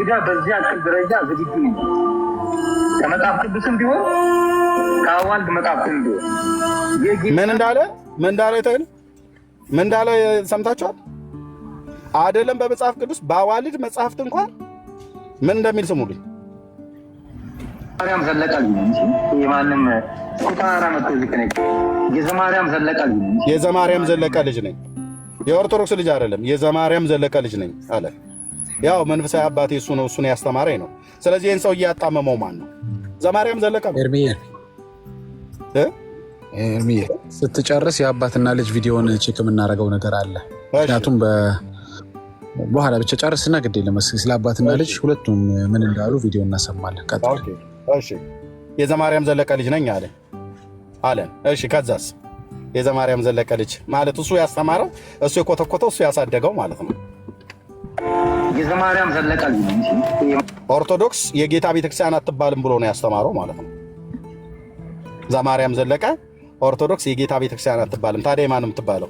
እንግዳ በዚህ አክል ደረጃ ዝግጁ ነው። ከመጽሐፍ ቅዱስም ቢሆን ከአዋልድ መጽሐፍም ቢሆን ምን እንዳለ ሰምታችኋል አይደለም? በመጽሐፍ ቅዱስ በአዋልድ መጽሐፍት እንኳን ምን እንደሚል ስሙልኝ። ማርያም ዘለቀ የማንም ኩታራ መጥቶ ዝከነ የዘማርያም ዘለቀ ልጅ ነኝ። የኦርቶዶክስ ልጅ አይደለም፣ የዘማርያም ዘለቀ ልጅ ነኝ አለ። ያው መንፈሳዊ አባቴ እሱ ነው፣ እሱን ያስተማረኝ ነው። ስለዚህ ይህን ሰው እያጣመመው ማን ነው? ዘማርያም ዘለቀ ነው። ኤርሚዬ ስትጨርስ የአባትና ልጅ ቪዲዮን ቼክ የምናደርገው ነገር አለ። ምክንያቱም በኋላ ብቻ ጨርስና ግድ የለም ስለ አባትና ልጅ ሁለቱም ምን እንዳሉ ቪዲዮ እናሰማለን። እሺ የዘማርያም ዘለቀ ልጅ ነኝ አለን። እሺ ከዛስ? የዘማርያም ዘለቀ ልጅ ማለት እሱ ያስተማረው፣ እሱ የኮተኮተው፣ እሱ ያሳደገው ማለት ነው። የዘማርያም ዘለቀ ልጅ ነኝ። ኦርቶዶክስ የጌታ ቤተክርስቲያን አትባልም ብሎ ነው ያስተማረው ማለት ነው። ዘማርያም ዘለቀ ኦርቶዶክስ የጌታ ቤተክርስቲያን አትባልም። ታዲያ ማንም ትባለው?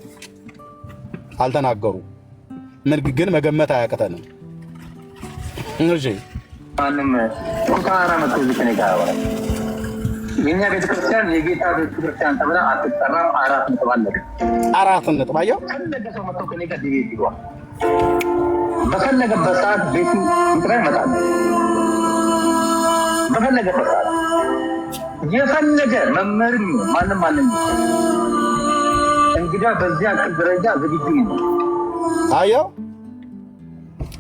አልተናገሩ። ምን ግን መገመት አያቅተንም። እሺ ማንም ኩታራ መጥቶ ዝከነ ጋር የኛ ቤተክርስቲያን የጌታ ቤተክርስቲያን ተብላ አትጠራም። 4 ነጥብ አለ። 4 ነጥብ አየው። ፈለገ ሰው መጥቶ ከኔ ጋር ዲቤት ይሏል። በፈለገበት ሰዓት ቤቱ ይጥራይ ይመጣል። በፈለገበት ሰዓት የፈለገ መምህርም ማንም እንግዳ በዚህ አክል ደረጃ ዝግጁ ነው።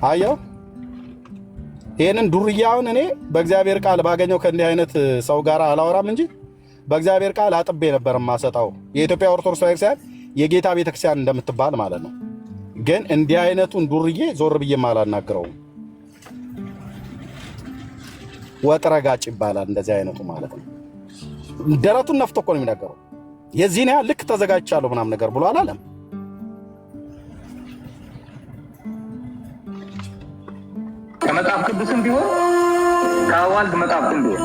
አየው ይህንን ዱርያውን እኔ በእግዚአብሔር ቃል ባገኘው ከእንዲህ አይነት ሰው ጋር አላወራም እንጂ በእግዚአብሔር ቃል አጥቤ ነበር ማሰጣው የኢትዮጵያ ኦርቶዶክስ ቤተክርስቲያን የጌታ ቤተክርስቲያን እንደምትባል ማለት ነው። ግን እንዲህ አይነቱን ዱርዬ ዞር ብዬ አላናግረውም። ወጥረጋጭ ይባላል እንደዚህ አይነቱ ማለት ነው። ደረቱን ነፍቶ እኮ ነው የሚናገረው። የዚህን ያህል ልክ ተዘጋጅቻለሁ ምናምን ነገር ብሎ አላለም። ከመጽሐፍ ቅዱስም ቢሆን ከአዋልድ መጽሐፍም ቢሆን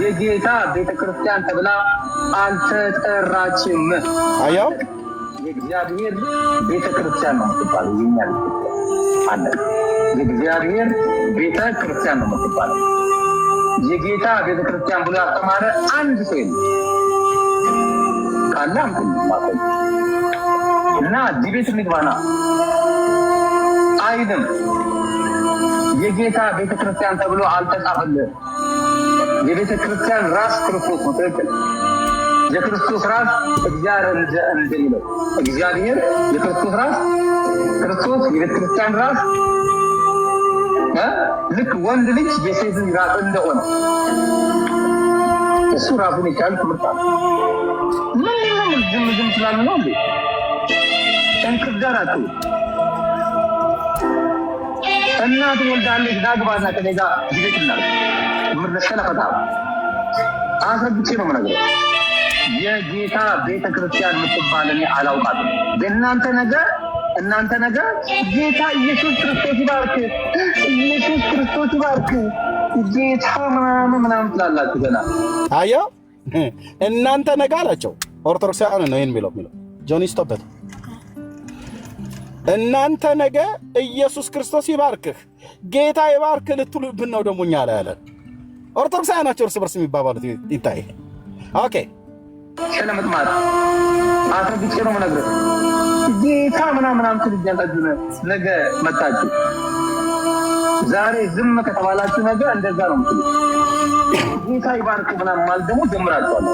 የጌታ ቤተክርስቲያን ተብላ አልተጠራችም። አያው የእግዚአብሔር ቤተክርስቲያን ነው የምትባለው። የኛ አለ የእግዚአብሔር ቤተክርስቲያን ነው የምትባለው። የጌታ ቤተክርስቲያን ብሎ ያስተማረ አንድ ሰው የለም። ካላም ማለት እና ዲቤት ንግባና አይደለም። የጌታ ቤተክርስቲያን ተብሎ አልተጻፈልም። የቤተክርስቲያን ራስ ክርስቶስ ነው። ትክክል። የክርስቶስ ራስ እግዚአብሔር እንደሚለው እግዚአብሔር የክርስቶስ ራስ፣ ክርስቶስ የቤተክርስቲያን ራስ፣ ልክ ወንድ ልጅ የሴት ልጅ ራስ እንደሆነ እሱ ራሱን የቻለ ትምህርት አለ። ምን ዝም ስላሉ ነው እንዴ? እንክዳራቱ እናት ወልዳለች ዳግባና ከኔጋ ዲቤትና ምርሰለፈታ አሰብቼ ነው የምነግርህ። የጌታ ቤተክርስቲያን የምትባል እኔ አላውቃትም። እናንተ ነገር ጌታ ኢየሱስ ክርስቶስ ይባርክ፣ ኢየሱስ ክርስቶስ ይባርክ፣ ጌታ ምናምን ትላላችሁ። ገና አየው እናንተ ነገ አላቸው። ኦርቶዶክሳውያን ነው ይሄን የሚለው ጆኒ ስቶበት። እናንተ ነገ ኢየሱስ ክርስቶስ ይባርክህ፣ ጌታ ይባርክ ልትሉብን ነው ደግሞ እኛ ላይ ያለን። ኦርቶዶክሳውያን ናቸው እርስ በርስ የሚባባሉት ይታይ። ኦኬ ስለምጥማት አሰብቼ ነው የምነግርህ። ጌታ ምናምን ትልጃላችሁ። ነገ መጣችሁ ዛሬ ዝም ከተባላችሁ ነገ እንደዛ ነው የምትሉት። ጌታ ይባርክ ምናምን ማለት ደግሞ ጀምራችኋል።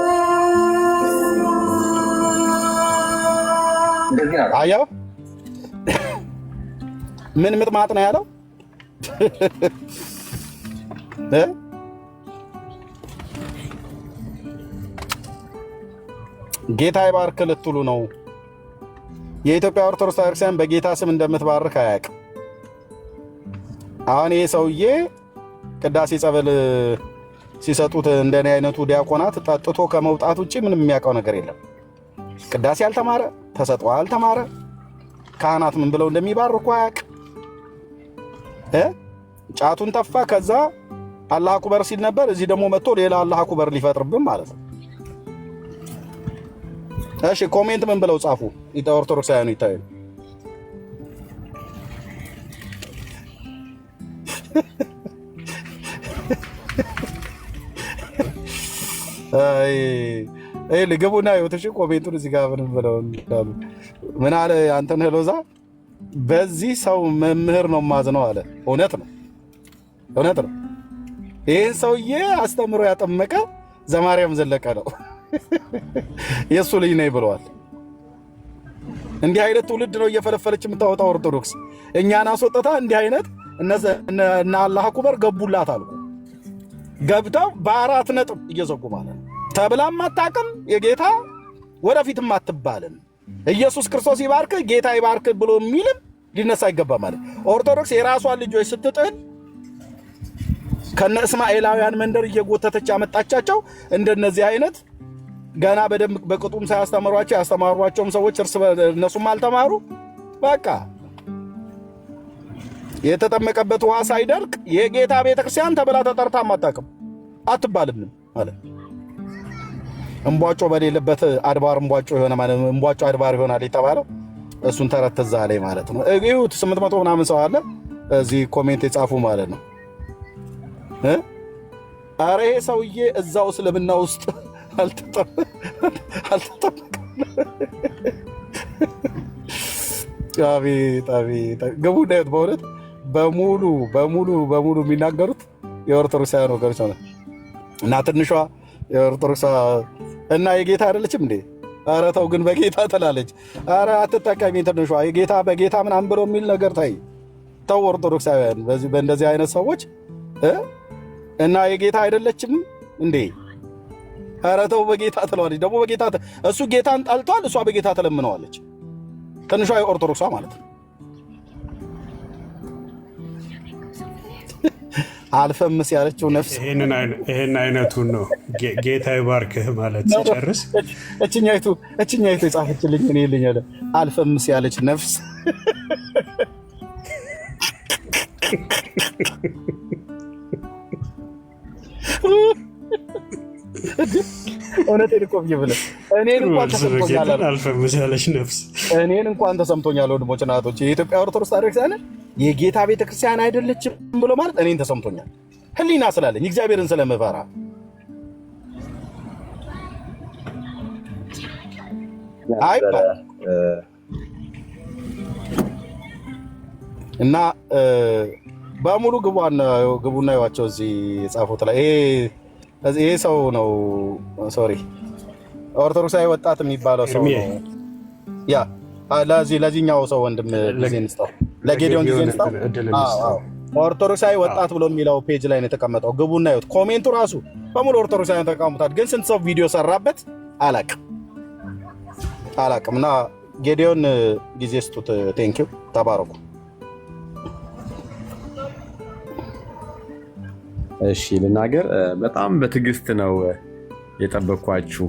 እንደዚህ ነው። አየው ምን ምጥማጥ ነው ያለው? ጌታ ይባርክ ልትሉ ነው። የኢትዮጵያ ኦርቶዶክስ ቤተክርስቲያን በጌታ ስም እንደምትባርክ አያውቅም። አሁን ይሄ ሰውዬ ቅዳሴ ጸበል ሲሰጡት እንደኔ አይነቱ ዲያቆናት ጠጥቶ ከመውጣት ውጪ ምንም የሚያውቀው ነገር የለም። ቅዳሴ አልተማረ፣ ተሰጥኦ አልተማረ፣ ካህናት ምን ብለው እንደሚባርኩ አያውቅ። ጫቱን ተፋ። ከዛ አላህ አክበር ሲል ነበር። እዚህ ደግሞ መጥቶ ሌላ አላህ አክበር ሊፈጥርብን ማለት ነው። እሺ ኮሜንት ምን ብለው ጻፉ? ኦርቶዶክሳውያኑ ይታዩ። ልግቡና ይወትሽ ኮሜንቱን እዚህ ጋር ምን ብለው ምን አለ አንተነህ ሎዛ በዚህ ሰው መምህር ነው ማዝነው አለ። እውነት ነው። ይህን ሰውዬ አስተምሮ ያጠመቀ ዘማርያም ዘለቀ ነው። የእሱ ልጅ ነኝ ብለዋል። እንዲህ አይነት ትውልድ ነው እየፈለፈለች የምታወጣው ኦርቶዶክስ። እኛን አስወጥታ እንዲህ አይነት እነ አላህ አኩበር ገቡላት አልኩ። ገብተው በ4 ነጥብ እየዘጉ ማለት ነው። ተብላም አታውቅም የጌታ ወደፊትም አትባልም። ኢየሱስ ክርስቶስ ይባርክ ጌታ ይባርክ ብሎ የሚልም ሊነሳ አይገባም ማለት። ኦርቶዶክስ የራሷን ልጆች ስትጥል ከነ እስማኤላውያን መንደር እየጎተተች ያመጣቻቸው እንደነዚህ አይነት ገና በደንብ በቅጡም ሳያስተምሯቸው ያስተማሯቸውም ሰዎች እነሱም አልተማሩ። በቃ የተጠመቀበት ውሃ ሳይደርቅ የጌታ ቤተክርስቲያን ተብላ ተጠርታ አታውቅም አትባልም ማለት። እንቧጮ በሌለበት አድባር እንቧጮ የሆነ ማለት እንቧጮ አድባር ይሆናል የተባለው እሱን ተረተዛ ላይ ማለት ነው። እዩት 800 ምናምን ሰው አለ እዚህ ኮሜንት የጻፉ ማለት ነው። አረ ይሄ ሰውዬ እዛው እስልምና ውስጥ አልተጠመቀም። አቤት ግቡ እንዳዩት በእውነት በሙሉ የሚናገሩት የኦርቶዶክሳውያን ወገኖች ነው። እና ትንሿ የኦርቶዶክስ እና የጌታ አይደለችም እንዴ? ኧረ ተው ግን በጌታ ትላለች። ኧረ አትጠቀሚ ትንሿ የጌታ በጌታ ምናምን ብሎ የሚል ነገር ታይ ተው። ኦርቶዶክሳውያን በእንደዚህ አይነት ሰዎች እና የጌታ አይደለችም እንዴ? ኧረ ተው በጌታ ትለዋለች። ደግሞ በጌታ እሱ ጌታን ጣልቷል፣ እሷ በጌታ ትለምነዋለች። ትንሿ የኦርቶዶክሷ ማለት ነው። አልፈምስ ያለችው ነፍስ ይሄን አይነቱን ነው ጌታ ይባርክህ ማለት ሲጨርስ እችኛይቱ የጻፈችልኝ እኔ ልኝ አለ አልፈምስ ያለች ነፍስ እውነቴን እኮ ብለህ እኔን እንኳን ተሰምቶኛል። ወንድሞች እናቶች፣ የኢትዮጵያ ኦርቶዶክስ ታሪክሳን የጌታ ቤተክርስቲያን አይደለችም ብሎ ማለት እኔን ተሰምቶኛል። ህሊና ስላለኝ እግዚአብሔርን ስለምፈራ አይ እና በሙሉ ግቡና ይዋቸው እዚህ የጻፉት ላይ ይሄ ሰው ነው። ሶሪ ኦርቶዶክሳዊ ወጣት የሚባለው ሰው ነው። ያ ለዚህኛው ሰው ወንድም ጊዜ እንስጠው፣ ለጌዲዮን ጊዜ እንስጠው። ኦርቶዶክሳዊ ወጣት ብሎ የሚለው ፔጅ ላይ ነው የተቀመጠው። ግቡና ይወት ኮሜንቱ ራሱ በሙሉ ኦርቶዶክሳዊ ተቃውሞታል። ግን ስንት ሰው ቪዲዮ ሰራበት አላቅም። እና ጌዲዮን ጊዜ ስጡት። ቴንኪው ተባረኩ። እሺ ልናገር። በጣም በትዕግስት ነው የጠበቅኳችሁ።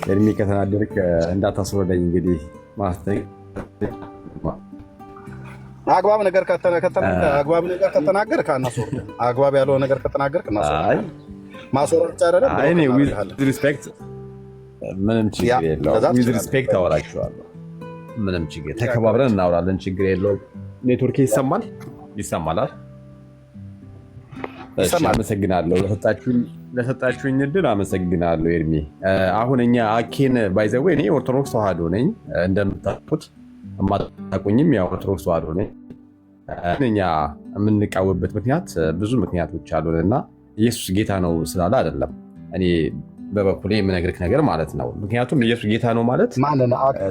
እድሜ ከተናደርክ እንዳታስወረደኝ። እንግዲህ አግባብ ነገር ከተናገር ከአናስወርድ አግባብ ያለው ነገር ከተናገር ከናስወርድ ማስወረድ አይደለም። ዊዝ ሪስፔክት ምንም ችግር የለውም። ዊዝ ሪስፔክት አወራችኋለሁ። ምንም ችግር ተከባብረን እናወራለን። ችግር የለውም። ኔትወርክ ይሰማል። አመሰግናለሁ ለሰጣችሁኝ እድል አመሰግናለሁ። ኤርሚ አሁን እኛ አኬን ባይዘዌ እኔ ኦርቶዶክስ ተዋህዶ ነኝ እንደምታውቁት፣ የማታውቁኝም ያው ኦርቶዶክስ ተዋህዶ ነኝ። እኛ የምንቃወምበት ምክንያት ብዙ ምክንያቶች አሉን እና ኢየሱስ ጌታ ነው ስላለ አይደለም። እኔ በበኩሌ የምነግርህ ነገር ማለት ነው። ምክንያቱም ኢየሱስ ጌታ ነው ማለት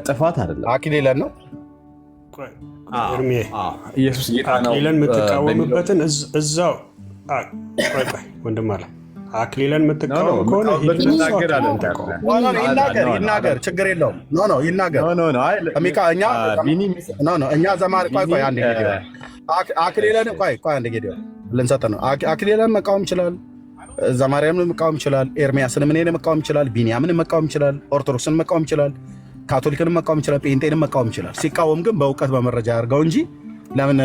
ጥፋት አይደለም። አክሊለን ነው ኢየሱስ ጌታ ነው የምትቃወምበትን እዛው ወንድም አለ አክሊለን የምትቃወም ከሆነ ይናገር፣ ችግር የለውም። ይናገር። እኛ ዘማሪ ቆይ አንድ አክሊለን አንድ ጌዲዮን ልንሰጥ ነው። አክሊለን መቃወም ይችላል፣ ዘማሪያምን መቃወም ይችላል፣ ኤርሚያስን እኔን መቃወም ይችላል፣ ቢንያምን መቃወም ይችላል፣ ኦርቶዶክስን መቃወም ይችላል፣ ካቶሊክን መቃወም ይችላል፣ ጴንጤንን መቃወም ይችላል። ሲቃወም ግን በእውቀት በመረጃ ያድርገው እንጂ ለምን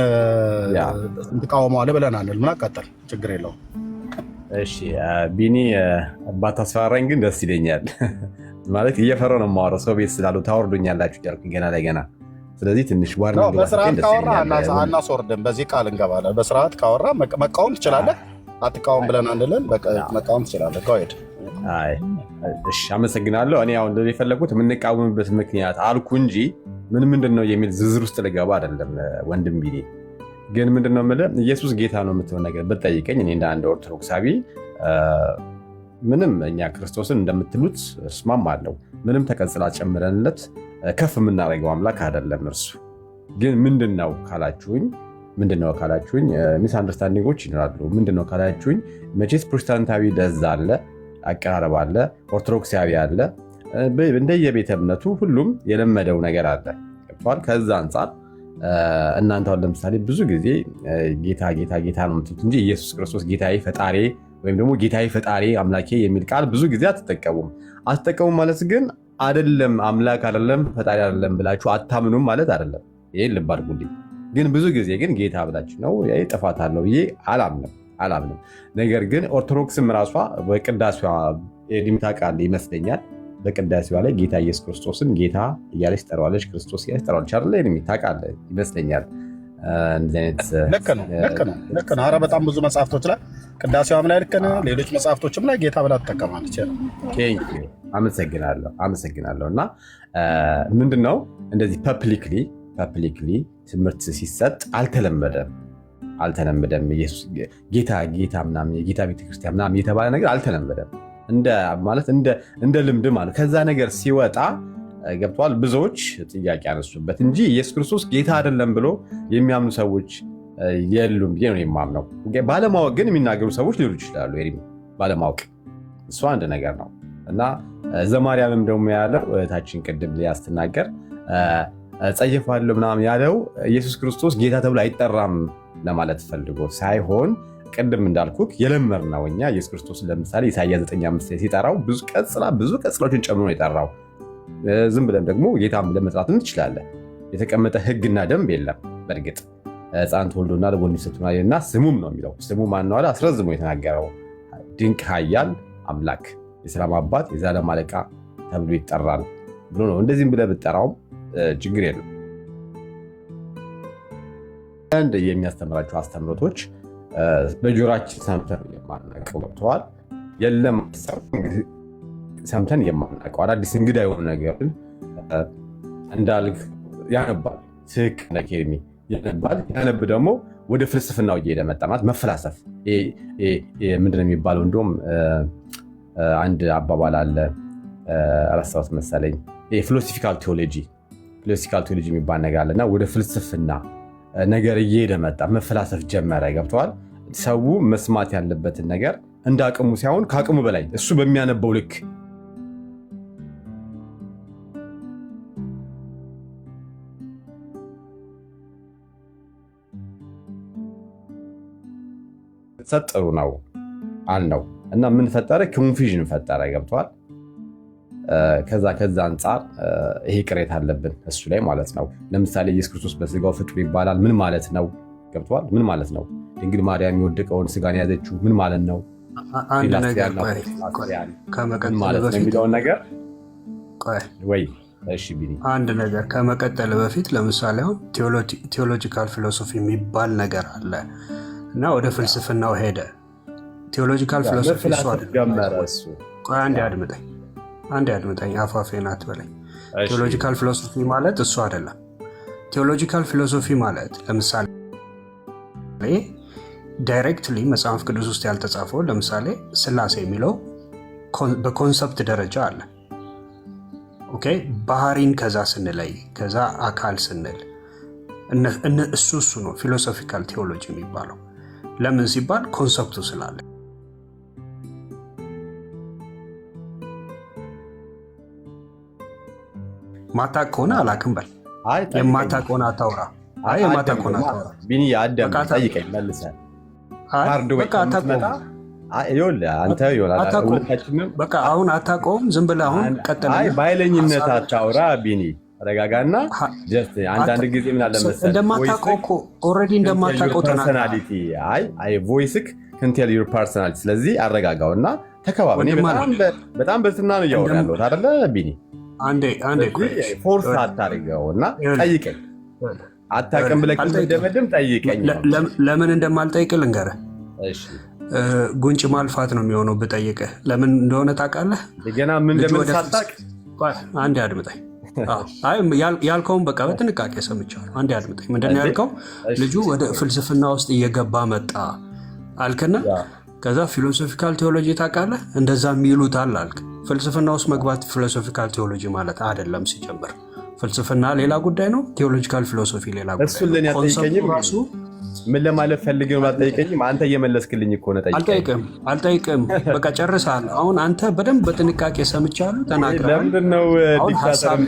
ትቃወመዋለህ ብለን አንል። ምን አቃጠል፣ ችግር የለውም። እሺ ቢኒ ባታስፈራራኝ ግን ደስ ይለኛል። ማለት እየፈራሁ ነው የማወራው፣ ሰው ቤት ስላሉ ታወርዱኛላችሁ እያልኩኝ ገና ለገና። ስለዚህ ትንሽ በስርዓት ካወራ አናስወርድም፣ በዚህ ቃል እንገባለን። በስርዓት ካወራ መቃወም ትችላለህ፣ አትቃወም ብለን አንልም። መቃወም ትችላለህ። እሺ አመሰግናለሁ። እኔ አሁን እንደዚህ የፈለኩት የምንቃወምበት ምክንያት አልኩ እንጂ ምንድን ነው የሚል ዝርዝር ውስጥ ልገባ አይደለም። ወንድም ቢኔ ግን ምንድን ነው የምልህ ኢየሱስ ጌታ ነው የምትለው ነገር ብትጠይቀኝ እኔ እንደ አንድ ኦርቶዶክሳዊ ምንም እኛ ክርስቶስን እንደምትሉት እስማማለሁ። ምንም ተቀጽላ ጨምረንለት ከፍ የምናደርገው አምላክ አይደለም እርሱ። ግን ምንድነው ካላችሁኝ ሚስ አንደርስታንዲንጎች ይኖራሉ። ምንድነው ካላችሁኝ መቼስ ፕሮቴስታንታዊ ደዛ አለ፣ አቀራረብ አለ፣ ኦርቶዶክሳዊ አለ። እንደየቤተ እምነቱ ሁሉም የለመደው ነገር አለ። ከዛ አንጻር እናንተ አሁን ለምሳሌ ብዙ ጊዜ ጌታ ጌታ ጌታ ነው የምትሉት እንጂ ኢየሱስ ክርስቶስ ጌታዬ ፈጣሪ ወይም ደግሞ ጌታዬ ፈጣሪ አምላኬ የሚል ቃል ብዙ ጊዜ አትጠቀሙም ማለት ግን አይደለም አምላክ አይደለም ፈጣሪ አይደለም ብላችሁ አታምኑም ማለት አይደለም። ይሄን ልብ አድርጉልኝ። ግን ብዙ ጊዜ ግን ጌታ ብላችሁ ነው ጥፋት አለው ብዬ አላምንም። ነገር ግን ኦርቶዶክስም ራሷ በቅዳሴዋ የዲምታ ቃል ይመስለኛል በቅዳሴዋ ላይ ጌታ ኢየሱስ ክርስቶስን ጌታ እያለች ትጠራዋለች፣ ክርስቶስ እያለች ትጠራዋለች አይደል? የሚታቃል ይመስለኛል። ልክ ነው። ኧረ በጣም ብዙ መጽሐፍቶች ላይ ቅዳሴዋም ላይ ልክ ነው። ሌሎች መጽሐፍቶችም ላይ ጌታ ብላ ትጠቀማለች። አመሰግናለሁ። እና ምንድነው እንደዚህ ፐብሊክሊ ትምህርት ሲሰጥ አልተለመደም። ኢየሱስ ጌታ ምናምን የጌታ ቤተክርስቲያን ምናምን የተባለ ነገር አልተለመደም። እንደ ልምድ ማለት ከዛ ነገር ሲወጣ ገብተዋል ብዙዎች ጥያቄ ያነሱበት እንጂ ኢየሱስ ክርስቶስ ጌታ አይደለም ብሎ የሚያምኑ ሰዎች የሉም ብዬ ነው የማምነው። ባለማወቅ ግን የሚናገሩ ሰዎች ሊሉ ይችላሉ። ባለማወቅ እሱ አንድ ነገር ነው እና ዘማርያምም ደግሞ ያለው እህታችን ቅድም ሊያስትናገር ጸየፋለሁ ምናምን ያለው ኢየሱስ ክርስቶስ ጌታ ተብሎ አይጠራም ለማለት ፈልጎ ሳይሆን ቅድም እንዳልኩክ የለመድነው እኛ ኢየሱስ ክርስቶስ ለምሳሌ ኢሳይያስ 9:5 ሲጠራው ብዙ ቀጽላዎችን ጨምሮ ነው የጠራው። ዝም ብለን ደግሞ ጌታም ብለን መጥራት እንችላለን። የተቀመጠ ሕግና ደንብ የለም። በእርግጥ ሕፃን ተወልዶና ለወንድ ሰጥቶናልና ስሙም ነው የሚለው። ስሙ ማን ነው አለ አስረዝሞ የተናገረው ድንቅ ኃያል አምላክ የሰላም አባት የዘላለም አለቃ ተብሎ ይጠራል ብሎ ነው። እንደዚህም ብለህ ብትጠራውም ችግር የለም። አንድ የሚያስተምራቸው አስተምሮቶች በጆሮአችን ሰምተን የማናውቀው ገብተዋል። የለም ሰምተን የማናውቀው አዳዲስ እንግዳ የሆነ ነገርን እንዳልክ ያነባል። ትክክል ያነብ ደግሞ ወደ ፍልስፍናው እየሄደ መጣ ማለት መፈላሰፍ። ምንድነው የሚባለው? እንደውም አንድ አባባል አለ ረሳሁት መሰለኝ። ፊሎሶፊካል ቴዎሎጂ የሚባል ነገር አለና ወደ ፍልስፍና ነገር እየሄደ መጣ። መፈላሰፍ ጀመረ። ገብተዋል። ሰው መስማት ያለበትን ነገር እንደ አቅሙ ሳይሆን ከአቅሙ በላይ እሱ በሚያነበው ልክ ጥሩ ነው አልነው እና ምን ፈጠረ? ኮንፊዥን ፈጠረ። ገብተዋል። ከዛ አንጻር ይሄ ቅሬታ አለብን እሱ ላይ ማለት ነው። ለምሳሌ ኢየሱስ ክርስቶስ በስጋው ፍጡር ይባላል። ምን ማለት ነው? ገብተዋል። ምን ማለት ነው? ድንግል ማርያም የወደቀውን ስጋን ያዘችው ምን ማለት ነው? አንድ ነገር የሚለውን ነገር ወይ እሺ ቢኒ አንድ ነገር ከመቀጠል በፊት ለምሳሌ አሁን ቴዎሎጂካል ፊሎሶፊ የሚባል ነገር አለ እና ወደ ፍልስፍናው ሄደ። ቴዎሎጂካል ፊሎሶፊ አንድ አድምጠኝ፣ አፋፌን አትበለኝ። ቴዎሎጂካል ፊሎሶፊ ማለት እሱ አይደለም። ቴዎሎጂካል ፊሎሶፊ ማለት ለምሳሌ ዳይሬክትሊ መጽሐፍ ቅዱስ ውስጥ ያልተጻፈው ለምሳሌ ስላሴ የሚለው በኮንሰፕት ደረጃ አለ። ኦኬ ባህሪን ከዛ ስንለይ ከዛ አካል ስንል እሱ ነው ፊሎሶፊካል ቴዎሎጂ የሚባለው። ለምን ሲባል ኮንሰፕቱ ስላለ። ማታቅ ከሆነ አላቅም በል። የማታቅ ከሆነ አታውራ። ቢኒ አዳም ጠይቀኝ መልሰህ በቃ አሁን አታውቀውም። ዝም ብለህ አሁን ቀጥል። በኃይለኝነት አታውራ ቢኒ፣ ተረጋጋና አንዳንድ ጊዜ ምን አለ መሰለህ እንደማታውቀው እኮ ኦልሬዲ እንደማታውቀው ፐርሰናሊቲ ቮይስክ ክንቴል ዩር ፐርሰናሊቲ። ስለዚህ አረጋጋውና ተከባበል። በጣም በትና ነው እያወራ ያለሁት አይደለ ቢኒ? አንዴ ፎርስ አታርገው እና ጠይቀኝ። አታውቅም ብለህ ደመድም ጠይቀኝ። ለምን እንደማልጠይቅ ልንገርህ። ጉንጭ ማልፋት ነው የሚሆነው ብጠይቅህ። ለምን እንደሆነ ታውቃለህ? ገና ምን እንደምንሳጣቅ አንዴ አድምጠኝ። ያልከውን በቃ በጥንቃቄ ሰምቻለሁ። አንዴ አድምጠኝ። ምንድን ነው ያልከው? ልጁ ወደ ፍልስፍና ውስጥ እየገባ መጣ አልክና ከዛ ፊሎሶፊካል ቴዎሎጂ ታውቃለህ እንደዛ የሚሉታል አልክ። ፍልስፍና ውስጥ መግባት ፊሎሶፊካል ቴዎሎጂ ማለት አይደለም። ሲጀምር ፍልስፍና ሌላ ጉዳይ ነው፣ ቴዎሎጂካል ፊሎሶፊ ሌላ ጉዳይ ነው። እሱን ለኔ አጠይቀኝም ራሱ ምን ለማለት ፈልገህ ነው? አጠይቀኝም። አንተ እየመለስክልኝ እኮ ነው። አልጠይቅም። በቃ ጨርሰሃል። አሁን አንተ በደንብ በጥንቃቄ ሰምቻለሁ። ተናግረሃል። ለምንድን ነው ዲክታተር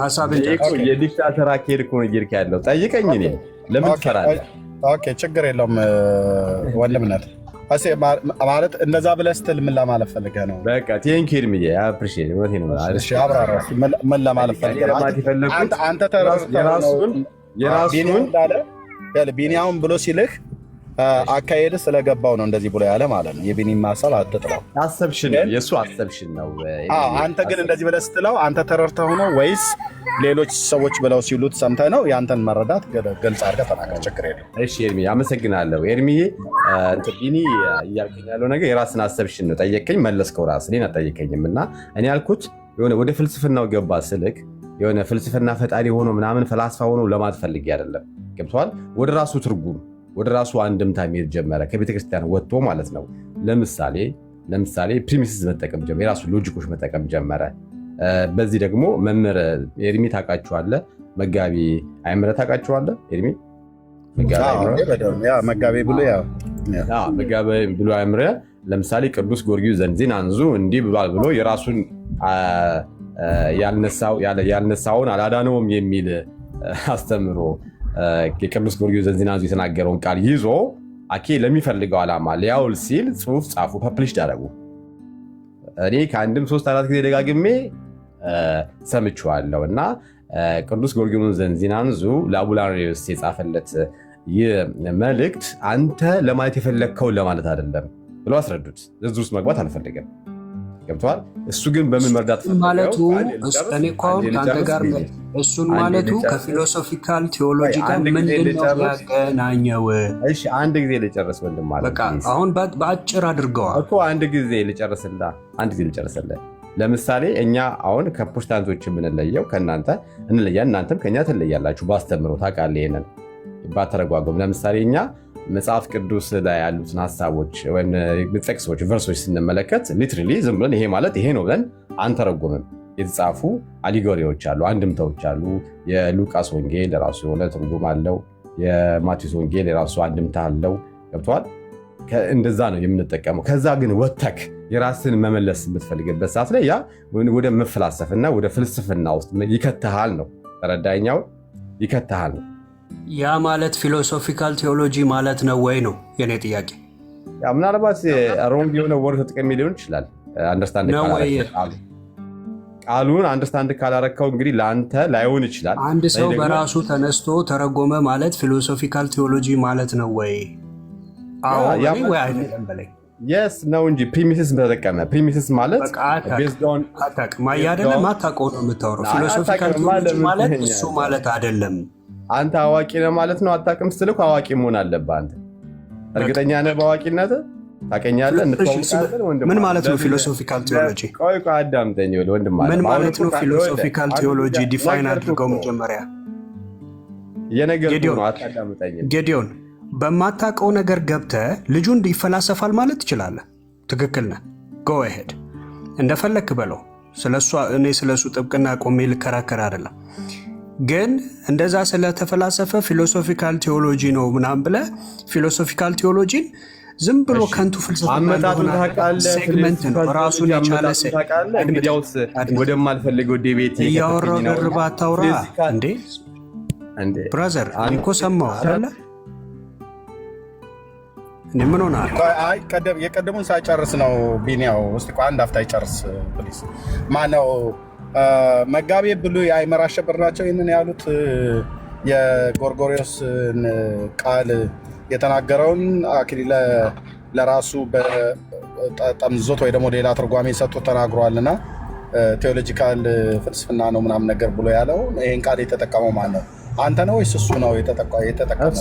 ሀሳብን የዲክታተር አካሄድ እኮ ነው እየሄድክ ያለው? ጠይቀኝ። እኔ ለምን ትፈራለህ? ኦኬ ችግር የለውም ወንድምነት ማለት እንደዛ ብለህ ስትል ምን ለማለት ፈልገህ ነው? በቃ ቴንኪው ኤርሚዬ አፕሪሺየት ነው። እሺ አብራራ። ምን ለማለት ፈልገህ ነው? አንተ የራሱን ቢኒያውን ብሎ ሲልህ አካሄድ ስለገባው ነው እንደዚህ ብሎ ያለ ማለት ነው። የቢኒ ማሰብ አትጥለው፣ አሰብሽን ነው የእሱ አሰብሽን ነው። አንተ ግን እንደዚህ ብለህ ስትለው አንተ ተረድተው ነው ወይስ ሌሎች ሰዎች ብለው ሲሉት ሰምተህ ነው? ያንተን መረዳት ገልጽ አድርገህ ተናገር። ችግር የለም። እሺ ኤርሚ አመሰግናለሁ። ኤርሚዬ ቢኒ እያልከኝ ያለው ነገር የራስን አሰብሽን ነው። ጠየቀኝ፣ መለስከው። ራስ እኔን አልጠየቀኝም። እና እኔ ያልኩት የሆነ ወደ ፍልስፍናው ገባ ስልክ የሆነ ፍልስፍና ፈጣሪ ሆኖ ምናምን ፈላስፋ ሆኖ ለማለት ፈልጌ አይደለም። ገብቶሃል? ወደ ራሱ ትርጉም ወደ ራሱ አንድምታ መሄድ ጀመረ፣ ከቤተክርስቲያን ወጥቶ ማለት ነው። ለምሳሌ ፕሪሚሲስ መጠቀም ጀመረ፣ የራሱ ሎጂኮች መጠቀም ጀመረ። በዚህ ደግሞ መምህር ኤርሚ ታውቃቸዋለህ፣ መጋቢ አይምረ ታውቃቸዋለህ። ኤርሚ መጋቢ ብሎ አይምረ ለምሳሌ ቅዱስ ጊዮርጊስ ዘንዚናንዙ እንዲህ ብሏል ብሎ የራሱን ያልነሳውን አላዳነውም የሚል አስተምሮ የቅዱስ ጊዮርጊስ ዘንዚናንዙ የተናገረውን ቃል ይዞ አኬ ለሚፈልገው ዓላማ ሊያውል ሲል ጽሑፍ ጻፉ፣ ፐብሊሽ ዳረጉ። እኔ ከአንድም 3-4 ጊዜ ደጋግሜ ሰምቼዋለሁ። እና ቅዱስ ጊዮርጊስ ዘንዚናንዙ ለአቡላሪዮስ የጻፈለት ይህ መልእክት አንተ ለማለት የፈለግከውን ለማለት አይደለም ብሎ አስረዱት። ዝርዝር ውስጥ መግባት አልፈልግም። ገብተዋል። እሱ ግን በምን መርዳት ማለቱ እኔ እኮ አሁን ከአንተ ጋር እሱን ማለቱ ከፊሎሶፊካል ቴዎሎጂ ጋር ምንድን ነው ያገናኘው? እሺ አንድ ጊዜ ልጨርስ ወንድም ማለት በቃ አሁን በአጭር አድርገዋል እኮ አንድ ጊዜ ልጨርስልህ። ለምሳሌ እኛ አሁን ከፕሮቴስታንቶች የምንለየው ከእናንተ እንለያ፣ እናንተም ከኛ ትለያላችሁ። ባስተምሮ ታውቃለህ፣ ይሄንን ባተረጓጎም። ለምሳሌ እኛ መጽሐፍ ቅዱስ ላይ ያሉትን ሀሳቦች ወይም ጥቅሶች ቨርሶች ስንመለከት ሊትራሊ ዝም ብለን ይሄ ማለት ይሄ ነው ብለን አንተረጉምም። የተጻፉ አሊጎሪዎች አሉ፣ አንድምታዎች አሉ። የሉቃስ ወንጌል የራሱ የሆነ ትርጉም አለው። የማቴዎስ ወንጌል የራሱ አንድምታ አለው። ገብቶሃል? እንደዛ ነው የምንጠቀመው። ከዛ ግን ወተክ የራስን መመለስ የምትፈልግበት ሰዓት ላይ ያ ወደ መፈላሰፍና ወደ ፍልስፍና ውስጥ ይከተሃል ነው። ተረዳኛው? ይከተሃል ነው። ያ ማለት ፊሎሶፊካል ቴዎሎጂ ማለት ነው ወይ ነው የኔ ጥያቄ። ምናልባት ሮንግ የሆነ ወርድ ተጠቅሜ ሊሆን ይችላል። ቃሉን አንደርስታንድ ካላረከው እንግዲህ ለአንተ ላይሆን ይችላል። አንድ ሰው በራሱ ተነስቶ ተረጎመ ማለት ፊሎሶፊካል ቴዎሎጂ ማለት ነው ወይ? አዎ ወይ አይደለም በላይ የስ ነው እንጂ ፕሪሚሲስ ተጠቀመ። ፕሪሚሲስ ማለት አታውቅም አይደለም፣ አታውቀው ነው የምታወራው። ፊሎሶፊካል ቴዎሎጂ ማለት እሱ ማለት አይደለም። አንተ አዋቂ ነህ ማለት ነው። አታውቅም ስትል እኮ አዋቂ መሆን አለብህ አንተ። እርግጠኛ ነህ በአዋቂነት? ታውቀኛለህ? ምን ማለት ነው ፊሎሶፊካል ቴዎሎጂ? ቆይ አዳምጠኝ ወንድም። ምን ማለት ነው ፊሎሶፊካል ቴዎሎጂ? ዲፋይን አድርገው መጀመሪያ። የነገርኩህ ነው፣ አታዳምጠኝም። ጌዲዮን በማታውቀው ነገር ገብተህ ልጁን ይፈላሰፋል ማለት ትችላለህ። ትክክል ነህ። ጎ ሄድ እንደፈለክ በለው። እኔ ስለሱ ጥብቅና ቆሜ ልከራከር አይደለም። ግን እንደዛ ስለተፈላሰፈ ፊሎሶፊካል ቴዎሎጂ ነው ምናምን ብለህ ፊሎሶፊካል ቴዎሎጂን ዝም ብሎ ከንቱ ፍልስፍና ሴግመንት ነው ራሱን የቻለ ወደማልፈልገው ዴቤት እያወራሁ ደርባ አታውራ እንዴ ብራዘር። እኮ ሰማሁ አይደለ? ምን ሆነ? የቀደሙን ሳይጨርስ ነው ቢኒያው። እስቲ አንድ አፍታ ይጨርስ ፕሊዝ። ማነው መጋቤ ብሉይ አይመር አሸብር ናቸው ይህንን ያሉት። የጎርጎርዮስን ቃል የተናገረውን አክሊለ ለራሱ በጠምዞት ወይ ደግሞ ሌላ ትርጓሜ ሰጥቶ ተናግሯልና ቴዎሎጂካል ፍልስፍና ነው ምናምን ነገር ብሎ ያለው ይህን ቃል የተጠቀመው ማን ነው? አንተ ነው ወይስ እሱ ነው የተጠቀመው?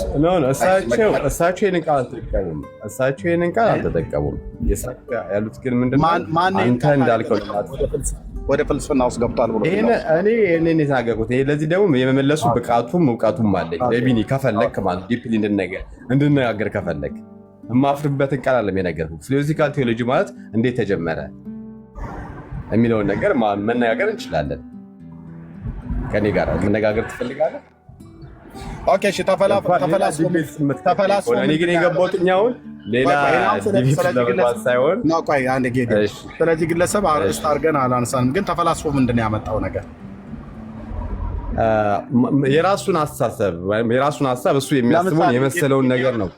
እሳቸው ይህንን ቃል አልተጠቀሙም። እሳቸው ይህንን ቃል አልተጠቀሙም። ያሉት ግን ምንድን ነው? አንተ እንዳልከው ወደ ፍልስፍና ውስጥ ገብቷል ብሎ እኔ የተናገርኩት። ለዚህ ደግሞ የመመለሱ ብቃቱም እውቀቱም አለኝ። ቢኒ ከፈለክ ማለት ዲፕሊ እንድነጋገር ከፈለክ የማፍርበትን ቃል አለም የነገርኩህ። ፊሎሶፊካል ቴዎሎጂ ማለት እንዴት ተጀመረ የሚለውን ነገር መነጋገር እንችላለን። ከኔ ጋር መነጋገር ትፈልጋለህ? ኦኬ እሺ፣ ተፈላስፎ እኔ ግን የገባሁት አሁን ሌላ ዲቪት ለመግባት ሳይሆን ነው። ቆይ አንድ ጌታ፣ ስለዚህ ግለሰብ አርስት አድርገን አላነሳንም። ግን ተፈላስፎ ምንድን ነው ያመጣው ነገር? የራሱን ሀሳብ እሱ የሚያስበውን የመሰለውን ነገር ነው።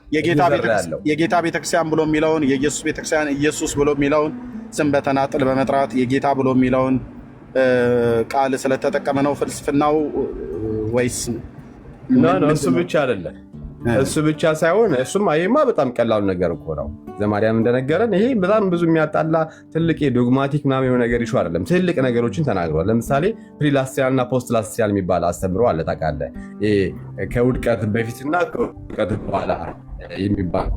የጌታ ቤተክርስቲያን ብሎ የሚለውን የኢየሱስ ቤተክርስቲያን ኢየሱስ ብሎ የሚለውን ስም በተናጥል በመጥራት የጌታ ብሎ የሚለውን ቃል ስለተጠቀመ ነው ፍልስፍናው ወይስ? እሱ ብቻ አይደለም። እሱ ብቻ ሳይሆን ይሄማ በጣም ቀላሉ ነገር እኮ ነው። ዘማርያም እንደነገረን ይሄ በጣም ብዙ የሚያጣላ ትልቅ ዶግማቲክ ምናምን የሆነ ነገር ይሹ አይደለም። ትልቅ ነገሮችን ተናግሯል። ለምሳሌ ፕሪላስቲያል እና ፖስትላስቲያል የሚባል አስተምሮ አለ። ታውቃለህ? ከውድቀት በፊትና ከውድቀት በኋላ የሚባል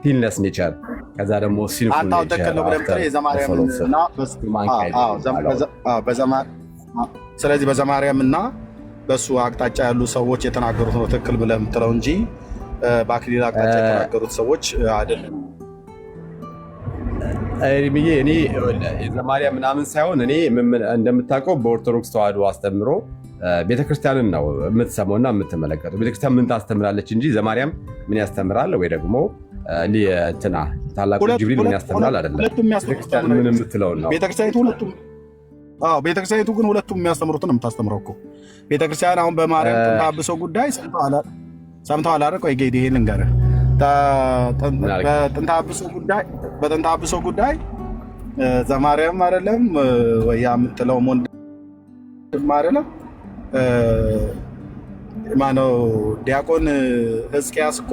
ፊልነስ ኔቸር፣ ከዛ ደግሞ ስለዚህ በዘማርያም እና በሱ አቅጣጫ ያሉ ሰዎች የተናገሩት ነው ትክክል ብለህ የምትለው እንጂ በአክሊል አቅጣጫ የተናገሩት ሰዎች አይደለም። እኔ የዘማርያም ምናምን ሳይሆን እኔ እንደምታውቀው በኦርቶዶክስ ተዋህዶ አስተምሮ ቤተክርስቲያንን ነው የምትሰማው እና የምትመለከተው። ቤተክርስቲያን ምን ታስተምራለች እንጂ ዘማርያም ምን ያስተምራል ወይ ደግሞ ታላቁ ጅብሪል ምን ያስተምራል አይደለም። ቤተክርስቲያን ምን የምትለውን ነው። ቤተክርስቲያኒቱ ግን ሁለቱም የሚያስተምሩትን ነው የምታስተምረው እኮ። ቤተክርስቲያን አሁን በማርያም ጥንተ አብሶ ጉዳይ ሰምተዋል አይደል? ቆይ ጌዲ ይሄን ልንገርህ። በጥንተ አብሶ ጉዳይ ዘማርያም አይደለም ወይ የምትለው ወንድም አይደለም ማነው ዲያቆን ሕዝቅያስ እኮ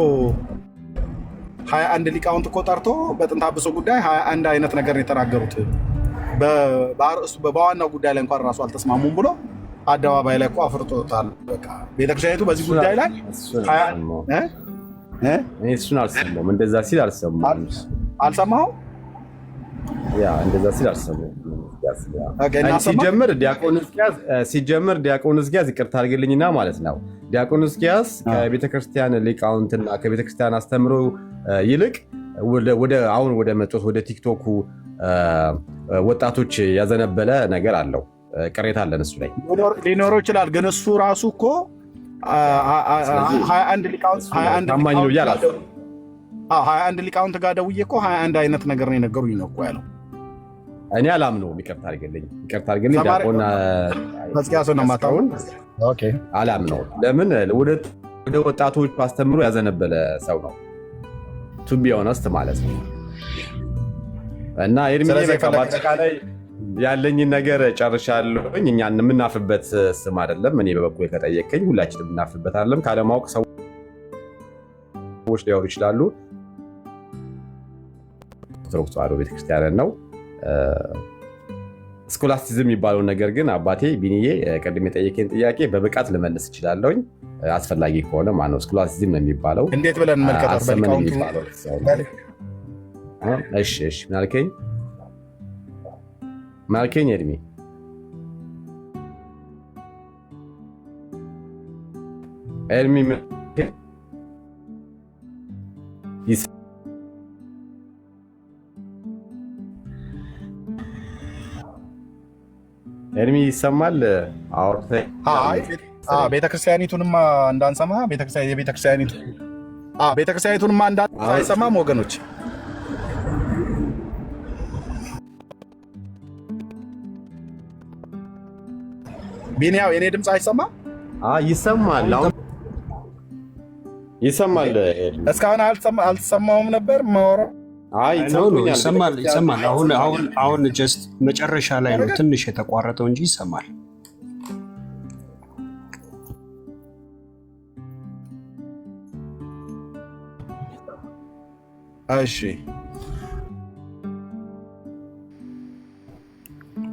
21 ሊቃውንት እኮ ጠርቶ በጥንተ አብሶ ጉዳይ 21 አይነት ነገር የተናገሩት በዋናው ጉዳይ ላይ እንኳን ራሱ አልተስማሙም ብሎ አደባባይ ላይ እኮ አፍርጦታል። በቃ ቤተክርስቲያኒቱ በዚህ ጉዳይ ላይ እሱን አልሰማሁም። እንደዛ ሲል አልሰማሁም። አልሰማሁም። እንደዛ ሲል አልሰማሁም። ሲጀምር ዲያቆን ሕዝቅያስ ይቅርታ አድርግልኝና ማለት ነው። ዲያቆን ሕዝቅያስ ከቤተክርስቲያን ሊቃውንትና ከቤተክርስቲያን አስተምሮ ይልቅ አሁን ወደ መጡት ወደ ቲክቶኩ ወጣቶች ያዘነበለ ነገር አለው። ቅሬታ አለን እሱ ላይ ሊኖረው ይችላል። ግን እሱ ራሱ እኮ 21 ሊቃውንት ጋር ደውዬ እኮ 21 አይነት ነገር ነው የነገሩኝ ነው እኮ ያለው። እኔ አላምነውም። ይቅርታ አድርግልኝ። ዲያቆን ሕዝቅያስን ነው የማታውን አላምነውም። ለምን ወደ ወጣቶች አስተምሮ ያዘነበለ ሰው ነው ቱ ቢ ኦነስት ማለት ነው። እና በአጠቃላይ ያለኝን ነገር ጨርሻለሁኝ። እኛ የምናፍበት ስም አይደለም። እኔ በበኩሌ ከጠየቀኝ ሁላችንም የምናፍበት አይደለም። ካለማወቅ ሰዎች ሊያወሩ ይችላሉ። ኦርቶዶክስ ተዋህዶ ቤተክርስቲያንን ነው። ስኮላስቲዝም የሚባለውን ነገር ግን አባቴ ቢኒዬ ቅድም የጠየቀኝ ጥያቄ በብቃት ልመልስ እችላለሁኝ አስፈላጊ ከሆነ ማለት ነው። ስኮላስቲዝም ነው የሚባለው። እንዴት ብለን እንመልከተው? እሺ ምን አልከኝ ኤርሚ? ኤርሚ ይሰማል? ቤተክርስቲያኒቱንማ እንዳንሰማ ቤተክርስቲያኒቱንማ እንዳንሰማም ወገኖች ቢኒያው የኔ ድምፅ አይሰማ? ይሰማል። አሁን ይሰማል። እስካሁን አልሰማውም ነበር ማወራው። ይሰማል። አሁን ጀስት መጨረሻ ላይ ነው ትንሽ የተቋረጠው እንጂ ይሰማል። እሺ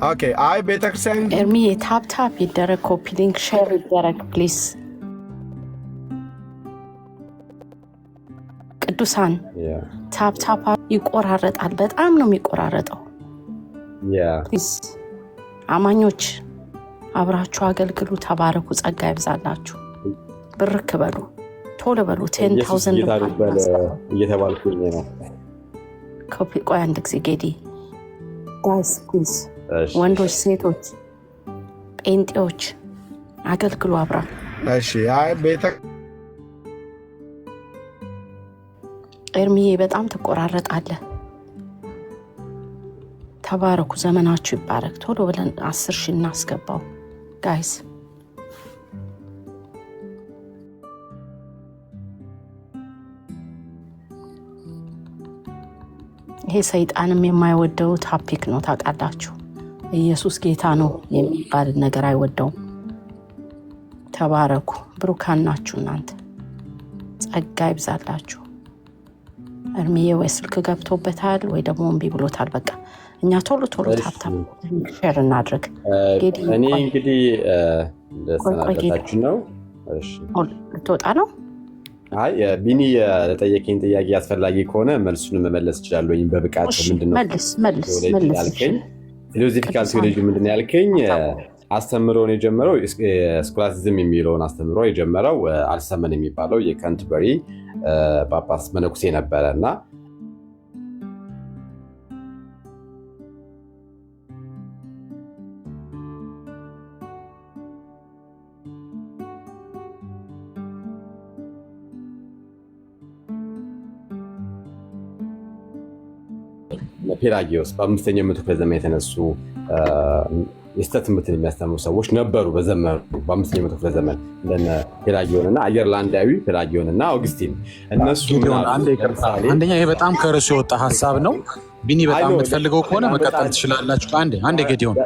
ኦኬ አይ ቤተክርስቲያን ኤርሚ ታፕ ይደረግ፣ ኮፒ ሊንክ ሼር ይደረግ ፕሊዝ። ቅዱሳን ታፕ ይቆራረጣል፣ በጣም ነው የሚቆራረጠው። ፕሊዝ አማኞች አብራችሁ አገልግሉ፣ ተባረኩ፣ ጸጋ ይብዛላችሁ። ብርክ በሉ፣ ቶሎ በሉ። 10,000 እየተባልኩኝ ነው። ኮፒ ቆይ አንድ ጊዜ ጌዲ ጋይስ ፕሊዝ፣ ወንዶች፣ ሴቶች፣ ጴንጤዎች አገልግሉ አብራ። እሺ አይ ቤተ ኤርሚዬ በጣም ትቆራረጣለህ። ተባረኩ፣ ዘመናችሁ ይባረክ። ቶሎ ብለን 10,000 እናስገባው ጋይስ። ይሄ ሰይጣንም የማይወደው ታፒክ ነው ታውቃላችሁ። ኢየሱስ ጌታ ነው የሚባል ነገር አይወደውም። ተባረኩ፣ ብሩካን ናችሁ እናንተ፣ ጸጋ ይብዛላችሁ። እርሚዬ ወይ ስልክ ገብቶበታል ወይ ደግሞ እምቢ ብሎታል። በቃ እኛ ቶሎ ታፕ ሼር እናድርግ። እኔ እንግዲህ ለሰናበታችሁ ነው። እሺ ልትወጣ ነው? አይ ቢኒ ለጠየቀኝ ጥያቄ አስፈላጊ ከሆነ መልሱን መመለስ እችላለሁ በብቃት። ምንድነው መልስ ፊሎዞፊካል ቴዎሎጂ ምንድነው ያልከኝ? አስተምሮን የጀመረው ስኮላስቲዝም የሚለውን አስተምሮ የጀመረው አልሰመን የሚባለው የካንተርበሪ ጳጳስ መነኩሴ ነበረ እና ፔላጊዮስ በ5ኛው መቶ ክፍለ ዘመን የተነሱ የስተት ትምህርትን የሚያስተምሩ ሰዎች ነበሩ በዘመኑ በ5ኛው መቶ ክፍለ ዘመን እንደነ ፔላጊዮን እና አየርላንዳዊ ፔላጊዮን እና አውግስቲን። እነሱ አንደኛ ይሄ በጣም ከርዕሱ የወጣ ሀሳብ ነው። ቢኒ በጣም የምትፈልገው ከሆነ መቀጠል ትችላላችሁ። አንዴ ጌዲዮን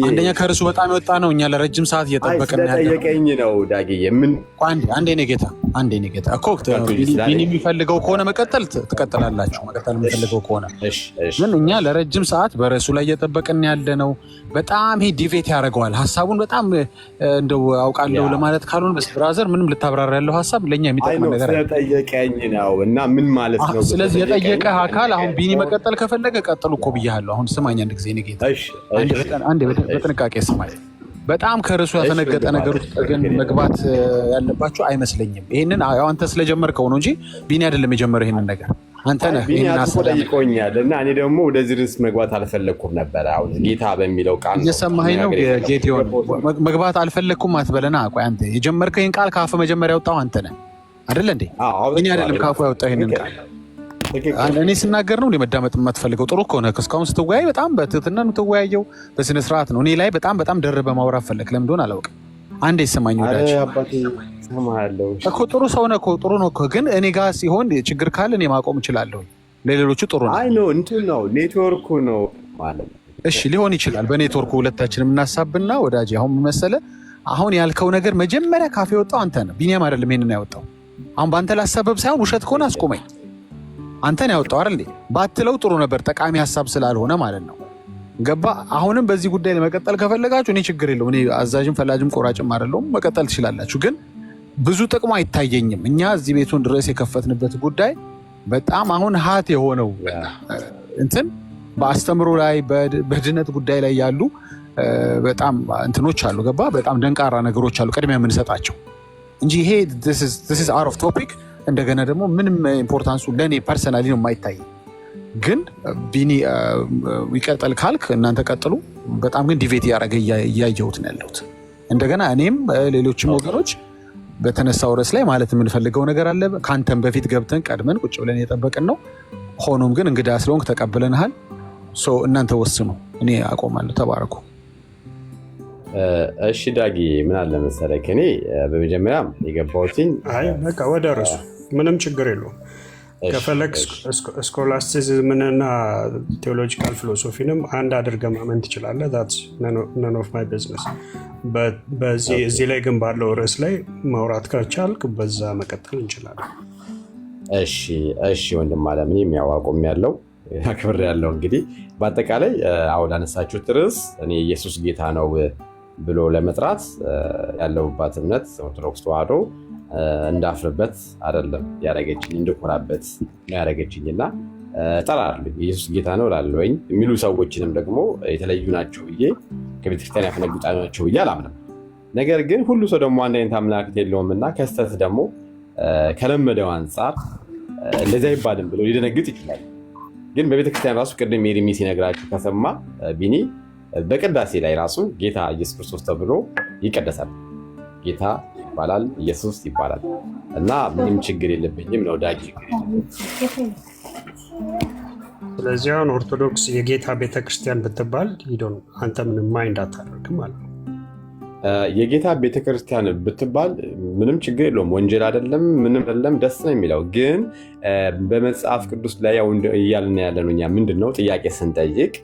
አንደኛ ከርዕሱ በጣም የወጣ ነው። እኛ ለረጅም ሰዓት እየጠበቅን ያለው ጠየቀኝ ነው ዳጊዬ። ምን አንዴ ነው ጌታ እኮ ቢኒ የሚፈልገው ከሆነ መቀጠል ትቀጥላላችሁ። መቀጠል የሚፈልገው ከሆነ ግን እኛ ለረጅም ሰዓት በርዕሱ ላይ እየጠበቅን ያለ ነው። በጣም ይሄ ዲቬት ያደርገዋል ሀሳቡን። በጣም እንደው አውቃለሁ ለማለት ካልሆነ ብራዘር ምንም ልታብራራ ያለው ሀሳብ ለኛ የሚጠቅም ነገር ጠየቀኝ ነው እና ምን ማለት ነው? ስለዚህ የጠየቀ አካል አሁን ቢኒ መቀጠል ከፈለገ ቀጥሉ እኮ ብያለሁ። አሁን ስማኝ አንድ ጊዜ ጌታ፣ አንዴ በጥንቃቄ ስማኝ። በጣም ከርዕሱ ያፈነገጠ ነገር ውስጥ ግን መግባት ያለባችሁ አይመስለኝም። ይሄንን አንተ ስለጀመርከው ነው እንጂ ቢኒ አይደለም የጀመረው ይሄንን ነገር። አንተ ነህ ይሄንን አስጠይቆኛል እና እኔ ደግሞ ወደዚህ ርዕስ መግባት አልፈለኩም ነበር። አሁን ጌታ በሚለው ቃል እየሰማኸኝ ነው ጌዲዮን? መግባት አልፈለኩም አትበለና። ቆይ አንተ የጀመርከው ይሄን ቃል ካፍ መጀመሪያ ያወጣው አንተ ነህ አይደል እንዴ? እኔ አይደለም ካፉ ያወጣው ይሄንን ቃል። እኔ ስናገር ነው መዳመጥ የማትፈልገው? ጥሩ ከሆነ እስካሁን ስትወያይ በጣም በትህትና ነው የምትወያየው፣ በስነ ስርዓት ነው። እኔ ላይ በጣም ደርበህ ማውራት ፈለክ። ለምን እንደሆነ አላውቅም። አንዴ ይሰማኝ ወዳጅ እኮ ጥሩ ሰው ነህ እኮ ጥሩ ነው እኮ። ግን እኔ ጋር ሲሆን ችግር ካለ እኔ ማቆም እችላለሁ። ለሌሎቹ ጥሩ ነው። አይ ነው እንትን ነው ኔትወርኩ ነው ማለት። እሺ ሊሆን ይችላል በኔትወርኩ ሁለታችንም እናሳብና ወዳጅ። አሁን መሰለ አሁን ያልከው ነገር መጀመሪያ ካፌ ወጣው አንተ ነህ፣ ቢኒያም አይደለም ይሄንን ያወጣው። አሁን ባንተ ላሰበብ ሳይሆን ውሸት ከሆነ አስቆመኝ። አንተን ያወጣው አይደል? ባትለው ጥሩ ነበር፣ ጠቃሚ ሀሳብ ስላልሆነ ማለት ነው። ገባ? አሁንም በዚህ ጉዳይ ለመቀጠል ከፈለጋችሁ እኔ ችግር የለውም። እኔ አዛዥም ፈላጅም ቆራጭም አይደለሁም። መቀጠል ትችላላችሁ። ግን ብዙ ጥቅሙ አይታየኝም። እኛ እዚህ ቤቱን ድረስ የከፈትንበት ጉዳይ በጣም አሁን ሀት የሆነው እንትን በአስተምሮ ላይ በድነት ጉዳይ ላይ ያሉ በጣም እንትኖች አሉ። ገባ? በጣም ደንቃራ ነገሮች አሉ ቅድሚያ የምንሰጣቸው እንጂ ይሄ this is out of topic። እንደገና ደግሞ ምንም ኢምፖርታንሱ ለእኔ ፐርሰናሊ ነው የማይታይ። ግን ቢኒ ይቀጥል ካልክ እናንተ ቀጥሉ። በጣም ግን ዲቬት እያደረገ እያየሁት ነው ያለሁት። እንደገና እኔም ሌሎችም ወገኖች በተነሳው ርዕስ ላይ ማለት የምንፈልገው ነገር አለ። ከአንተም በፊት ገብተን ቀድመን ቁጭ ብለን የጠበቅን ነው። ሆኖም ግን እንግዳ ስለሆንክ ተቀብለንሃል። እናንተ ወስኑ፣ እኔ አቆማለሁ። ተባረኩ። እሺ ዳጊ፣ ምን አለ መሰለህ እኔ በመጀመሪያም የገባሁትኝ በቃ ወደ ርዕሱ ምንም ችግር የለውም። ከፈለግ ስኮላስቲዝምንና ቴዎሎጂካል ፊሎሶፊንም አንድ አድርገህ ማመን ትችላለህ። ነን ኦፍ ማይ ቢዝነስ። እዚህ ላይ ግን ባለው ርዕስ ላይ ማውራት ከቻልክ በዛ መቀጠል እንችላለን። እሺ ወንድም አለም፣ እኔም ያው አቆም ያለው አክብር ያለው እንግዲህ በአጠቃላይ አሁን ላነሳችሁት ርዕስ እኔ ኢየሱስ ጌታ ነው ብሎ ለመጥራት ያለሁባት እምነት ኦርቶዶክስ ተዋህዶ እንዳፍርበት አይደለም ያደረገችኝ፣ እንድኮራበት ነው ያደረገችኝና እጠራለሁ። ኢየሱስ ጌታ ነው እላለሁኝ። የሚሉ ሰዎችንም ደግሞ የተለዩ ናቸው ብዬ ከቤተክርስቲያን ያፈነግጣ ናቸው ብዬ አላምንም። ነገር ግን ሁሉ ሰው ደግሞ አንድ አይነት አምላክ የለውም እና ከስተት ደግሞ ከለመደው አንጻር እንደዚህ አይባልም ብሎ ሊደነግጥ ይችላል። ግን በቤተክርስቲያን ራሱ ቅድም ኤርሚ ሲነግራችሁ ከሰማ ቢኒ በቅዳሴ ላይ ራሱ ጌታ ኢየሱስ ክርስቶስ ተብሎ ይቀደሳል። ጌታ ይባላል፣ ኢየሱስ ይባላል እና ምንም ችግር የለብኝም ነው ዳጊ። ስለዚህ አሁን ኦርቶዶክስ የጌታ ቤተክርስቲያን ብትባል ሂዶን አንተ ምንም ማይንድ አታደርግም ማለት ነው። የጌታ ቤተክርስቲያን ብትባል ምንም ችግር የለውም። ወንጀል አይደለም፣ ምንም አይደለም፣ ደስ ነው የሚለው። ግን በመጽሐፍ ቅዱስ ላይ ያው እያልን ያለነው እኛ ምንድነው ጥያቄ ስንጠይቅ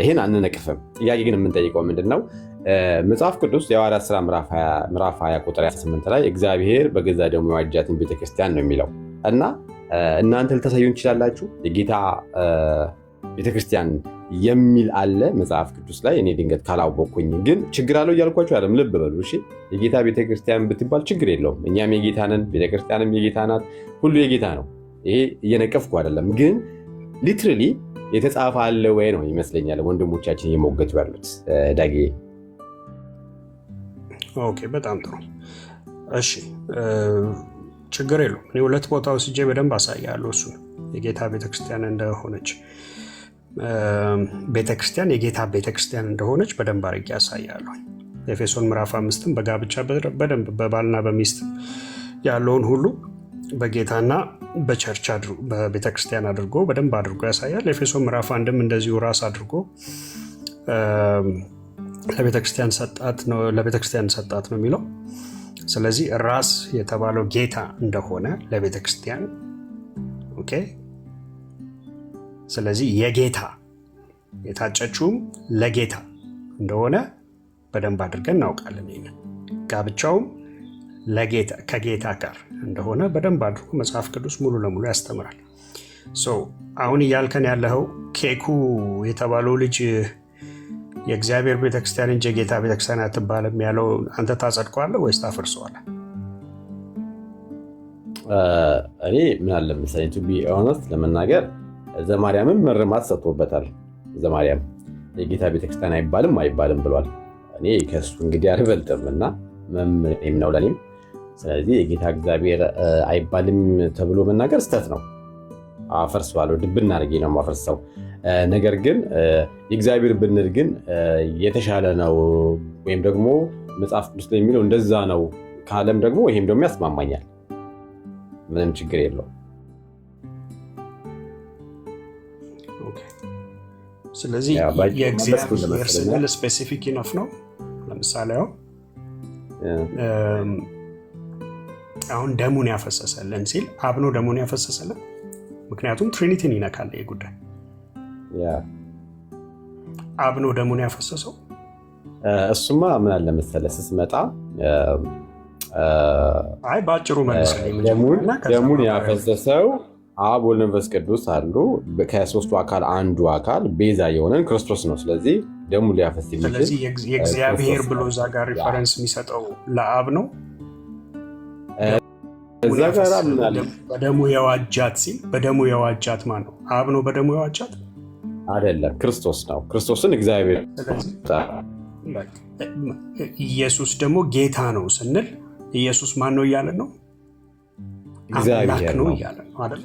ይሄን አንነቅፍም። ጥያቄ ግን የምንጠይቀው ምንድነው? መጽሐፍ ቅዱስ የሐዋርያት ሥራ ምዕራፍ 20 ቁጥር 28 ላይ እግዚአብሔር በገዛ ደሙ የዋጃትን ቤተክርስቲያን ነው የሚለው እና እናንተ ልታሳዩን ትችላላችሁ የጌታ ቤተክርስቲያን የሚል አለ መጽሐፍ ቅዱስ ላይ። እኔ ድንገት ካላወቅኩኝ ግን ችግር አለው እያልኳችሁ አይደለም፣ ልብ በሉ እሺ። የጌታ ቤተክርስቲያን ብትባል ችግር የለውም። እኛም የጌታ ነን፣ ቤተክርስቲያንም የጌታ ናት፣ ሁሉ የጌታ ነው። ይሄ እየነቀፍኩ አይደለም። ግን ሊትራሊ የተጻፈ አለ ወይ ነው ይመስለኛል ወንድሞቻችን እየሞገቱ ያሉት። ዳጌ ኦኬ፣ በጣም ጥሩ እሺ፣ ችግር የለውም። እኔ ሁለት ቦታ ወስጄ በደንብ አሳያለሁ እሱ የጌታ ቤተክርስቲያን እንደሆነች ቤተክርስቲያን የጌታ ቤተክርስቲያን እንደሆነች በደንብ አድርጌ ያሳያለሁ። ኤፌሶን ምዕራፍ 5 በጋብቻ በደንብ በባልና በሚስት ያለውን ሁሉ በጌታና በቸርች በቤተክርስቲያን አድርጎ በደንብ አድርጎ ያሳያል። ኤፌሶን ምዕራፍ 1 እንደዚሁ ራስ አድርጎ ለቤተክርስቲያን ሰጣት ነው የሚለው። ስለዚህ ራስ የተባለው ጌታ እንደሆነ ለቤተክርስቲያን ኦኬ። ስለዚህ የጌታ የታጨችውም ለጌታ እንደሆነ በደንብ አድርገን እናውቃለን። ይሄንን ጋብቻውም ለጌታ ከጌታ ጋር እንደሆነ በደንብ አድርጎ መጽሐፍ ቅዱስ ሙሉ ለሙሉ ያስተምራል። አሁን እያልከን ያለው ኬኩ የተባለው ልጅ የእግዚአብሔር ቤተክርስቲያን እንጂ የጌታ ቤተክርስቲያን አትባልም ያለው አንተ ታጸድቀዋለህ ወይስ ታፈርሰዋለህ? እኔ ምን አለ መሰለኝ ቱ ቢ ኦነስት ለመናገር ዘማርያምም መረማት ሰጥቶበታል። ዘማርያም የጌታ ቤተክርስቲያን አይባልም ብሏል። እኔ ከሱ እንግዲህ አልበልጥም እና መምሬም ነው ለኔም። ስለዚህ የጌታ እግዚአብሔር አይባልም ተብሎ መናገር ስተት ነው። አፈርሰዋለሁ፣ ድብና አድርጌ ነው የማፈርሰው። ነገር ግን የእግዚአብሔር ብንል ግን የተሻለ ነው ወይም ደግሞ መጽሐፍ ቅዱስ ላይ የሚለው እንደዛ ነው ካለም ደግሞ ይሄም ደግሞ ያስማማኛል። ምንም ችግር የለውም። ስለዚህ የእግዚአብሔር ስንል ስፔሲፊክ ኢነፍ ነው። ለምሳሌ አሁን ደሙን ያፈሰሰልን ሲል አብ ነው ደሙን ያፈሰሰልን። ምክንያቱም ትሪኒቲን ይነካል ይህ ጉዳይ። አብ ነው ደሙን ያፈሰሰው። እሱማ ምን አለ መሰለህ ስትመጣ በአጭሩ መልስልኝ። ደሙን ያፈሰሰው አብ ወልድ መንፈስ ቅዱስ አሉ። ከሶስቱ አካል አንዱ አካል ቤዛ የሆነን ክርስቶስ ነው። ስለዚህ ደሙን ሊያፈስ የሚችል ስለዚህ የእግዚአብሔር ብሎ እዛ ጋር ሪፈረንስ የሚሰጠው ለአብ ነው። እዛ ጋር ምን አለ በደሙ የዋጃት ሲል በደሙ የዋጃት ማን ነው? አብ ነው በደሙ የዋጃት አይደለም፣ ክርስቶስ ነው። ክርስቶስን እግዚአብሔር ኢየሱስ ደግሞ ጌታ ነው ስንል ኢየሱስ ማን ነው እያለን ነው? እግዚአብሔር ነው እያለን ነው አይደል?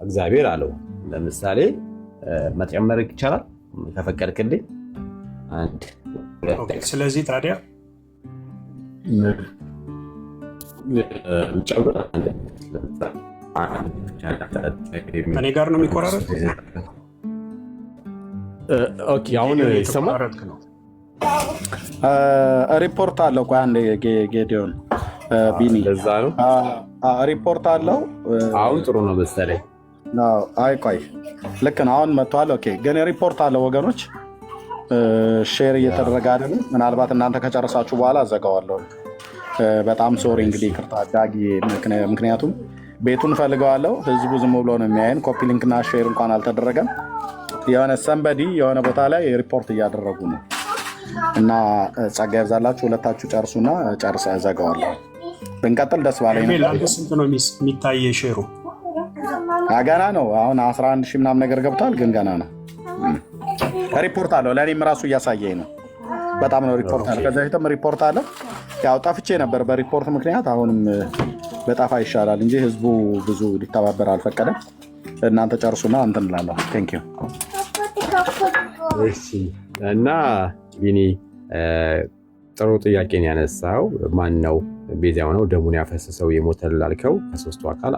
እግዚአብሔር አለው። ለምሳሌ መጨመር ይቻላል ከፈቀድክልኝ። ስለዚህ ታዲያ እኔ ጋር ነው የሚቆራረጥ። አሁን ይሰማል። ሪፖርት አለው። ቆይ አንዴ ጌዲዮን ቢኒ ለዛ ነው ሪፖርት አለው። አሁን ጥሩ ነው መሰለኝ። አይ ቆይ ልክ ነው፣ አሁን መጥቷል። ኦኬ ግን ሪፖርት አለው ወገኖች፣ ሼር እየተደረገ አይደለም። ምናልባት እናንተ ከጨረሳችሁ በኋላ አዘጋዋለሁ። በጣም ሶሪ እንግዲህ ይቅርታ ዳጊ፣ ምክንያቱም ቤቱን ፈልገዋለሁ። ህዝቡ ዝም ብሎ ነው የሚያየን። ኮፒ ሊንክና ሼር እንኳን አልተደረገም። የሆነ ሰንበዲ የሆነ ቦታ ላይ ሪፖርት እያደረጉ ነው እና ጸጋ ይብዛላችሁ። ሁለታችሁ ጨርሱና ጨርሰ ዘጋዋለሁ። ብንቀጥል ደስ ባለኝ ነው። ስንት ነው የሚታየ ሼሩ? ገና ነው። አሁን 11 ሺህ ምናምን ነገር ገብቷል፣ ግን ገና ነው። ሪፖርት አለው። ለእኔም ራሱ እያሳየኝ ነው። በጣም ነው ሪፖርት አለ። ከዚ በፊትም ሪፖርት አለ። ያው ጠፍቼ ነበር በሪፖርት ምክንያት። አሁንም በጣፋ ይሻላል እንጂ ህዝቡ ብዙ ሊተባበር አልፈቀደም። እናንተ ጨርሱና እንትን እላለሁ። ቴንክ ዩ። እና ቢኒ ጥሩ ጥያቄን ያነሳው ማን ነው ቤዛ የሆነው ደሙን ያፈሰሰው የሞተል ላልከው ከሶስቱ አካል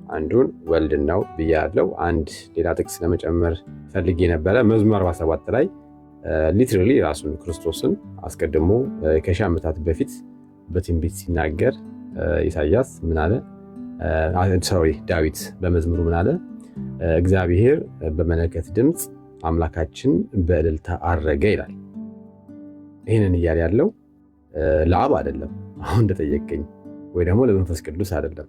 አንዱን ወልድን ነው ብያለሁ። አንድ ሌላ ጥቅስ ለመጨመር ፈልጌ ነበረ። መዝሙር 47 ላይ ሊትራሊ ራሱን ክርስቶስን አስቀድሞ ከሺህ ዓመታት በፊት በትንቢት ሲናገር ኢሳያስ ምን አለ? ዳዊት በመዝሙሩ ምን አለ? እግዚአብሔር በመለከት ድምፅ አምላካችን በእልልታ አረገ ይላል። ይህንን እያለ ያለው ለአብ አይደለም፣ አሁን እንደጠየቀኝ ወይ ደግሞ ለመንፈስ ቅዱስ አይደለም።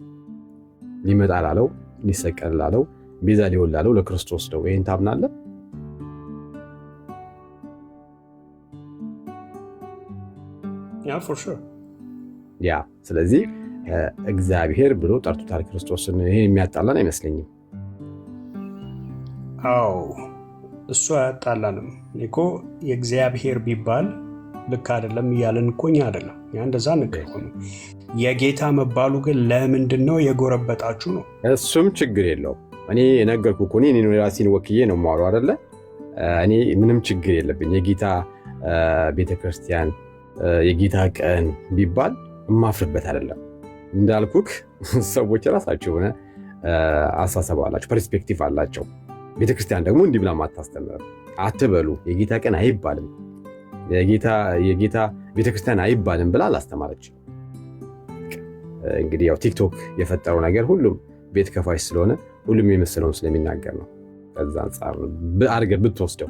ሊመጣ ላለው ሊሰቀል ላለው ቤዛ ሊሆን ላለው ለክርስቶስ ነው። ይህን ታምናለህ? ያ ስለዚህ እግዚአብሔር ብሎ ጠርቶታል ክርስቶስን። ይሄን የሚያጣላን አይመስለኝም። አዎ እሱ አያጣላንም እኮ። የእግዚአብሔር ቢባል ልክ አይደለም እያለን እኮ እኛ አይደለም ያ እንደዛ ነገር ሆነ። የጌታ መባሉ ግን ለምንድን ነው የጎረበጣችሁ ነው? እሱም ችግር የለውም። እኔ የነገርኩህ እኮ እኔ ራሴን ወክዬ ነው የማወራው አይደለ? እኔ ምንም ችግር የለብኝ። የጌታ ቤተክርስቲያን የጌታ ቀን ቢባል የማፍርበት አይደለም። እንዳልኩክ ሰዎች ራሳቸው ሆነ አሳሰብ አላቸው፣ ፐርስፔክቲቭ አላቸው። ቤተክርስቲያን ደግሞ እንዲህ ብላ ማታስተምር አትበሉ። የጌታ ቀን አይባልም፣ የጌታ ቤተክርስቲያን አይባልም ብላ አላስተማረች። እንግዲህ ያው ቲክቶክ የፈጠረው ነገር ሁሉም ቤት ከፋሽ ስለሆነ ሁሉም የመሰለውን ስለሚናገር ነው። ከዛ አንጻር አድርገህ ብትወስደው።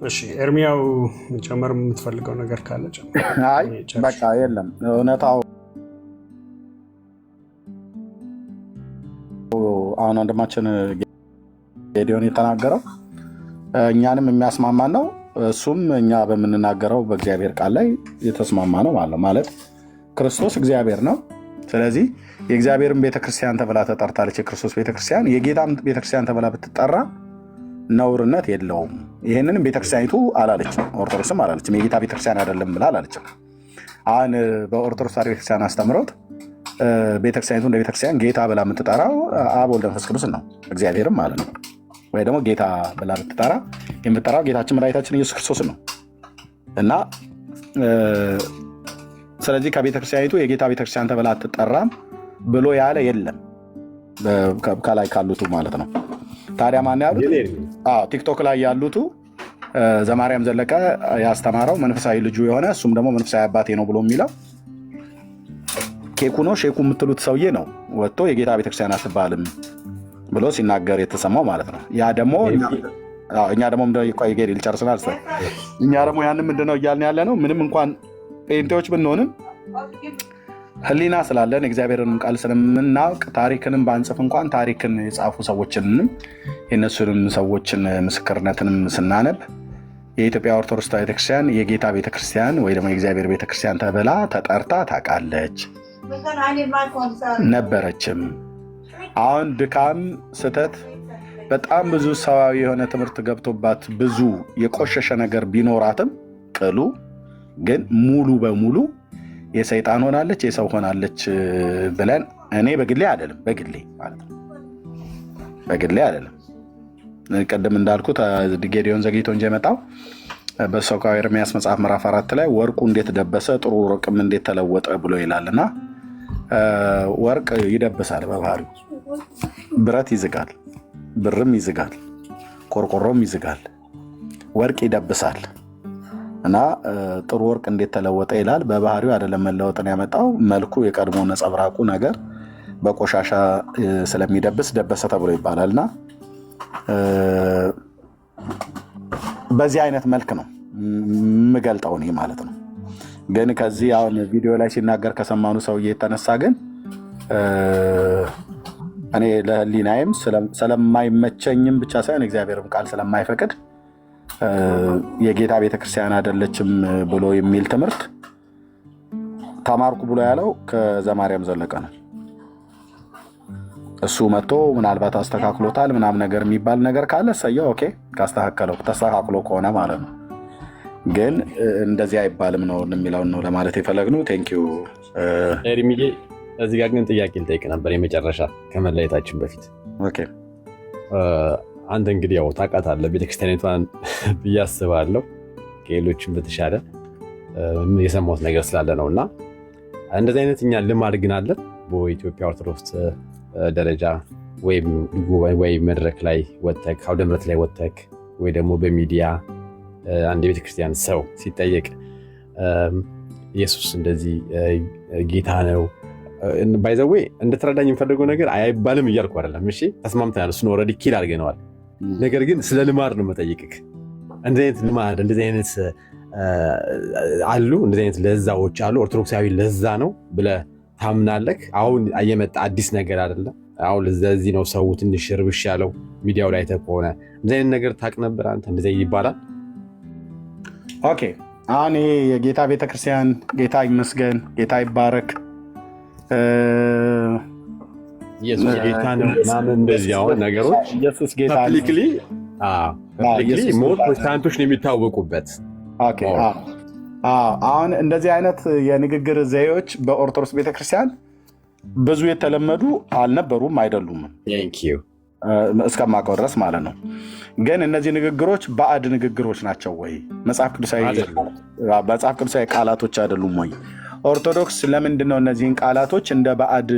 እሺ ኤርሚያው ጨመር የምትፈልገው ነገር ካለ ጨምር። አይ በቃ የለም። እውነታው አሁን ወንድማችን ጌዲዮን የተናገረው እኛንም የሚያስማማን ነው። እሱም እኛ በምንናገረው በእግዚአብሔር ቃል ላይ የተስማማ ነው ማለት ክርስቶስ እግዚአብሔር ነው። ስለዚህ የእግዚአብሔርን ቤተክርስቲያን ተብላ ተጠርታለች። የክርስቶስ ቤተክርስቲያን የጌታም ቤተክርስቲያን ተብላ ብትጠራ ነውርነት የለውም። ይህንንም ቤተክርስቲያኒቱ አላለችም፣ ኦርቶዶክስም አላለችም። የጌታ ቤተክርስቲያን አይደለም ብላ አላለችም። አሁን በኦርቶዶክስ ቤተክርስቲያን አስተምሮት ቤተክርስቲያኒቱ እንደ ቤተክርስቲያን ጌታ ብላ የምትጠራው አብ ወልድ መንፈስ ቅዱስን ነው፣ እግዚአብሔርም ማለት ነው። ወይ ደግሞ ጌታ ብላ ብትጠራ የምትጠራው ጌታችን መድኃኒታችን ኢየሱስ ክርስቶስን ነው እና ስለዚህ ከቤተክርስቲያኒቱ የጌታ ቤተክርስቲያን ተብላ አትጠራም ብሎ ያለ የለም ከላይ ካሉቱ ማለት ነው። ታዲያ ማን ያሉት? ቲክቶክ ላይ ያሉቱ ዘማርያም ዘለቀ ያስተማረው መንፈሳዊ ልጁ የሆነ እሱም ደግሞ መንፈሳዊ አባቴ ነው ብሎ የሚለው ኬኩ ነው ሼኩ የምትሉት ሰውዬ ነው ወጥቶ የጌታ ቤተክርስቲያን አትባልም ብሎ ሲናገር የተሰማው ማለት ነው። ያ ደግሞ እኛ ደግሞ ልጨርስናል። እኛ ደግሞ ያንን ምንድነው እያልን ያለ ነው? ምንም እንኳን ጴንጤዎች ብንሆንም ህሊና ስላለን እግዚአብሔርንም ቃል ስለምናውቅ ታሪክንም ባንጽፍ እንኳን ታሪክን የጻፉ ሰዎችንም የእነሱንም ሰዎችን ምስክርነትንም ስናነብ የኢትዮጵያ ኦርቶዶክስ ቤተክርስቲያን የጌታ ቤተክርስቲያን ወይ ደግሞ የእግዚአብሔር ቤተክርስቲያን ተብላ ተጠርታ ታውቃለች፣ ነበረችም። አሁን ድካም፣ ስተት፣ በጣም ብዙ ሰዋዊ የሆነ ትምህርት ገብቶባት ብዙ የቆሸሸ ነገር ቢኖራትም ቅሉ ግን ሙሉ በሙሉ የሰይጣን ሆናለች የሰው ሆናለች ብለን እኔ በግሌ አይደለም በግሌ አይደለም። ቅድም እንዳልኩት ጌዲዮን ዘግይቶ እንጂ የመጣው በሰቆቃወ ኤርምያስ መጽሐፍ ምዕራፍ 4 ላይ ወርቁ እንዴት ደበሰ ጥሩ ወርቅም እንዴት ተለወጠ ብሎ ይላልና ወርቅ ይደብሳል በባህሪው። ብረት ይዝጋል፣ ብርም ይዝጋል፣ ቆርቆሮም ይዝጋል፣ ወርቅ ይደብሳል። እና ጥሩ ወርቅ እንዴት ተለወጠ ይላል። በባህሪው አይደለም መለወጥን ያመጣው መልኩ የቀድሞ ነጸብራቁ ነገር በቆሻሻ ስለሚደብስ ደበሰ ተብሎ ይባላልና በዚህ አይነት መልክ ነው የምገልጠው እኔ ማለት ነው። ግን ከዚህ አሁን ቪዲዮ ላይ ሲናገር ከሰማኑ ሰውዬ የተነሳ ግን እኔ ለህሊናዬም ስለማይመቸኝም ብቻ ሳይሆን እግዚአብሔርም ቃል ስለማይፈቅድ የጌታ ቤተክርስቲያን አይደለችም ብሎ የሚል ትምህርት ተማርኩ ብሎ ያለው ከዘማርያም ዘለቀ ነው። እሱ መጥቶ ምናልባት አስተካክሎታል ምናምን ነገር የሚባል ነገር ካለ እሰየው፣ ኦኬ ካስተካከለው ተስተካክሎ ከሆነ ማለት ነው። ግን እንደዚህ አይባልም ነው የሚለውን ነው ለማለት የፈለግነው። ቴንኪዩ ኤርሚዬ። እዚህ ጋር ግን ጥያቄ ልጠይቅ ነበር የመጨረሻ ከመለየታችን በፊት። ኦኬ አንተ እንግዲህ ያው ታውቃታለህ ቤተክርስቲያኒቷን ብዬ አስባለሁ ከሌሎችም በተሻለ የሰማሁት ነገር ስላለ ነው። እና እንደዚህ አይነት እኛ ልማድ ግን አለን በኢትዮጵያ ኦርቶዶክስ ደረጃ ወይ መድረክ ላይ ወጥተክ አውደ ምሕረት ላይ ወጥተክ ወይ ደግሞ በሚዲያ አንድ የቤተክርስቲያን ሰው ሲጠየቅ ኢየሱስ እንደዚህ ጌታ ነው ባይዘዌ እንደተረዳኝ የምፈልገው ነገር አይባልም እያልኩ አይደለም። እሺ ተስማምተናል፣ እሱን ኦልሬዲ ኪል አድርገነዋል። ነገር ግን ስለ ልማድ ነው መጠየቅክ። እንደዚህ አይነት ልማድ እንደዚህ አይነት አሉ፣ እንደዚህ አይነት ለዛዎች አሉ። ኦርቶዶክሳዊ ለዛ ነው ብለህ ታምናለህ? አሁን የመጣ አዲስ ነገር አይደለም። አሁን ለዚህ ነው ሰው ትንሽ ርብሽ ያለው ሚዲያው ላይ ተቆነ። እንደዚህ አይነት ነገር ታውቅ ነበር አንተ? እንደዚህ ይባላል። ኦኬ አሁን ይሄ የጌታ ቤተክርስቲያን ጌታ ይመስገን ጌታ ይባረክ ኢየሱስ ጌታ ነው ምናምን እንደዚህ አሁን ነገሮች ኢየሱስ ጌታ ፐብሊክሊ ሞር ፕሮቴስታንቶች ነው የሚታወቁበት። ኦኬ አሁን እንደዚህ አይነት የንግግር ዘዬዎች በኦርቶዶክስ ቤተክርስቲያን ብዙ የተለመዱ አልነበሩም አይደሉም፣ እስከማውቀው ድረስ ማለት ነው። ግን እነዚህ ንግግሮች ባዕድ ንግግሮች ናቸው ወይ? መጽሐፍ ቅዱሳዊ ቃላቶች አይደሉም ወይ? ኦርቶዶክስ ለምንድን ነው እነዚህን ቃላቶች እንደ ባዕድ?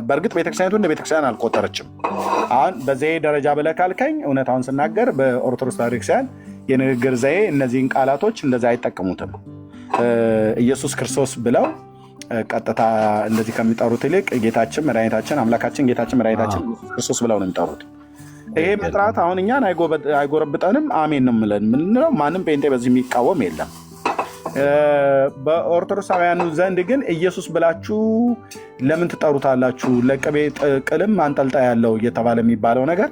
በእርግጥ ቤተክርስቲያኒቱ እንደ ቤተክርስቲያን አልቆጠረችም። አሁን በዘዬ ደረጃ ብለህ ካልከኝ እውነታውን ስናገር በኦርቶዶክስ ቤተክርስቲያን የንግግር ዘዬ እነዚህን ቃላቶች እንደዛ አይጠቀሙትም። ኢየሱስ ክርስቶስ ብለው ቀጥታ እንደዚህ ከሚጠሩት ይልቅ ጌታችን መድኃኒታችን አምላካችን ጌታችን መድኃኒታችን ኢየሱስ ክርስቶስ ብለው ነው የሚጠሩት። ይሄ መጥራት አሁን እኛን አይጎረብጠንም። አሜን ነው የምንለው። ማንም ጴንጤ በዚህ የሚቃወም የለም። በኦርቶዶክሳውያኑ ዘንድ ግን ኢየሱስ ብላችሁ ለምን ትጠሩታላችሁ? ለቅቤ ቅልም ማንጠልጠያ ያለው እየተባለ የሚባለው ነገር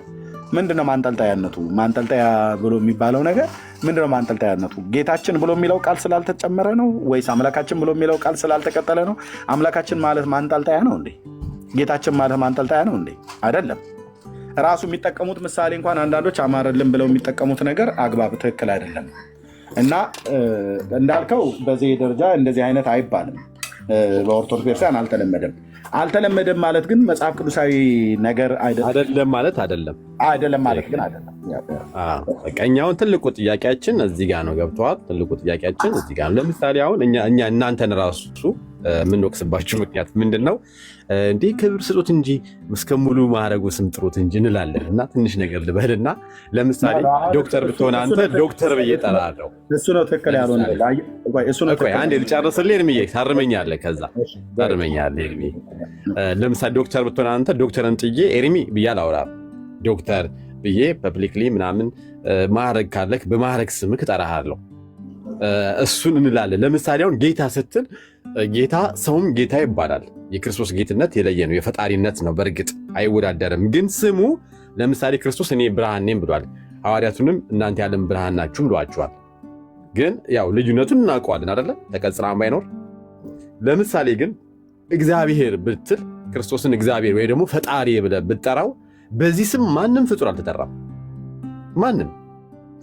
ምንድነው? ማንጠልጠያነቱ ማንጠልጠያ ብሎ የሚባለው ነገር ምንድነው? ማንጠልጠያነቱ ጌታችን ብሎ የሚለው ቃል ስላልተጨመረ ነው ወይስ አምላካችን ብሎ የሚለው ቃል ስላልተቀጠለ ነው? አምላካችን ማለት ማንጠልጠያ ነው እንዴ? ጌታችን ማለት ማንጠልጠያ ነው እንዴ? አይደለም። ራሱ የሚጠቀሙት ምሳሌ እንኳን አንዳንዶች አማረልን ብለው የሚጠቀሙት ነገር አግባብ ትክክል አይደለም። እና እንዳልከው በዚህ ደረጃ እንደዚህ አይነት አይባልም። በኦርቶዶክስ ቤተክርስቲያን አልተለመደም ማለት ግን መጽሐፍ ቅዱሳዊ ነገር አይደለም ማለት አይደለም ግን አይደለም። ቀኛውን ትልቁ ጥያቄያችን እዚህ ጋር ነው። ገብተዋል። ትልቁ ጥያቄያችን እዚህ ጋር ነው። ለምሳሌ አሁን እኛ እናንተን ራሱ የምንወቅስባችሁ ምክንያት ምንድን ነው? እንዲህ ክብር ስጡት እንጂ እስከ ሙሉ ማዕረጉ ስም ጥሩት እንጂ እንላለን። እና ትንሽ ነገር ልበልና ለምሳሌ ዶክተር ብትሆን አንተ ዶክተር ብዬ እጠራለሁ። እሱ ነው ትክክል ያልሆነ። አንዴ ልጨርስልህ ኤርሚዬ፣ ታርመኛለህ። ከዛ ታርመኛለህ ኤርሚ። ለምሳሌ ዶክተር ብትሆን አንተ ዶክተርን ጥዬ ኤርሚ ብዬ አላወራም። ዶክተር ብዬ ፐብሊክሊ ምናምን ማዕረግ ካለክ በማዕረግ ስምክ እጠራሃለሁ። እሱን እንላለን። ለምሳሌ አሁን ጌታ ስትል ጌታ ሰውም ጌታ ይባላል። የክርስቶስ ጌትነት የለየ ነው፣ የፈጣሪነት ነው። በእርግጥ አይወዳደርም። ግን ስሙ ለምሳሌ ክርስቶስ እኔ ብርሃን ነኝ ብሏል። ሐዋርያቱንም እናንተ የዓለም ብርሃን ናችሁ ብሏቸዋል። ግን ያው ልዩነቱን እናውቀዋለን አይደለ? ተቀጽራም ባይኖር። ለምሳሌ ግን እግዚአብሔር ብትል ክርስቶስን እግዚአብሔር ወይ ደግሞ ፈጣሪ ብለህ ብትጠራው በዚህ ስም ማንም ፍጡር አልተጠራም፣ ማንም።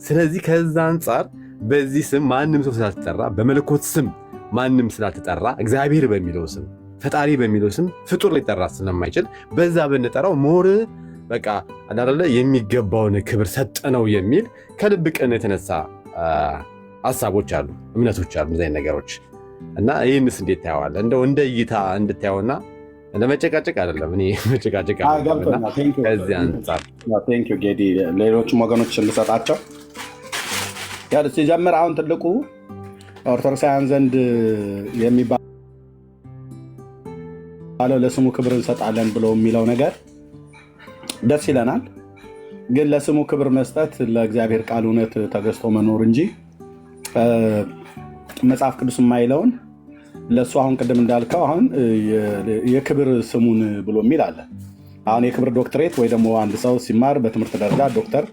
ስለዚህ ከዛ አንጻር በዚህ ስም ማንም ሰው ስላልተጠራ፣ በመለኮት ስም ማንም ስላልተጠራ፣ እግዚአብሔር በሚለው ስም ፈጣሪ በሚለው ስም ፍጡር ሊጠራ ስለማይችል በዛ ብንጠራው ሞር በቃ አዳረለ የሚገባውን ክብር ሰጠነው የሚል ከልብ ቅን የተነሳ ሀሳቦች አሉ፣ እምነቶች አሉ፣ እነዚህ ነገሮች እና ይህንስ እንዴት ታየዋለህ? እንደው እንደ እይታ እንድታየውና ለመጨቃጨቅ አይደለም። እኔ መጨቃጨቅ አይደለም። ከዚህ አንጻር ቴንኪው ጌዲ፣ ሌሎችም ወገኖች እንሰጣቸው ሲጀምር አሁን ትልቁ ኦርቶዶክሳውያን ዘንድ የሚባለው ለስሙ ክብር እንሰጣለን ብሎ የሚለው ነገር ደስ ይለናል። ግን ለስሙ ክብር መስጠት ለእግዚአብሔር ቃል እውነት ተገዝቶ መኖር እንጂ መጽሐፍ ቅዱስ የማይለውን ለእሱ አሁን ቅድም እንዳልከው አሁን የክብር ስሙን ብሎ የሚል አለ። አሁን የክብር ዶክትሬት ወይ ደግሞ አንድ ሰው ሲማር በትምህርት ደረጃ ዶክተር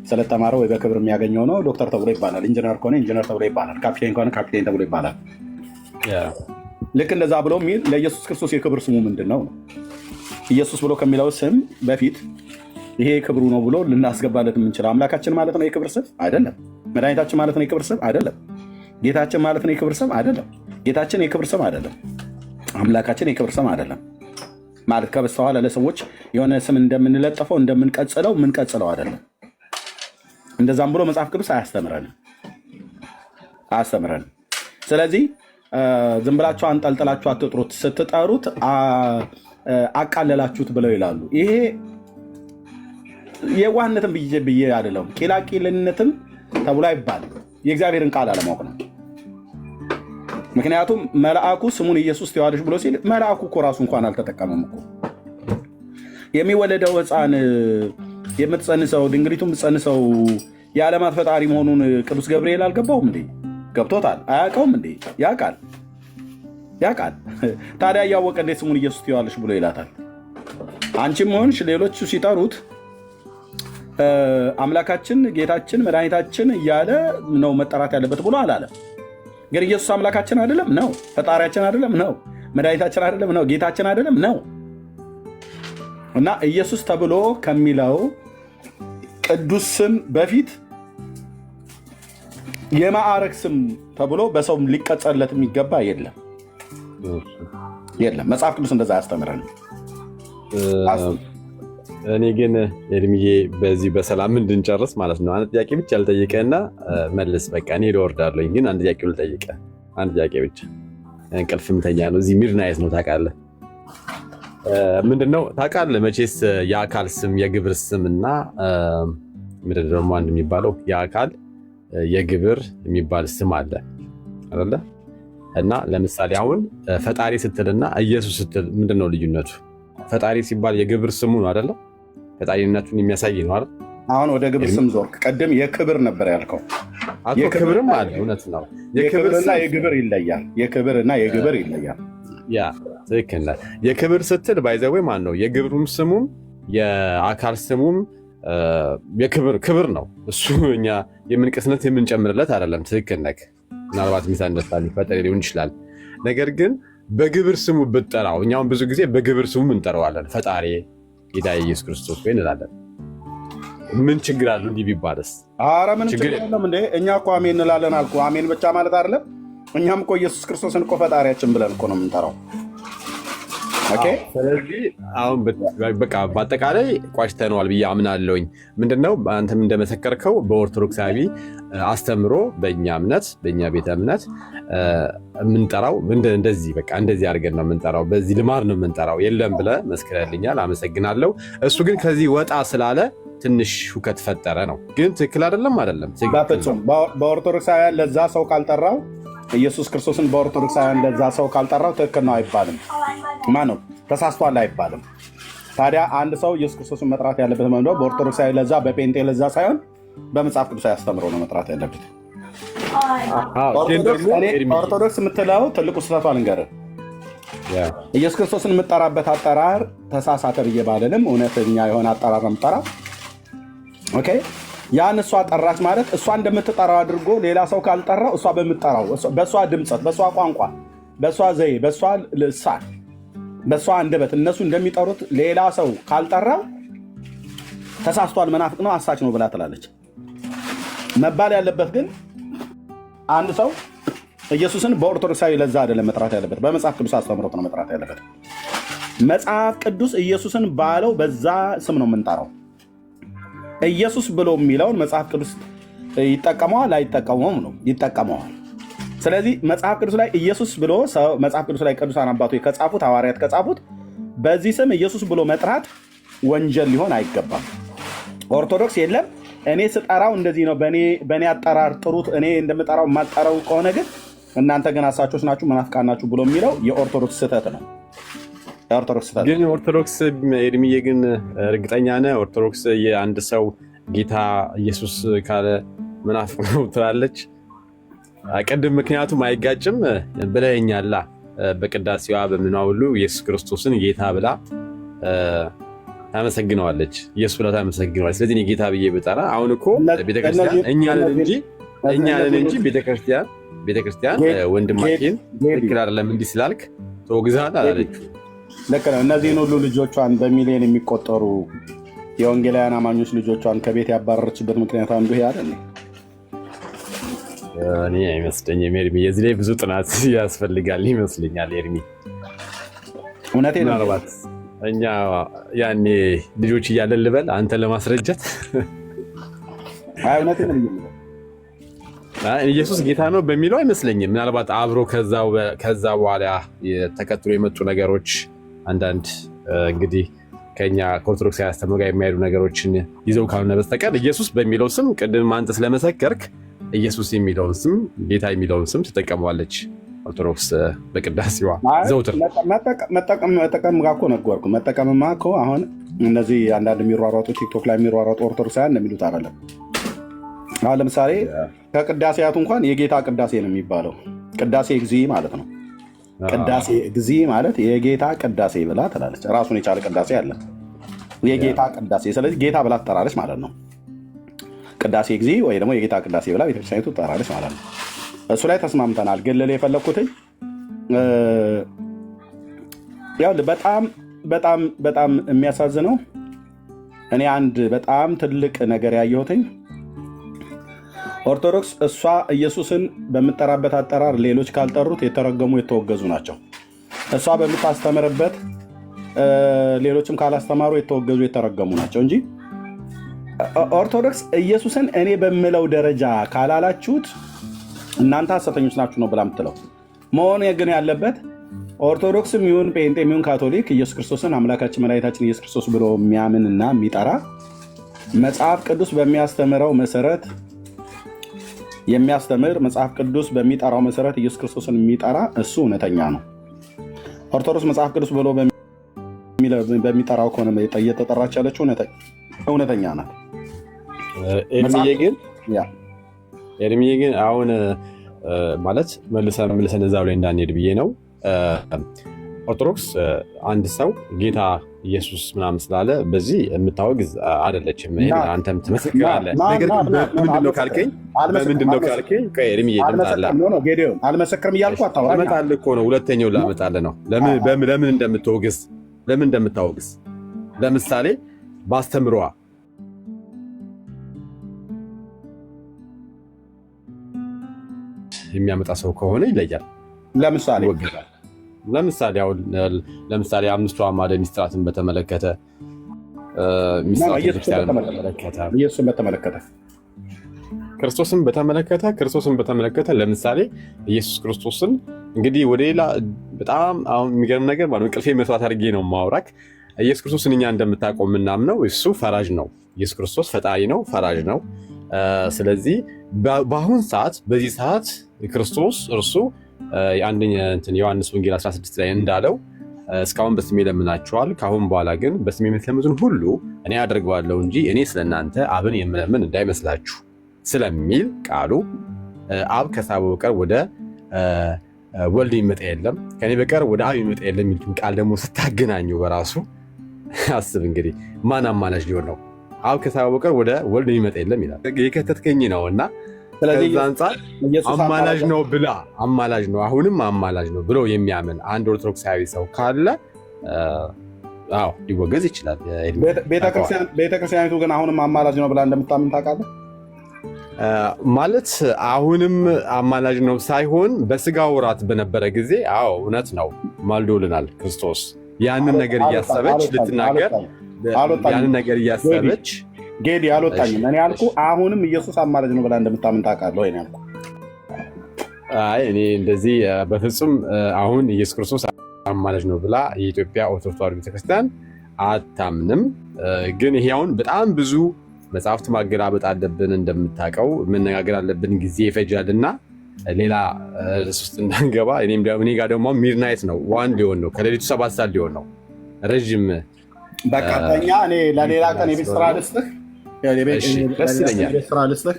ስለተማረ ወይ በክብር የሚያገኘው ነው ዶክተር ተብሎ ይባላል። ኢንጂነር ከሆነ ኢንጂነር ተብሎ ይባላል። ካፒቴን ከሆነ ካፒቴን ተብሎ ይባላል። ልክ እንደዛ ብሎ የሚል ለኢየሱስ ክርስቶስ የክብር ስሙ ምንድን ነው? ኢየሱስ ብሎ ከሚለው ስም በፊት ይሄ ክብሩ ነው ብሎ ልናስገባለት የምንችለው አምላካችን ማለት ነው የክብር ስም አይደለም። መድኃኒታችን ማለት ነው የክብር ስም አይደለም። ጌታችን ማለት ነው የክብር ስም አይደለም። ጌታችን የክብር ስም አይደለም። አምላካችን የክብር ስም አይደለም ማለት ከበስተኋላ ለሰዎች የሆነ ስም እንደምንለጠፈው እንደምንቀጽለው የምንቀጽለው አይደለም። እንደዛም ብሎ መጽሐፍ ቅዱስ አያስተምረንም። ስለዚህ ዝም ብላችሁ አንጠልጥላችሁ አትጥሩት፣ ስትጠሩት አቃለላችሁት ብለው ይላሉ። ይሄ የዋህነትም ብዬ አይደለም፣ ቂላቂልነትም ተብሎ አይባልም። የእግዚአብሔርን ቃል አለማወቅ ነው። ምክንያቱም መልአኩ ስሙን ኢየሱስ ትይዋለሽ ብሎ ሲል መልአኩ እኮ ራሱ እንኳን አልተጠቀመም እኮ። የሚወለደው ሕፃን የምትጸንሰው ድንግሊቱ የምትጸንሰው የዓለማት ፈጣሪ መሆኑን ቅዱስ ገብርኤል አልገባውም እንዴ? ገብቶታል? አያውቀውም እንዴ? ያውቃል። ታዲያ እያወቀ እንዴት ስሙን ኢየሱስ ትይዋለሽ ብሎ ይላታል? አንቺም ሆንሽ ሌሎቹ ሲጠሩት አምላካችን ጌታችን መድኃኒታችን እያለ ነው መጠራት ያለበት ብሎ አላለም። ግን ኢየሱስ አምላካችን አይደለም ነው? ፈጣሪያችን አይደለም ነው? መድኃኒታችን አይደለም ነው? ጌታችን አይደለም ነው? እና ኢየሱስ ተብሎ ከሚለው ቅዱስ ስም በፊት የማዕረግ ስም ተብሎ በሰው ሊቀጸለት የሚገባ የለም። መጽሐፍ ቅዱስ እንደዛ አያስተምረንም። እኔ ግን ኤርሚዬ በዚህ በሰላም እንድንጨርስ ማለት ነው አንድ ጥያቄ ብቻ ልጠይቅህና መልስ። በቃ እኔ ልወርዳለሁኝ፣ ግን አንድ ጥያቄ ልጠይቅህ። አንድ ጥያቄ ብቻ። እንቅልፍ ምተኛ ነው፣ እዚህ ሚድናይት ነው ታውቃለህ። ምንድነው ታውቃለህ? መቼስ የአካል ስም የግብር ስም እና ምንድን ደግሞ አንድ የሚባለው የአካል የግብር የሚባል ስም አለ አይደለ? እና ለምሳሌ አሁን ፈጣሪ ስትልና ኢየሱስ ስትል ምንድነው ልዩነቱ? ፈጣሪ ሲባል የግብር ስሙ ነው አይደለ? ፈጣሪነቱን የሚያሳይ ነው አይደል? አሁን ወደ ግብር ስም ዞርክ። ቀደም የክብር ነበር ያልከው። የክብርም አለ። እውነት ነው። የክብርና የግብር ይለያል። የክብርና የግብር ይለያል። ያ ትክክል ነህ። የክብር ስትል ባይዘዌ ማን ነው? የግብሩም ስሙም የአካል ስሙም ክብር ነው። እሱ እኛ የምንቅስነት የምንጨምርለት አይደለም። ትክክል ነህ። ምናልባት ሚሳ እንደስታ ሊፈጠር ሊሆን ይችላል። ነገር ግን በግብር ስሙ ብትጠራው፣ እኛውን ብዙ ጊዜ በግብር ስሙ እንጠራዋለን። ፈጣሪ ጌታ ኢየሱስ ክርስቶስ ወይ እንላለን። ምን ችግር አለው እንዲህ ቢባልስ? ኧረ ምን ችግር የለም እንዴ! እኛ እኮ አሜን እንላለን አልኩ። አሜን ብቻ ማለት አይደለም። እኛም እኮ ኢየሱስ ክርስቶስን እኮ ፈጣሪያችን ብለን እኮ ነው የምንጠራው። ስለዚህ አሁን በቃ በአጠቃላይ ቋጭተነዋል ብዬ አምናለሁኝ። ምንድነው አንተም እንደመሰከርከው በኦርቶዶክሳዊ አስተምሮ በእኛ እምነት በእኛ ቤተ እምነት የምንጠራው እንደዚህ በቃ እንደዚህ አድርገን ነው የምንጠራው፣ በዚህ ልማድ ነው የምንጠራው። የለም ብለህ መስክረልኛል፣ አመሰግናለሁ። እሱ ግን ከዚህ ወጣ ስላለ ትንሽ ሁከት ፈጠረ ነው። ግን ትክክል አይደለም። በፍጹም በኦርቶዶክሳውያን ለዛ ሰው ካልጠራው ኢየሱስ ክርስቶስን በኦርቶዶክሳውያን ለዛ ሰው ካልጠራው ትክክል ነው አይባልም። ማነው ተሳስቷል አይባልም። ታዲያ አንድ ሰው ኢየሱስ ክርስቶስን መጥራት ያለበት ማለት ነው በኦርቶዶክሳዊ ለዛ በጴንጤ ለዛ ሳይሆን በመጽሐፍ ቅዱስ ያስተምረው ነው መጥራት ያለበት። ኦርቶዶክስ የምትለው ትልቁ ስህተቷ ልንገርህ። ኢየሱስ ክርስቶስን የምጠራበት አጠራር ተሳሳተ ብዬ ባልልም እውነተኛ የሆነ አጠራር ነው የምጠራው። ኦኬ ያን እሷ ጠራች ማለት እሷ እንደምትጠራው አድርጎ ሌላ ሰው ካልጠራው እሷ በምትጠራው በእሷ ድምፀት፣ በእሷ ቋንቋ፣ በእሷ ዘዬ፣ በእሷ ልሳን፣ በእሷ አንደበት እነሱ እንደሚጠሩት ሌላ ሰው ካልጠራው ተሳስቷል፣ መናፍቅ ነው፣ አሳች ነው ብላ ትላለች። መባል ያለበት ግን አንድ ሰው ኢየሱስን በኦርቶዶክሳዊ ለዛ አይደለም መጥራት ያለበት፣ በመጽሐፍ ቅዱስ አስተምሮት ነው መጥራት ያለበት። መጽሐፍ ቅዱስ ኢየሱስን ባለው በዛ ስም ነው የምንጠራው። ኢየሱስ ብሎ የሚለውን መጽሐፍ ቅዱስ ይጠቀመዋል አይጠቀመውም? ነው ይጠቀመዋል። ስለዚህ መጽሐፍ ቅዱስ ላይ ኢየሱስ ብሎ መጽሐፍ ቅዱስ ላይ ቅዱሳን አባቶች ከጻፉት ሐዋርያት ከጻፉት በዚህ ስም ኢየሱስ ብሎ መጥራት ወንጀል ሊሆን አይገባም። ኦርቶዶክስ የለም እኔ ስጠራው እንደዚህ ነው፣ በእኔ አጠራር ጥሩት፣ እኔ እንደምጠራው የማጠራው ከሆነ ግን እናንተ ግን አሳቾች ናችሁ፣ መናፍቃን ናችሁ ብሎ የሚለው የኦርቶዶክስ ስህተት ነው። ግን ኦርቶዶክስ ኤርሚዬ ግን እርግጠኛ ነህ? ኦርቶዶክስ የአንድ ሰው ጌታ ኢየሱስ ካለ መናፍቅ ነው ትላለች? ቅድም ምክንያቱም አይጋጭም ብለኸኛላ። በቅዳሴዋ በምኗ ሁሉ ኢየሱስ ክርስቶስን ጌታ ብላ ታመሰግነዋለች። ኢየሱስ ብላ ታመሰግነዋለች። ስለዚህ እኔ ጌታ ብዬ ብጠራ አሁን እኮ ቤተክርስቲያን እኛንን እንጂ ቤተክርስቲያን ወንድማችን ትክክል አይደለም እንዲህ ስላልክ ተወግዛል አላለችው። ልክ ነው። እነዚህን ሁሉ ልጆቿን በሚሊዮን የሚቆጠሩ የወንጌላውያን አማኞች ልጆቿን ከቤት ያባረረችበት ምክንያት አንዱ ይሄ አይደል? እኔ አይመስለኝም ኤርሚ። የዚህ ላይ ብዙ ጥናት ያስፈልጋል ይመስለኛል ኤርሚ። እውነቴን ነው። ምናልባት እኛ ያኔ ልጆች እያለን ልበል አንተ ለማስረጀት እውነቴን ነው። ኢየሱስ ጌታ ነው በሚለው አይመስለኝም። ምናልባት አብሮ ከዛ በኋላ ተከትሎ የመጡ ነገሮች አንዳንድ እንግዲህ ከኛ ከኦርቶዶክስ አስተምህሮ ጋር የሚያሄዱ ነገሮችን ይዘው ካልሆነ በስተቀር ኢየሱስ በሚለው ስም ቅድም አንተ ስለመሰከርክ ኢየሱስ የሚለውን ስም ጌታ የሚለውን ስም ትጠቀመዋለች ኦርቶዶክስ በቅዳሴዋ ዘውትር። መጠቀም ጋር እኮ ነገርኩ። መጠቀምማ እኮ አሁን እነዚህ አንዳንድ የሚሯሯጡ ቲክቶክ ላይ የሚሯሯጡ ኦርቶዶክሳውያን እንደሚሉት አይደለም። አሁን ለምሳሌ ከቅዳሴያቱ እንኳን የጌታ ቅዳሴ ነው የሚባለው። ቅዳሴ እግዚእ ማለት ነው። ቅዳሴ እግዚእ ማለት የጌታ ቅዳሴ ብላ ትላለች። ራሱን የቻለ ቅዳሴ አለ፣ የጌታ ቅዳሴ። ስለዚህ ጌታ ብላ ትጠራለች ማለት ነው። ቅዳሴ እግዚእ ወይ ደግሞ የጌታ ቅዳሴ ብላ ቤተክርስቲያኒቱ ትጠራለች ማለት ነው። እሱ ላይ ተስማምተናል። ግን ልል የፈለግኩትኝ ያው በጣም የሚያሳዝነው እኔ አንድ በጣም ትልቅ ነገር ያየሁትኝ ኦርቶዶክስ እሷ ኢየሱስን በምጠራበት አጠራር ሌሎች ካልጠሩት የተረገሙ የተወገዙ ናቸው። እሷ በምታስተምርበት ሌሎችም ካላስተማሩ የተወገዙ የተረገሙ ናቸው እንጂ ኦርቶዶክስ ኢየሱስን እኔ በምለው ደረጃ ካላላችሁት እናንተ ሐሰተኞች ናችሁ ነው ብላ የምትለው። መሆን ግን ያለበት ኦርቶዶክስም ይሁን ጴንጤም ይሁን ካቶሊክ ኢየሱስ ክርስቶስን አምላካችን መድኃኒታችን ኢየሱስ ክርስቶስ ብሎ የሚያምንና የሚጠራ መጽሐፍ ቅዱስ በሚያስተምረው መሰረት የሚያስተምር መጽሐፍ ቅዱስ በሚጠራው መሰረት ኢየሱስ ክርስቶስን የሚጠራ እሱ እውነተኛ ነው። ኦርቶዶክስ መጽሐፍ ቅዱስ ብሎ በሚጠራው ከሆነ እየተጠራች ያለችው እውነተኛ ናት። ኤርሚዬ ግን አሁን ማለት መልሰን እዛው ላይ እንዳንሄድ ብዬ ነው። ኦርቶዶክስ አንድ ሰው ጌታ ኢየሱስ ምናምን ስላለ በዚህ የምታወግዝ አይደለችም። አንተም ትመሰክራለህ። ነገር ግን በምንድነው ካልከኝ ኤርሚዬ አልመሰክርም እያልኩ አመጣልህ እኮ ነው። ሁለተኛው ላመጣልህ ነው። ለምን እንደምታወግዝ ለምሳሌ ባስተምሯ የሚያመጣ ሰው ከሆነ ይለያል። ለምሳሌ አምስቱ አዕማደ ምስጢራትን በተመለከተ ክርስቶስን በተመለከተ ለምሳሌ ኢየሱስ ክርስቶስን እንግዲህ ወደ ሌላ በጣም አሁን የሚገርም ነገር ማለት እንቅልፌ መስዋዕት አድርጌ ነው ማውራክ። ኢየሱስ ክርስቶስን እኛ እንደምታውቀው የምናምነው እሱ ፈራጅ ነው። ኢየሱስ ክርስቶስ ፈጣሪ ነው፣ ፈራጅ ነው። ስለዚህ በአሁን ሰዓት በዚህ ሰዓት ክርስቶስ እርሱ የአንደኛ ዮሐንስ ወንጌል 16 ላይ እንዳለው እስካሁን በስሜ ለምናችኋል፣ ከአሁን በኋላ ግን በስሜ የምትለምኑትን ሁሉ እኔ አደርገዋለሁ እንጂ እኔ ስለእናንተ አብን የምለምን እንዳይመስላችሁ ስለሚል ቃሉ አብ ከሳበ በቀር ወደ ወልድ የሚመጣ የለም፣ ከኔ በቀር ወደ አብ የሚመጣ የለም የሚሉትን ቃል ደግሞ ስታገናኙ በራሱ አስብ እንግዲህ ማን አማላጅ ሊሆን ነው? አብ ከሳበ በቀር ወደ ወልድ የሚመጣ የለም ይላል። የከተትከኝ ነው እና ስለዚህ አንጻር አማላጅ ነው ብላ አማላጅ ነው አሁንም አማላጅ ነው ብሎ የሚያምን አንድ ኦርቶዶክሳዊ ሰው ካለ አዎ ሊወገዝ ይችላል። ቤተክርስቲያኒቱ ግን አሁንም አማላጅ ነው ብላ እንደምታምን ታውቃለህ? ማለት አሁንም አማላጅ ነው ሳይሆን በስጋ ወራት በነበረ ጊዜ አዎ እውነት ነው ማልዶልናል ክርስቶስ። ያንን ነገር እያሰበች ልትናገር ያንን ነገር እያሰበች ጌዲ አልወጣኝም። እኔ ያልኩ አሁንም ኢየሱስ አማላጅ ነው ብላ እንደምታምን ታውቃለህ ወይ ነው ያልኩ። አይ እኔ እንደዚህ በፍጹም አሁን ኢየሱስ ክርስቶስ አማላጅ ነው ብላ የኢትዮጵያ ኦርቶዶክስ ተዋሕዶ ቤተክርስቲያን አታምንም። ግን ይሄ አሁን በጣም ብዙ መጽሐፍት ማገላበጥ አለብን፣ እንደምታውቀው መነጋገር አለብን፣ ጊዜ ይፈጃልና ሌላ ውስጥ እንዳንገባ እኔ ጋር ደግሞ ሚድናይት ነው፣ ዋን ሊሆን ነው፣ ከሌሊቱ 7 ሰዓት ሊሆን ነው። ረዥም በቃ እኔ ለሌላ ቀን የቤት ስራ ልስጥህ። ደስ ይለኛል። ስራ ልስጥህ።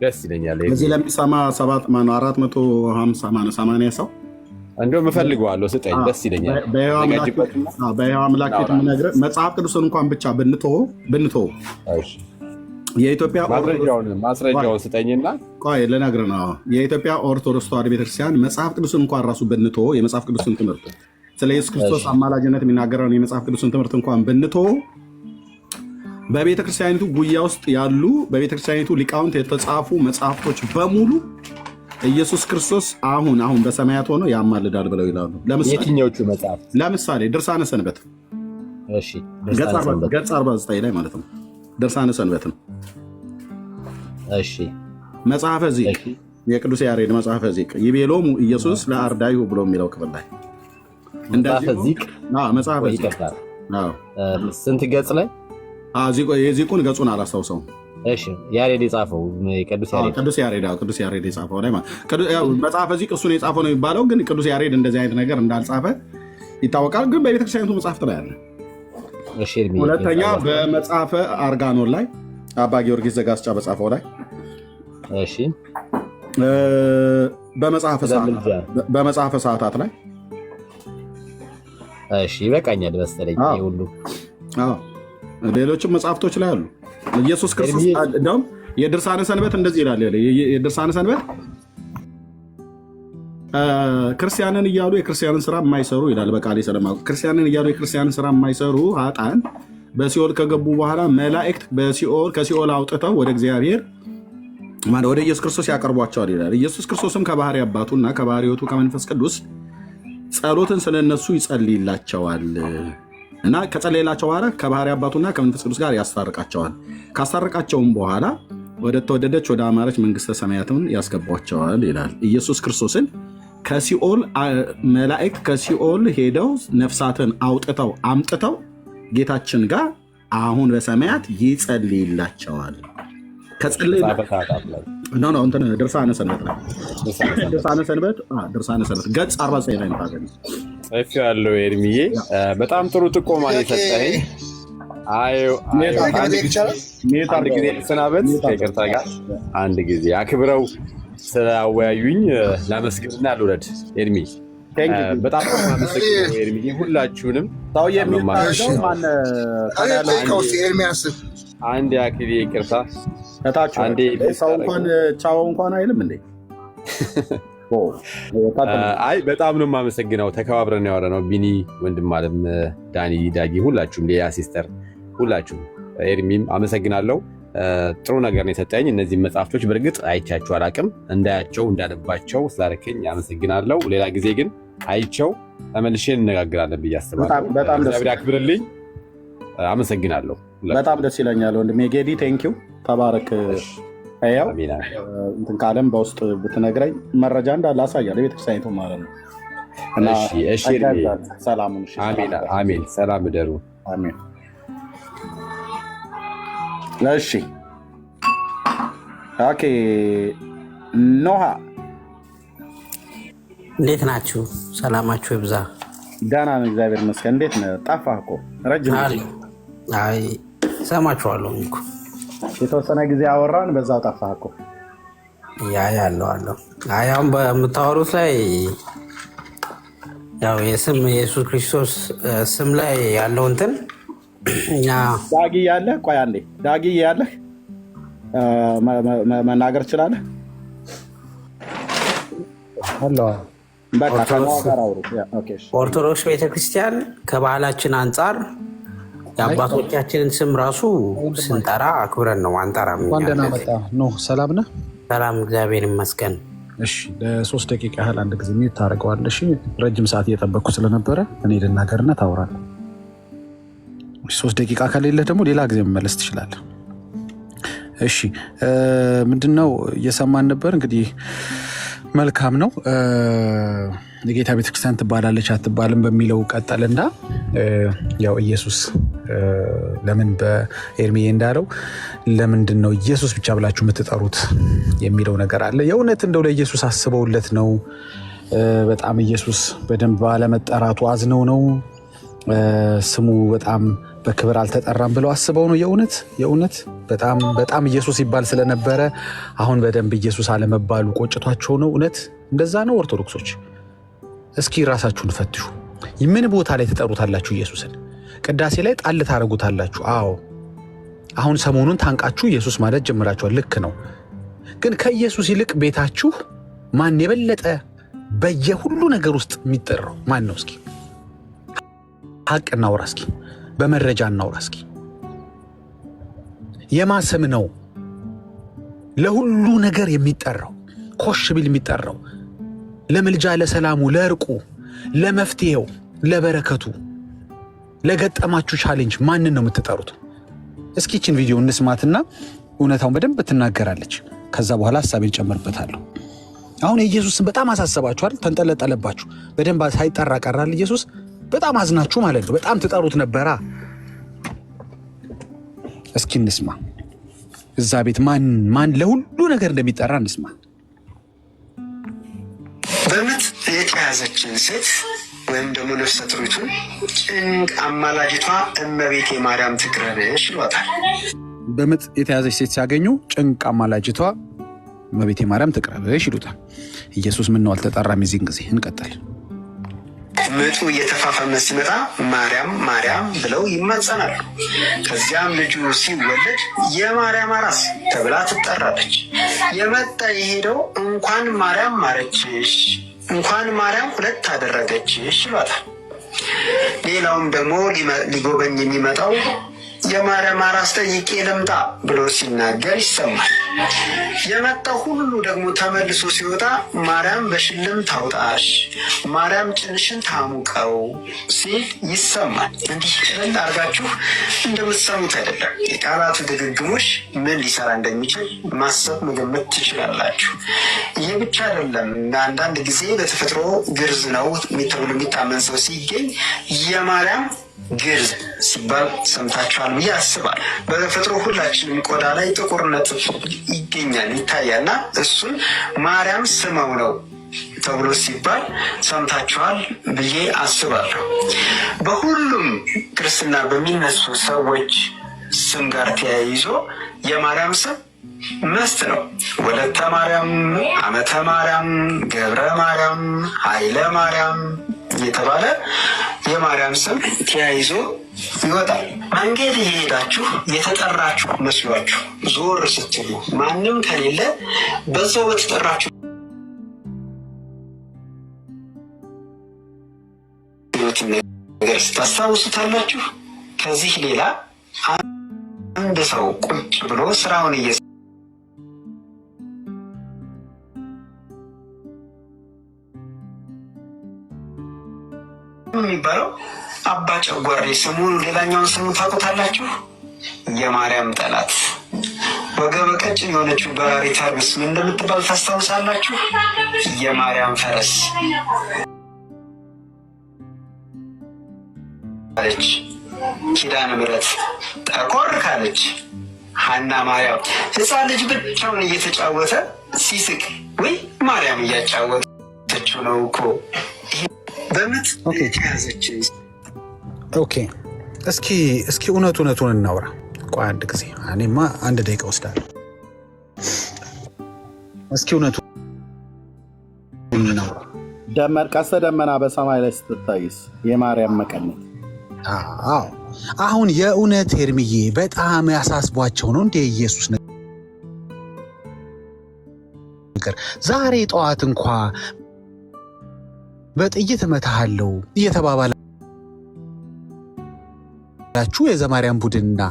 ደስ ይለኛል። እዚህ ለሚሰማ 450 ሰው እንደውም እፈልገዋለሁ፣ ስጠኝ፣ ደስ ይለኛል። በሕያው አምላክ የምነግርህ መጽሐፍ ቅዱስን እንኳን ብቻ ብንተወው የኢትዮጵያ ማስረጃውን ስጠኝና ቆይ ልነግርህ ነው። የኢትዮጵያ ኦርቶዶክስ ተዋሕዶ ቤተክርስቲያን መጽሐፍ ቅዱስን እንኳን ራሱ ብንተወው የመጽሐፍ ቅዱስን ትምህርት ስለ ኢየሱስ ክርስቶስ አማላጅነት የሚናገረውን የመጽሐፍ ቅዱስን ትምህርት እንኳን ብንተወው በቤተክርስቲያኒቱ ጉያ ውስጥ ያሉ በቤተክርስቲያኒቱ ሊቃውንት የተጻፉ መጽሐፍቶች በሙሉ ኢየሱስ ክርስቶስ አሁን በሰማያት ሆኖ ያማልዳል ብለው ይላሉ። የትኞቹ መጽሐፍ? ለምሳሌ ድርሳነ ሰንበት ገጽ 49 ላይ ማለት ነው። ድርሳነ ሰንበት ነው። መጽሐፈ ዚቅ የቅዱስ ያሬድ መጽሐፈ ዚቅ ይቤሎሙ ኢየሱስ ለአርዳይሁ ብሎ የሚለው ክፍል ላይ መጽሐፈ ዚቅ ስንት ገጽ ላይ? የዚቁን ገጹን አላስታውሰውም። ያሬድ የጻፈው ቅዱስ ያሬድ የጻፈው ላይ መጽሐፈ ዚቅ እሱን የጻፈው ነው የሚባለው፣ ግን ቅዱስ ያሬድ እንደዚህ አይነት ነገር እንዳልጻፈ ይታወቃል። ግን በቤተክርስቲያኒቱ መጽሐፍት ላይ አለ። ሁለተኛ በመጽሐፈ አርጋኖን ላይ አባ ጊዮርጊስ ዘጋስጫ በጻፈው ላይ በመጽሐፈ ሰዓታት ላይ ይበቃኛል መሰለኝ ሁሉ። ሌሎችም መጽሐፍቶች ላይ አሉ። ኢየሱስ ክርስቶስ እንደውም የድርሳነ ሰንበት እንደዚህ ይላል። የድርሳነ ሰንበት ክርስቲያንን እያሉ የክርስቲያንን ስራ የማይሰሩ ይላል። በቃሌ ሰለማዊ ክርስቲያንን እያሉ የክርስቲያንን ስራ የማይሰሩ ኃጥአን በሲኦል ከገቡ በኋላ መላእክት ከሲኦል አውጥተው ወደ እግዚአብሔር ወደ ኢየሱስ ክርስቶስ ያቀርቧቸዋል ይላል። ኢየሱስ ክርስቶስም ከባህሪ አባቱና ከባህሪ ሕይወቱ ከመንፈስ ቅዱስ ጸሎትን ስለነሱ ይጸልይላቸዋል እና ከጸለይላቸው በኋላ ከባህሪ አባቱና ከመንፈስ ቅዱስ ጋር ያስታርቃቸዋል። ካስታርቃቸውም በኋላ ወደ ተወደደች ወደ አማረች መንግስተ ሰማያትን ያስገቧቸዋል ይላል። ኢየሱስ ክርስቶስን ከሲኦል መላእክት ከሲኦል ሄደው ነፍሳትን አውጥተው አምጥተው ጌታችን ጋር አሁን በሰማያት ይጸልይላቸዋል። ድርሳነ ሰንበት ገጽ 49 ላይ ታገኝ ጽፍ ያለው ኤርሚዬ በጣም ጥሩ ጥቆማ ነው የሰጠኝ። አንድ ጊዜ ልሰናበት ከይቅርታ ጋር አንድ ጊዜ አክብረው ስላወያዩኝ ላመስግንና ልውረድ። ኤርሚ በጣም አመሰግናለሁ። ኤርሚ ሁላችሁንም አንድ አክሊ ይቅርታ ሰው እንኳን ቻው እንኳን አይልም እንዴ? አይ በጣም ነው የማመሰግነው። ተከባብረን ያወራነው ቢኒ ወንድም አለም፣ ዳኒ፣ ዳጊ ሁላችሁም፣ ሌላ ሲስተር ሁላችሁም፣ ኤርሚም አመሰግናለሁ። ጥሩ ነገር ነው የሰጠኝ። እነዚህ መጽሐፍቶች በእርግጥ አይቻችሁ አላቅም። እንዳያቸው እንዳነባቸው ስላደረከኝ አመሰግናለሁ። ሌላ ጊዜ ግን አይቸው ተመልሼ እንነጋገራለን ብዬ አስባለሁ። እግዚአብሔር ያክብርልኝ። አመሰግናለሁ። በጣም ደስ ይለኛል ወንድሜ ጌዲ። ቴንኪው። ተባረክ። ያው እንትን ካለም በውስጥ ብትነግረኝ መረጃ እንዳለ አሳያለሁ። ቤተክርስቲያኒቱ ማለት ነው። አሜን። ሰላም እደሩ። አሜን። እሺ ኦኬ። ኖሃ እንዴት ናችሁ? ሰላማችሁ ይብዛ። ደህና ነው እግዚአብሔር ይመስገን። እንዴት ነህ? ጠፋህ እኮ ረጅም ጊዜ። አይ ሰማችኋለሁ እኮ የተወሰነ ጊዜ አወራን፣ በዛው ጠፋህ እኮ። አለው አሁን በምታወሩት ላይ ያው የስም የኢየሱስ ክርስቶስ ስም ላይ ያለው እንትን እኛ ዳጊ ያለህ ቆይ አንዴ ዳጊ ያለህ መናገር ትችላለህ? ኦርቶዶክስ ቤተክርስቲያን ከባህላችን አንጻር የአባቶቻችንን ስም ራሱ ስንጠራ አክብረን ነው አንጠራም። ሰላም ነህ? ሰላም እግዚአብሔር ይመስገን። እሺ ለ3 ደቂቃ ያህል አንድ ጊዜ ሚዩት ታደርገዋለህ። ረጅም ሰዓት እየጠበቅኩ ስለነበረ እኔ ልናገርና ታወራለህ። 3 ደቂቃ ከሌለ ደግሞ ሌላ ጊዜ መመለስ ትችላለህ። እሺ ምንድነው እየሰማን ነበር? እንግዲህ መልካም ነው። የጌታ ቤተክርስቲያን ትባላለች አትባልም በሚለው ቀጠልና ያው ኢየሱስ ለምን በኤርሚዬ እንዳለው ለምንድን ነው ኢየሱስ ብቻ ብላችሁ የምትጠሩት የሚለው ነገር አለ። የእውነት እንደው ለኢየሱስ አስበውለት ነው? በጣም ኢየሱስ በደንብ ባለመጠራቱ አዝነው ነው ስሙ በጣም በክብር አልተጠራም ብለው አስበው ነው? የእውነት በጣም ኢየሱስ ይባል ስለነበረ አሁን በደንብ ኢየሱስ አለመባሉ ቆጭቷቸው ነው? እውነት እንደዛ ነው? ኦርቶዶክሶች እስኪ ራሳችሁን ፈትሹ። ምን ቦታ ላይ ትጠሩታላችሁ ኢየሱስን? ቅዳሴ ላይ ጣል ታረጉታላችሁ። አዎ አሁን ሰሞኑን ታንቃችሁ ኢየሱስ ማለት ጀምራችኋል። ልክ ነው። ግን ከኢየሱስ ይልቅ ቤታችሁ ማን የበለጠ በየሁሉ ነገር ውስጥ የሚጠራው ማን ነው? እስኪ ሐቅ እናውራ። እስኪ በመረጃ እናውራ። እስኪ የማሰም ነው ለሁሉ ነገር የሚጠራው ኮሽ ቢል የሚጠራው ለምልጃ፣ ለሰላሙ፣ ለእርቁ፣ ለመፍትሄው፣ ለበረከቱ፣ ለገጠማችሁ ቻሌንጅ ማንን ነው የምትጠሩት? እስኪ ይህችን ቪዲዮ እንስማትና እውነታውን በደንብ ትናገራለች። ከዛ በኋላ ሐሳቤን ጨምርበታለሁ። አሁን ኢየሱስን በጣም አሳሰባችሁ አይደል? ተንጠለጠለባችሁ። በደንብ ሳይጠራ ቀራል ኢየሱስ። በጣም አዝናችሁ ማለት ነው። በጣም ትጠሩት ነበራ። እስኪ እንስማ። እዛ ቤት ማን ለሁሉ ነገር እንደሚጠራ እንስማ። በምጥ የተያዘችን ሴት ወይም ደግሞ ነፍሰ ጡሪቱን ጭንቅ አማላጅቷ እመቤቴ ማርያም ትቅረብሽ ይሏታል። በምጥ የተያዘች ሴት ሲያገኙ ጭንቅ አማላጅቷ እመቤቴ ማርያም ትቅረብሽ ይሉታል። ኢየሱስ ምን ነው አልተጠራም? የዚህን ጊዜ እንቀጥል። ምጡ እየተፋፈመ ሲመጣ ማርያም ማርያም ብለው ይማጸናሉ። ከዚያም ልጁ ሲወለድ የማርያም አራስ ተብላ ትጠራለች። የመጣ የሄደው እንኳን ማርያም ማረችሽ፣ እንኳን ማርያም ሁለት አደረገችሽ ይሏታል። ሌላውም ደግሞ ሊጎበኝ የሚመጣው የማርያም አራስ ጠይቄ ልምጣ ብሎ ሲናገር ይሰማል። የመጣው ሁሉ ደግሞ ተመልሶ ሲወጣ ማርያም በሽልም ታውጣሽ፣ ማርያም ጭንሽን ታሙቀው ሲል ይሰማል። እንዲህ ቀለል አድርጋችሁ እንደምትሰሙት አይደለም። የቃላቱ ድግግሞሽ ምን ሊሰራ እንደሚችል ማሰብ መገመት ትችላላችሁ። ይህ ብቻ አይደለም። አንዳንድ ጊዜ በተፈጥሮ ግርዝ ነው ተብሎ የሚታመን ሰው ሲገኝ የማርያም ግርዝ ሲባል ሰምታችኋል ብዬ አስባል። በተፈጥሮ ሁላችንም ቆዳ ላይ ጥቁር ነጥብ ይገኛል ይታያልና እሱን ማርያም ስመው ነው ተብሎ ሲባል ሰምታችኋል ብዬ አስባለሁ። በሁሉም ክርስትና በሚነሱ ሰዎች ስም ጋር ተያይዞ የማርያም ስም መስት ነው። ወለተ ማርያም፣ አመተ ማርያም፣ ገብረ ማርያም፣ ኃይለ ማርያም እየተባለ የማርያም ስም ተያይዞ ይወጣል። መንገድ እየሄዳችሁ የተጠራችሁ መስሏችሁ ዞር ስትሉ ማንም ከሌለ በዛው በተጠራችሁ ነገር ታስታውሱታላችሁ። ከዚህ ሌላ አንድ ሰው ቁጭ ብሎ ስራውን የሚባለው አባ ጨጓሬ ስሙ። ሌላኛውን ስሙ ታውቁታላችሁ? የማርያም ጠላት ወገበ ቀጭን የሆነችው በራሪ ታርግስ ምን እንደምትባል ታስታውሳላችሁ? የማርያም ፈረስ አለች። ኪዳነ ምሕረት ጠቆር ካለች ሐና ማርያም። ሕፃን ልጅ ብቻውን እየተጫወተ ሲስቅ ወይ ማርያም እያጫወተችው ነው እኮ። በምጥ የተያዘች ኦኬ። እስኪ እውነቱን እናውራ። ቆይ አንድ ጊዜ እኔማ 1 ደቂቃ ወስዳለሁ። እስኪ እውነቱን እናውራ። ቀስተ ደመና በሰማይ ላይ ስትታይስ የማርያም መቀነት። አዎ አሁን የእውነት ኤርምዬ በጣም ያሳስቧቸው ነው እንደ ኢየሱስ ነገር። ዛሬ ጠዋት እንኳ በጥይት እመታሃለሁ እየተባባላችሁ የዘማርያም ቡድንና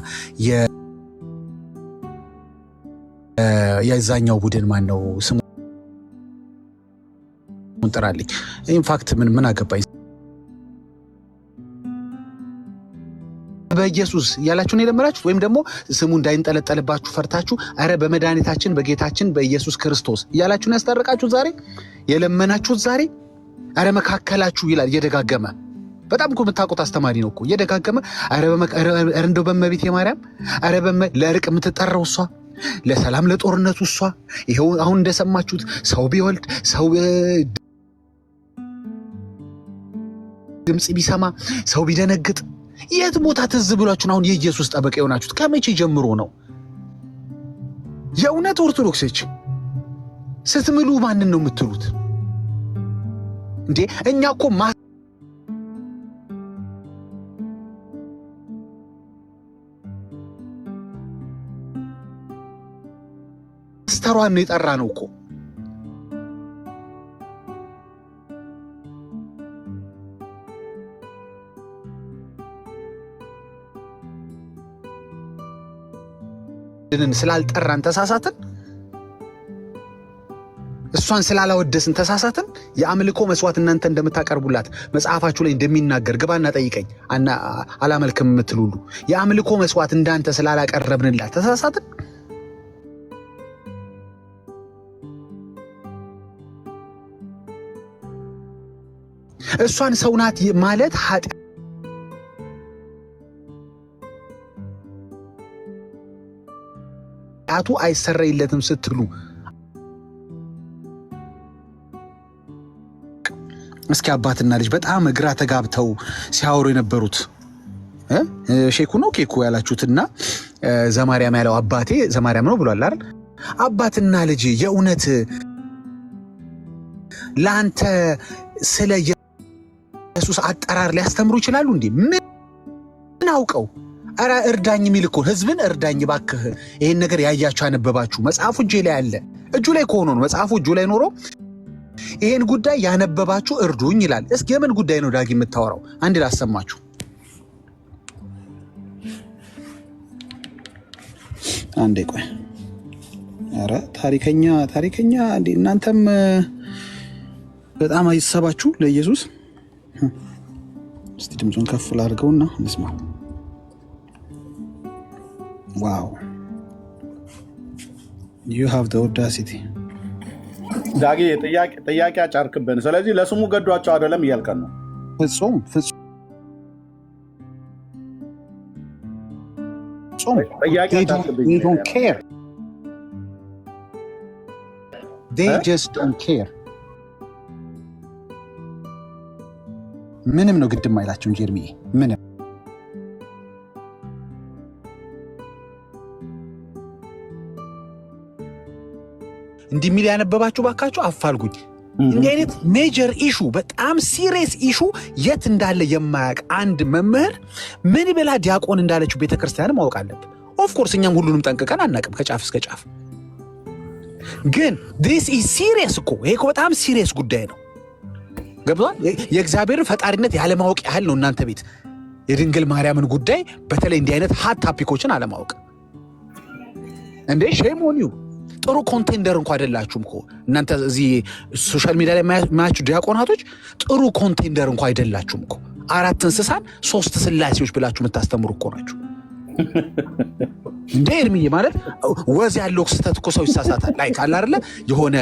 የዛኛው ቡድን ማን ነው ስሙን ጥራልኝ። ኢንፋክት ምን አገባኝ በኢየሱስ ያላችሁን የለመናችሁት ወይም ደግሞ ስሙ እንዳይንጠለጠልባችሁ ፈርታችሁ አረ በመድኃኒታችን በጌታችን በኢየሱስ ክርስቶስ ያላችሁን ያስታረቃችሁት ዛሬ የለመናችሁት ዛሬ አረ መካከላችሁ ይላል እየደጋገመ። በጣም እኮ የምታውቁት አስተማሪ ነው እኮ እየደጋገመ አረ እንደው በእመቤቴ ማርያም አረ ለእርቅ የምትጠራው እሷ፣ ለሰላም ለጦርነቱ እሷ። ይኸው አሁን እንደሰማችሁት ሰው ቢወልድ ሰው ድምጽ ቢሰማ ሰው ቢደነግጥ የት ቦታ ትዝ ብሏችሁ አሁን የኢየሱስ ጠበቃ የሆናችሁት ከመቼ ጀምሮ ነው? የእውነት ኦርቶዶክሶች ስትምሉ ማንን ነው የምትሉት እንዴ? እኛ እኮ ማስተሯን የጠራ ነው እኮ ስላልጠራን ተሳሳትን። እሷን ስላላወደስን ተሳሳትን። የአምልኮ መስዋዕት እናንተ እንደምታቀርቡላት መጽሐፋችሁ ላይ እንደሚናገር ግባና ጠይቀኝ አላመልክም የምትሉ ሁሉ የአምልኮ መስዋዕት እንዳንተ ስላላቀረብንላት ተሳሳትን። እሷን ሰው ናት ማለት ኃጢአቱ አይሰረይለትም ስትሉ እስኪ አባትና ልጅ በጣም ግራ ተጋብተው ሲያወሩ የነበሩት ሼኩ ነው ኬኩ ያላችሁትና ዘማርያም ያለው አባቴ ዘማርያም ነው ብሏል አይደል? አባትና ልጅ የእውነት ላንተ ስለ ኢየሱስ አጠራር ሊያስተምሩ ይችላሉ እንዴ? ምን አውቀው? አረ እርዳኝ የሚል እኮ ህዝብን እርዳኝ ባክህ፣ ይሄን ነገር ያያችሁ ያነበባችሁ መጽሐፉ እጄ ላይ አለ። እጁ ላይ ከሆነ ነው መጽሐፉ እጁ ላይ ኖሮ ይሄን ጉዳይ ያነበባችሁ እርዱኝ ይላል። እስኪ የምን ጉዳይ ነው ዳጊ የምታወራው? አንድ ላሰማችሁ። አንዴ ቆይ። አረ ታሪከኛ እንዴ እናንተም በጣም አይሰባችሁ ለኢየሱስ። እስቲ ድምፁን ከፍ ላድርገውና እንስማ። ዋው you have the audacity ዳጊ ጥያቄ አጫርክብን። ስለዚህ ለስሙ ገዷቸው አይደለም እያልከን ነው? ፍጹም they don't care, they just don't care. ምንም ነው ግድም አይላቸውም ጀርሚዬ ምንም። እንዲህ ሚል ያነበባችሁ ባካችሁ አፋልጉኝ። እንዲህ አይነት ሜጀር ኢሹ በጣም ሲሪየስ ኢሹ የት እንዳለ የማያውቅ አንድ መምህር ምን ብላ ዲያቆን እንዳለችው ቤተክርስቲያን ማወቅ አለብን። ኦፍኮርስ እኛም ሁሉንም ጠንቅቀን አናውቅም ከጫፍ እስከ ጫፍ። ግን this is serious እኮ ይሄ እኮ በጣም ሲሪየስ ጉዳይ ነው። ገብቷል? የእግዚአብሔርን ፈጣሪነት ያለማወቅ ያህል ነው እናንተ ቤት የድንግል ማርያምን ጉዳይ በተለይ እንዲህ አይነት ሀት ታፒኮችን አለማወቅ እንዴ። ሼም ኦን ዩ። ጥሩ ኮንቴንደር እንኳ አይደላችሁም እኮ እናንተ እዚህ ሶሻል ሚዲያ ላይ ማያችሁ ዲያቆናቶች ጥሩ ኮንቴንደር እንኳ አይደላችሁም እኮ። 4 እንስሳን 3 ስላሴዎች ብላችሁ የምታስተምሩ እኮ ናችሁ እንዴ። እርምዬ ማለት ወዝ ያለው ክስተት እኮ ሰው ይሳሳታል። ላይ ካለ አይደለ የሆነ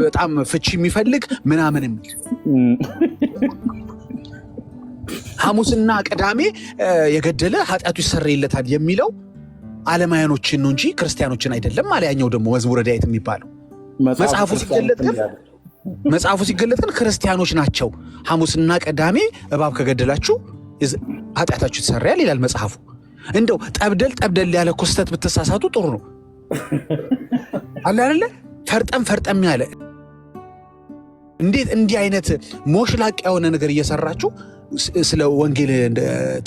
በጣም ፍቺ የሚፈልግ ምናምን የሚል ሐሙስና ቅዳሜ የገደለ ኃጢአቱ ይሰረይለታል የሚለው ዓለማውያኖችን ነው እንጂ ክርስቲያኖችን አይደለም። ማለያኛው ደግሞ መዝሙረ ዳዊት የሚባለው መጽሐፉ ሲገለጥ ግን ክርስቲያኖች ናቸው። ሐሙስና ቅዳሜ እባብ ከገደላችሁ ኃጢአታችሁ ይሰረያል ይላል መጽሐፉ። እንደው ጠብደል ያለ ክስተት ብትሳሳቱ ጥሩ ነው አለ አይደለ? ፈርጠም ያለ እንዴት እንዲህ አይነት ሞሽላቅ የሆነ ነገር እየሰራችሁ ስለ ወንጌል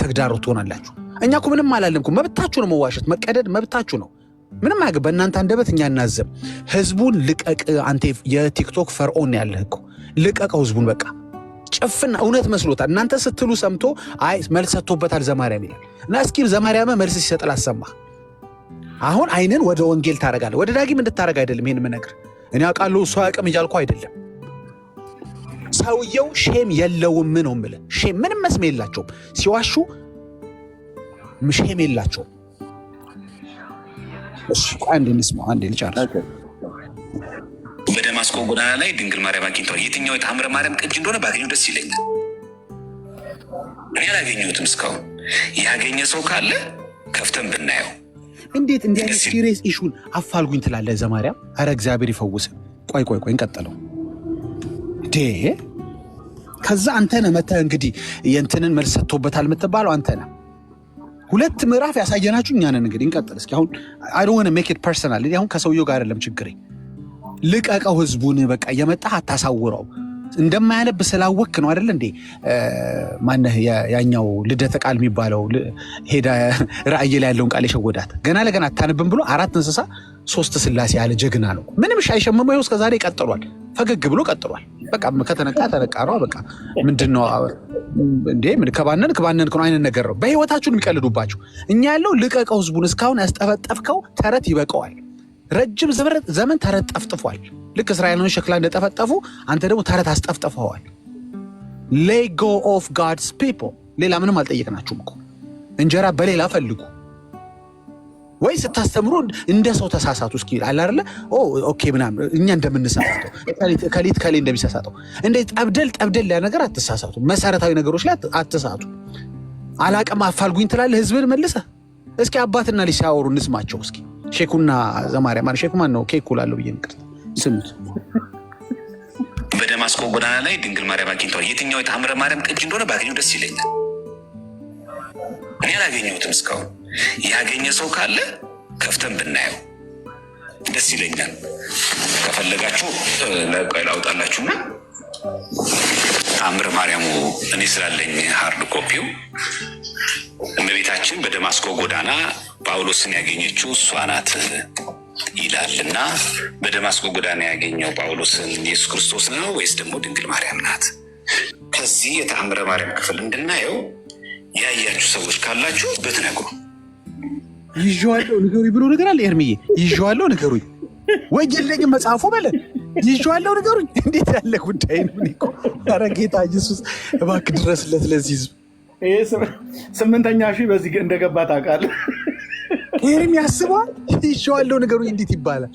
ተግዳሮት ትሆናላችሁ? እኛ እኮ ምንም አላለም እኮ። መብታችሁ ነው መዋሸት፣ መቀደድ መብታችሁ ነው። ምንም አያገባ በእናንተ አንደበት እኛ እናዘብ። ህዝቡን ልቀቅ። አንተ የቲክቶክ ፈርዖን ያለህ እኮ ልቀቀው ህዝቡን በቃ። ጭፍን እውነት መስሎታል። እናንተ ስትሉ ሰምቶ አይ መልስ ሰጥቶበታል ዘማርያም ይላል እና እስኪ ዘማርያም መልስ ሲሰጥ ላሰማህ። አሁን አይንን ወደ ወንጌል ታረጋለህ። ወደ ዳጊም እንድታረግ አይደለም ይሄን የምነግርህ። እኔ አውቃለሁ እሱ አያውቅም እያልኩ አይደለም። ሰውየው ሼም የለውም ነው የምልህ። ሼም ምንም መስሜ የላቸውም ሲዋሹ፣ ሼም የላቸውም። እሺ አንዴ እንስማው፣ አንዴ ልጨርስ። በደማስቆ ጎዳና ላይ ድንግል ማርያም አግኝተዋል። የትኛው የታምረ ማርያም ቅጅ እንደሆነ ባገኘው ደስ ይለኛል። እኔ አላገኘሁትም እስካሁን። ያገኘ ሰው ካለ ከፍተን ብናየው። እንዴት እንዲህ አይነት ሲሪየስ ኢሹን አፋልጉኝ ትላለህ ዘማርያም? አረ እግዚአብሔር ይፈውስ። ቆይ እንቀጥለው። ከዛ አንተ ነህ መተህ እንግዲህ የእንትንን መልስ ሰጥቶበታል የምትባለው አንተ ነህ። 2 ምዕራፍ ያሳየናችሁ እኛ ነን። እንግዲህ እንቀጥል እስኪ። አሁን I don't want to make it personal። አሁን ከሰውየው ጋር አይደለም ችግሬ። ልቀቀው ህዝቡን በቃ የመጣህ አታሳውረው። እንደማያነብ ስላወክ ነው አይደል እንዴ? ማነህ ያኛው ልደተ ቃል የሚባለው ሄዳ ራእይ ላይ ያለውን ቃል የሸወዳት ገና ለገና አታነብም ብሎ 4 እንስሳ 3 ስላሴ ያለ ጀግና ነው። ምንም ሻይሸመመው ይኸው እስከዛሬ ቀጥሏል። ፈገግ ብሎ ቀጥሏል። በቃ ከተነቃ ተነቃ ነው። በቃ ምንድነው እንዴ? ምን ከባነንክ ነው አይነት ነገር ነው። በህይወታችሁን የሚቀልዱባችሁ። እኛ ያለው ልቀቀው ህዝቡን። እስካሁን ያስጠፈጠፍከው ተረት ይበቀዋል። ረጅም ዘመን ተረት ጠፍጥፏል። ልክ እስራኤልን ሸክላ እንደጠፈጠፉ አንተ ደግሞ ተረት አስጠፍጥፈዋል። Let go of God's people። ሌላ ምንም አልጠየቅናችሁም እኮ። እንጀራ በሌላ ፈልጉ ወይ ስታስተምሩ እንደ ሰው ተሳሳቱ። እስኪ አለ አይደለ? ኦኬ ምናምን እኛ እንደምንሳሳተው ከሌ እንደሚሳሳተው እንደ ጠብደል ያ ነገር አትሳሳቱ። መሰረታዊ ነገሮች ላይ አትሳቱ። አላቅም አፋልጉኝ ትላለህ ህዝብን መልሰህ። እስኪ አባትና ልጅ ሲያወሩ እንስማቸው እስኪ። ሼኩና ዘማሪያ ማለት ሼኩ ማን ነው? ኬኩ ላለው ብዬ ንቅር ስሙት። በደማስቆ ጎዳና ላይ ድንግል ማርያም አግኝተዋል። የትኛው የተአምረ ማርያም ቅጅ እንደሆነ ባገኘው ደስ ይለኛል። እኔ አላገኘሁትም እስካሁን። ያገኘ ሰው ካለ ከፍተን ብናየው ደስ ይለኛል። ከፈለጋችሁ ለቆይ ላውጣላችሁና ተአምረ ማርያሙ እኔ ስላለኝ ሃርድ ኮፒው እመቤታችን በደማስቆ ጎዳና ጳውሎስን ያገኘችው እሷ ናት ይላልና በደማስቆ ጎዳና ያገኘው ጳውሎስን ኢየሱስ ክርስቶስ ነው ወይስ ደግሞ ድንግል ማርያም ናት? ከዚህ የተአምረ ማርያም ክፍል እንድናየው ያያችሁ ሰዎች ካላችሁ ብትነግሩ። ይዤዋለሁ ንገሩኝ ብሎ ነገር አለ ኤርሚዬ። ይዤዋለሁ ንገሩኝ ወይ የለኝም መጽሐፉ በለን። ይዤዋለሁ ንገሩኝ። እንዴት ያለ ጉዳይ ነው? እኮ ኧረ ጌታ ኢየሱስ እባክህ ድረስለት ለዚህ ህዝብ። ይሄ 8ኛ ሺህ በዚህ እንደገባ ታውቃለህ? ኤርሚ ያስበዋል። ይዤዋለሁ ንገሩኝ እንዴት ይባላል?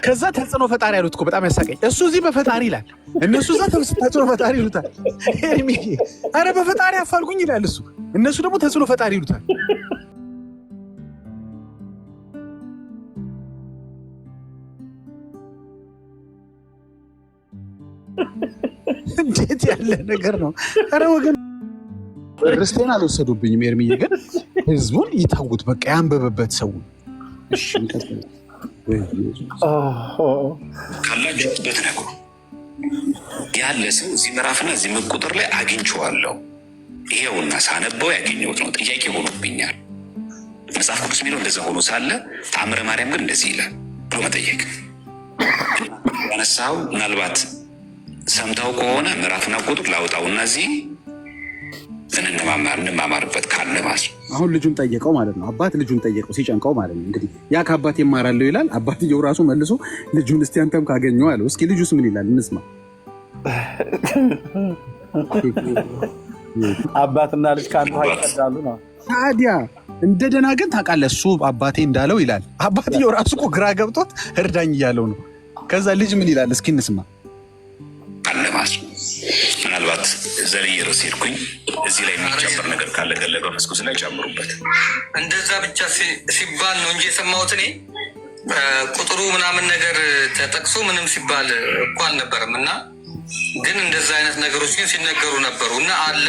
ከዛ ተጽዕኖ ፈጣሪ ያሉት እኮ በጣም ያሳቀኝ። እሱ እዚህ በፈጣሪ ይላል፣ እነሱ እዛ ተጽዕኖ ፈጣሪ ይሉታል። ኤርሚ ኧረ በፈጣሪ አፋልጉኝ ይላል እሱ፣ እነሱ ደግሞ ተጽዕኖ ፈጣሪ ይሉታል። እንዴት ያለ ነገር ነው? ኧረ ወገን ርስቴን አልወሰዱብኝም። ኤርሚዬ ግን ህዝቡን ይታውት በቃ ያንበበበት ሰው። እሺ ካላችሁ ብትነግሩ። ያለ ሰው እዚህ ምዕራፍና እዚህ ቁጥር ላይ አግኝቼዋለሁ ይሄውና ሳነበው ያገኘሁት ነው። ጥያቄ ሆኖብኛል። መጽሐፍ ቅዱስ የሚለው እንደዛ ሆኖ ሳለ ተአምረ ማርያም ግን እንደዚህ ይላል ብሎ መጠየቅ ያነሳው ምናልባት ሰምተው ከሆነ ምዕራፍና ቁጥር ላውጣውና እዚህ እንማማርበት ካለ ማለት ነው። አሁን ልጁን ጠየቀው ማለት ነው። አባት ልጁን ጠየቀው ሲጨንቀው ማለት ነው። እንግዲህ ያ ከአባት ይማራለሁ ይላል። አባትየው ራሱ መልሶ ልጁን እስቲ አንተም ካገኘው አለው። እስኪ ልጁስ ምን ይላል እንስማ። አባትና ልጅ ከአንዱ ይቀዳሉ ነው ታዲያ። እንደደና ግን ታውቃለህ እሱ አባቴ እንዳለው ይላል። አባትየው ራሱ እኮ ግራ ገብቶት እርዳኝ እያለው ነው። ከዛ ልጅ ምን ይላል እስኪ እንስማ። አለማስ ምናልባት ዘልዬ ርዕስ ሄድኩኝ። እዚህ ላይ የሚጨምር ነገር ካለ ገለገ መስኩስ ላይ ጨምሩበት። እንደዛ ብቻ ሲባል ነው እንጂ የሰማሁት እኔ ቁጥሩ ምናምን ነገር ተጠቅሶ ምንም ሲባል እኮ አልነበረም። እና ግን እንደዛ አይነት ነገሮች ግን ሲነገሩ ነበሩ እና አለ።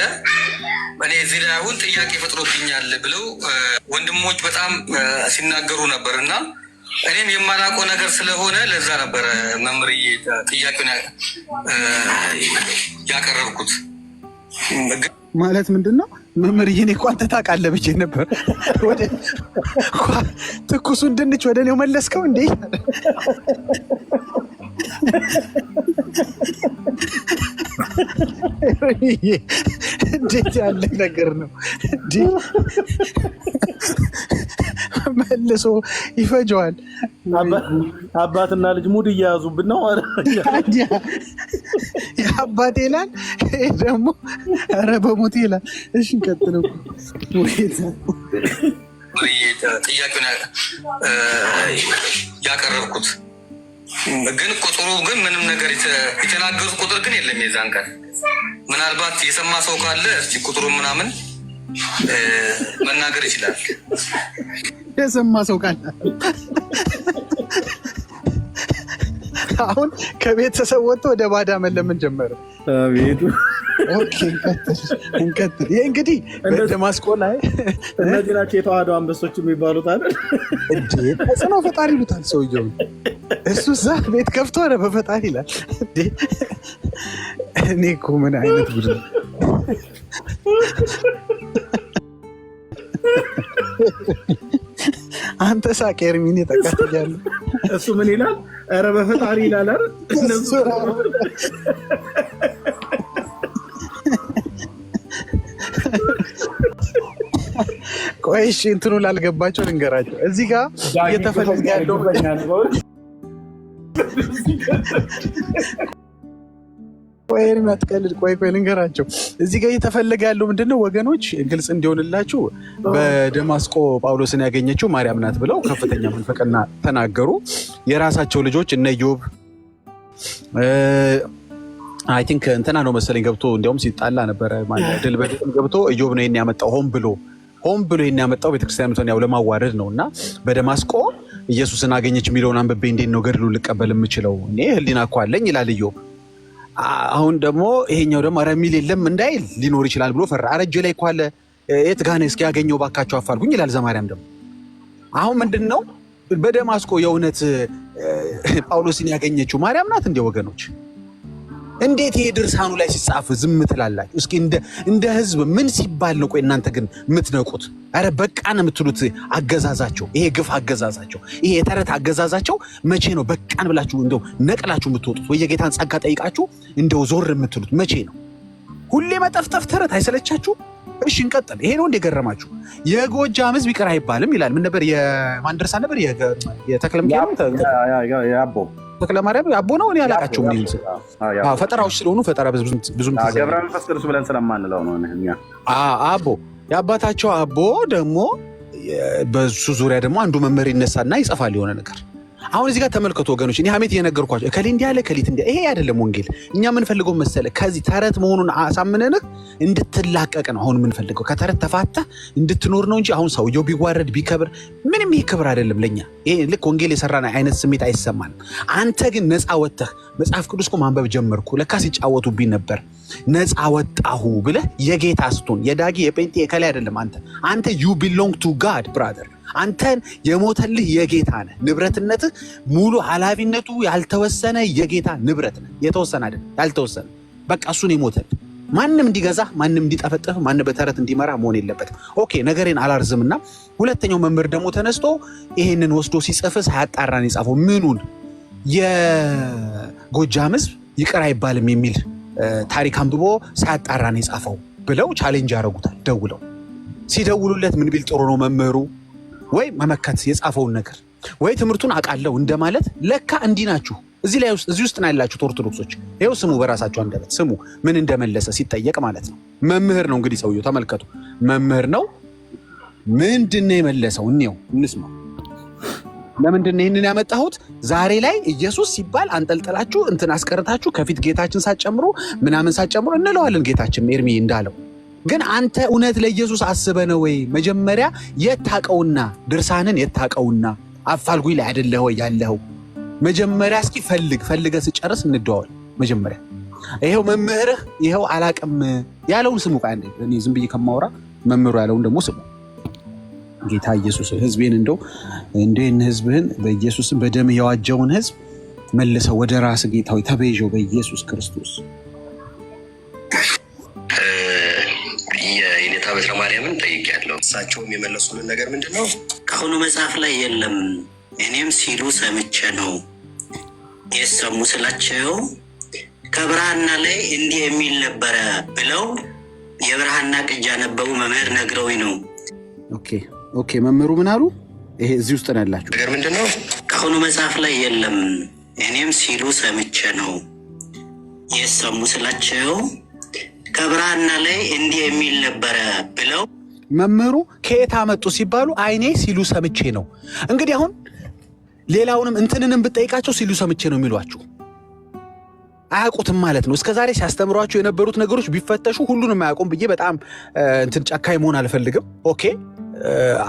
እኔ እዚህ ላይ አሁን ጥያቄ ፈጥሮብኛል ብለው ወንድሞች በጣም ሲናገሩ ነበር እና እኔም የማላውቀው ነገር ስለሆነ ለዛ ነበረ መምህርዬ ጥያቄውን ያቀረብኩት። ማለት ምንድን ነው መምህርዬ? እኔ እኮ አንተ ታውቃለህ ብዬ ነበር። ወደ ትኩሱን ድንች ወደ እኔው መለስከው እንዴ? እንዴት ያለ ነገር ነው? መልሶ ይፈጀዋል። አባትና ልጅ ሙድ እያያዙብን ነው። የአባቴ ይላል ደግሞ ኧረ በሞቴ ይላል። እሺ እንቀጥለው። ጥያቄውን ያቀረብኩት ግን ቁጥሩ ግን ምንም ነገር የተናገሩት ቁጥር ግን የለም። የዛን ቀን ምናልባት የሰማ ሰው ካለ እስቲ ቁጥሩ ምናምን መናገር ይችላል። የሰማ ሰው ካለ አሁን ከቤተሰብ ወጥቶ ወደ ባዳ መለመን ጀመረ። ቤቱ ኦኬ እንቀጥል። ይሄ እንግዲህ በደማስቆ ላይ እነዚህ ናቸው የተዋህዶ አንበሶች የሚባሉት አይደል እንዴ? ተጽዕኖ ፈጣሪ ይሉታል ሰውየው። እሱ እዛ ቤት ከፍቶ ሆነ በፈጣሪ ይላል እንዴ? እኔ እኮ ምን አይነት ጉድ ነው! አንተ ሳቅ ኤርሚን ተቀጥያለሁ። እሱ ምን ይላል? ኧረ በፈጣሪ ይላል አይደል? ቆይ እሺ እንትኑ ላልገባቸው ልንገራቸው። እዚህ ጋር እየተፈለገ ያለው ቆይ መትቀልድ ቆይ ልንገራቸው። እዚህ ጋር እየተፈለገ ያለው ምንድነው ወገኖች፣ ግልጽ እንዲሆንላችሁ በደማስቆ ጳውሎስን ያገኘችው ማርያም ናት ብለው ከፍተኛ መንፈቅና ተናገሩ። የራሳቸው ልጆች እነ ኢዮብ አይ ቲንክ እንትና ነው መሰለኝ ገብቶ እንዲያውም ሲጣላ ነበረ ማለት ድል በድል ገብቶ ኢዮብ ነው ያመጣው ሆን ብሎ ያመጣው ቤተክርስቲያኑን ያው ለማዋረድ ነውና በደማስቆ ኢየሱስን አገኘች የሚለውን አንብቤ እንዴት ነው ገድሉ ልቀበል የምችለው? እኔ ህሊና እኮ አለኝ ይላል ኢዮብ። አሁን ደግሞ ይሄኛው ደግሞ ኧረ የሚል የለም እንዳይል ሊኖር ይችላል ብሎ ፈራ። አረጀ ላይ እኮ አለ የት ጋር ነው እስኪ ያገኘው ባካቸው አፋልጉኝ ይላል ዘማርያም ደግሞ። አሁን ምንድነው በደማስቆ የእውነት ጳውሎስን ያገኘችው ማርያም ናት እንደ ወገኖች? እንዴት ይሄ ድርሳኑ ላይ ሲጻፍ ዝም ትላላችሁ? እስኪ እንደ ህዝብ ምን ሲባል ነው ቆይ እናንተ ግን የምትነቁት? አረ በቃን የምትሉት አገዛዛቸው፣ ይሄ ግፍ አገዛዛቸው፣ ይሄ የተረት አገዛዛቸው መቼ ነው በቃን ብላችሁ እንደው ነቅላችሁ የምትወጡት? ወይ የጌታን ጸጋ ጠይቃችሁ እንደው ዞር የምትሉት መቼ ነው? ሁሌ መጠፍጠፍ ተረት አይሰለቻችሁ? እሺ እንቀጥል። ይሄ ነው እንደገረማችሁ። የጎጃም ህዝብ ይቅር አይባልም ይላል። ምን ነበር የማን ድርሳን ነበር? የተክለምኬም ያቦ ተክለማርያም አቦ ነው። እኔ አላውቃቸውም። ፈጠራዎች ስለሆኑ ፈጠራ ብዙም ገብረ መንፈስ ቅዱስ ብለን ስለማንለው ነው እኛ። አቦ የአባታቸው አቦ ደግሞ በሱ ዙሪያ ደግሞ አንዱ መምህር ይነሳና ይጽፋል የሆነ ነገር። አሁን እዚህ ጋር ተመልከቱ ወገኖች፣ እኔ ሀሜት እየነገርኳቸው እከሌ እንዲህ ያለ እከሊት እንዲህ። ይሄ አይደለም ወንጌል። እኛ የምንፈልገው መሰለ ከዚህ ተረት መሆኑን አሳምነንህ እንድትላቀቅ ነው። አሁን የምንፈልገው ከተረት ተፋተህ እንድትኖር ነው እንጂ አሁን ሰውየው ቢዋረድ ቢከብር ምንም ይሄ ክብር አይደለም ለኛ። ይሄ ልክ ወንጌል የሰራን አይነት ስሜት አይሰማንም። አንተ ግን ነፃ ወጥተህ መጽሐፍ ቅዱስ እኮ ማንበብ ጀመርኩ ለካ ሲጫወቱብኝ ነበር ነፃ ወጣሁ ብለህ የጌታ ስትሆን የዳጊ የጴንጤ የከላይ አይደለም። አንተ you belong to God brother። አንተን የሞተልህ የጌታ ነህ። ንብረትነትህ ሙሉ ኃላፊነቱ ያልተወሰነ የጌታ ንብረት ነህ። የተወሰነ አይደለም ያልተወሰነ። በቃ እሱን የሞተልህ ማንም እንዲገዛ ማንም እንዲጠፈጥፍ ማንም በተረት እንዲመራ መሆን የለበትም። ኦኬ ነገሬን አላርዝምና ሁለተኛው መምህር ደግሞ ተነስቶ ይሄንን ወስዶ ሲጽፍ ሳያጣራን የጻፈው ምኑን የጎጃም ህዝብ ይቅር አይባልም የሚል ታሪክ አንብቦ ሳያጣራን የጻፈው ብለው ቻሌንጅ ያደርጉታል። ደውለው ሲደውሉለት ምን ቢል ጥሩ ነው መምህሩ? ወይ መመከት የጻፈውን ነገር ወይ ትምህርቱን አቃለው እንደማለት። ለካ እንዲህ ናችሁ። እዚህ ውስጥ ነው ያላችሁት ኦርቶዶክሶች። ይኸው ስሙ፣ በራሳቸው አንደበት ስሙ ምን እንደመለሰ ሲጠየቅ ማለት ነው። መምህር ነው እንግዲህ ሰውየው ተመልከቱ። መምህር ነው። ምንድነው የመለሰው? እንየው፣ እንስማው። ለምንድነው ይህንን ያመጣሁት? ዛሬ ላይ ኢየሱስ ሲባል አንጠልጥላችሁ እንትን አስቀርታችሁ ከፊት ጌታችን ሳትጨምሩ ምናምን ሳትጨምሩ እንለዋለን። ጌታችን ኤርሚ እንዳለው ግን አንተ እውነት ለኢየሱስ አስበህ ነው ወይ? መጀመሪያ የታቀውና ድርሳንን የታቀውና አፋልጉኝ ላይ አይደለህ ወይ ያለኸው? መጀመሪያ እስኪ ፈልገህ ስጨርስ እንደዋወል። መጀመሪያ ይሄው መምህርህ ይሄው አላቅም ያለውን ስሙ። ቃል እኔ ዝም ብዬ ከማወራ መምህሩ ያለውን ደግሞ ስሙ። ጌታ ኢየሱስ ህዝቤን እንደው ህዝብህን በኢየሱስም በደም የዋጀውን ህዝብ መልሰው ወደ ራስ ጌታዊ ተቤዠው በኢየሱስ ክርስቶስ። የኔታ በትረ ማርያምን ጠይቄያለሁ። እሳቸውም የመለሱልን ነገር ምንድን ነው? ከአሁኑ መጽሐፍ ላይ የለም፣ እኔም ሲሉ ሰምቼ ነው። የሰሙ ስላቸው ከብርሃና ላይ እንዲህ የሚል ነበረ ብለው የብርሃና ቅጅ ያነበቡ መምህር ነግረውኝ ነው። ኦኬ መምህሩ ምን አሉ? ይሄ እዚህ ውስጥ ነው ያላችሁ ነገር ምንድን ነው? ከአሁኑ መጽሐፍ ላይ የለም፣ እኔም ሲሉ ሰምቼ ነው። የሰሙ ስላቸው ከብርሃና ላይ እንዲህ የሚል ነበረ ብለው መምህሩ ከየት አመጡ ሲባሉ አይኔ ሲሉ ሰምቼ ነው። እንግዲህ አሁን ሌላውንም እንትንንም ብጠይቃቸው ሲሉ ሰምቼ ነው የሚሏችሁ። አያውቁትም ማለት ነው። እስከዛሬ ሲያስተምሯቸው የነበሩት ነገሮች ቢፈተሹ ሁሉንም አያውቁም ብዬ በጣም እንትን ጨካኝ መሆን አልፈልግም። ኦኬ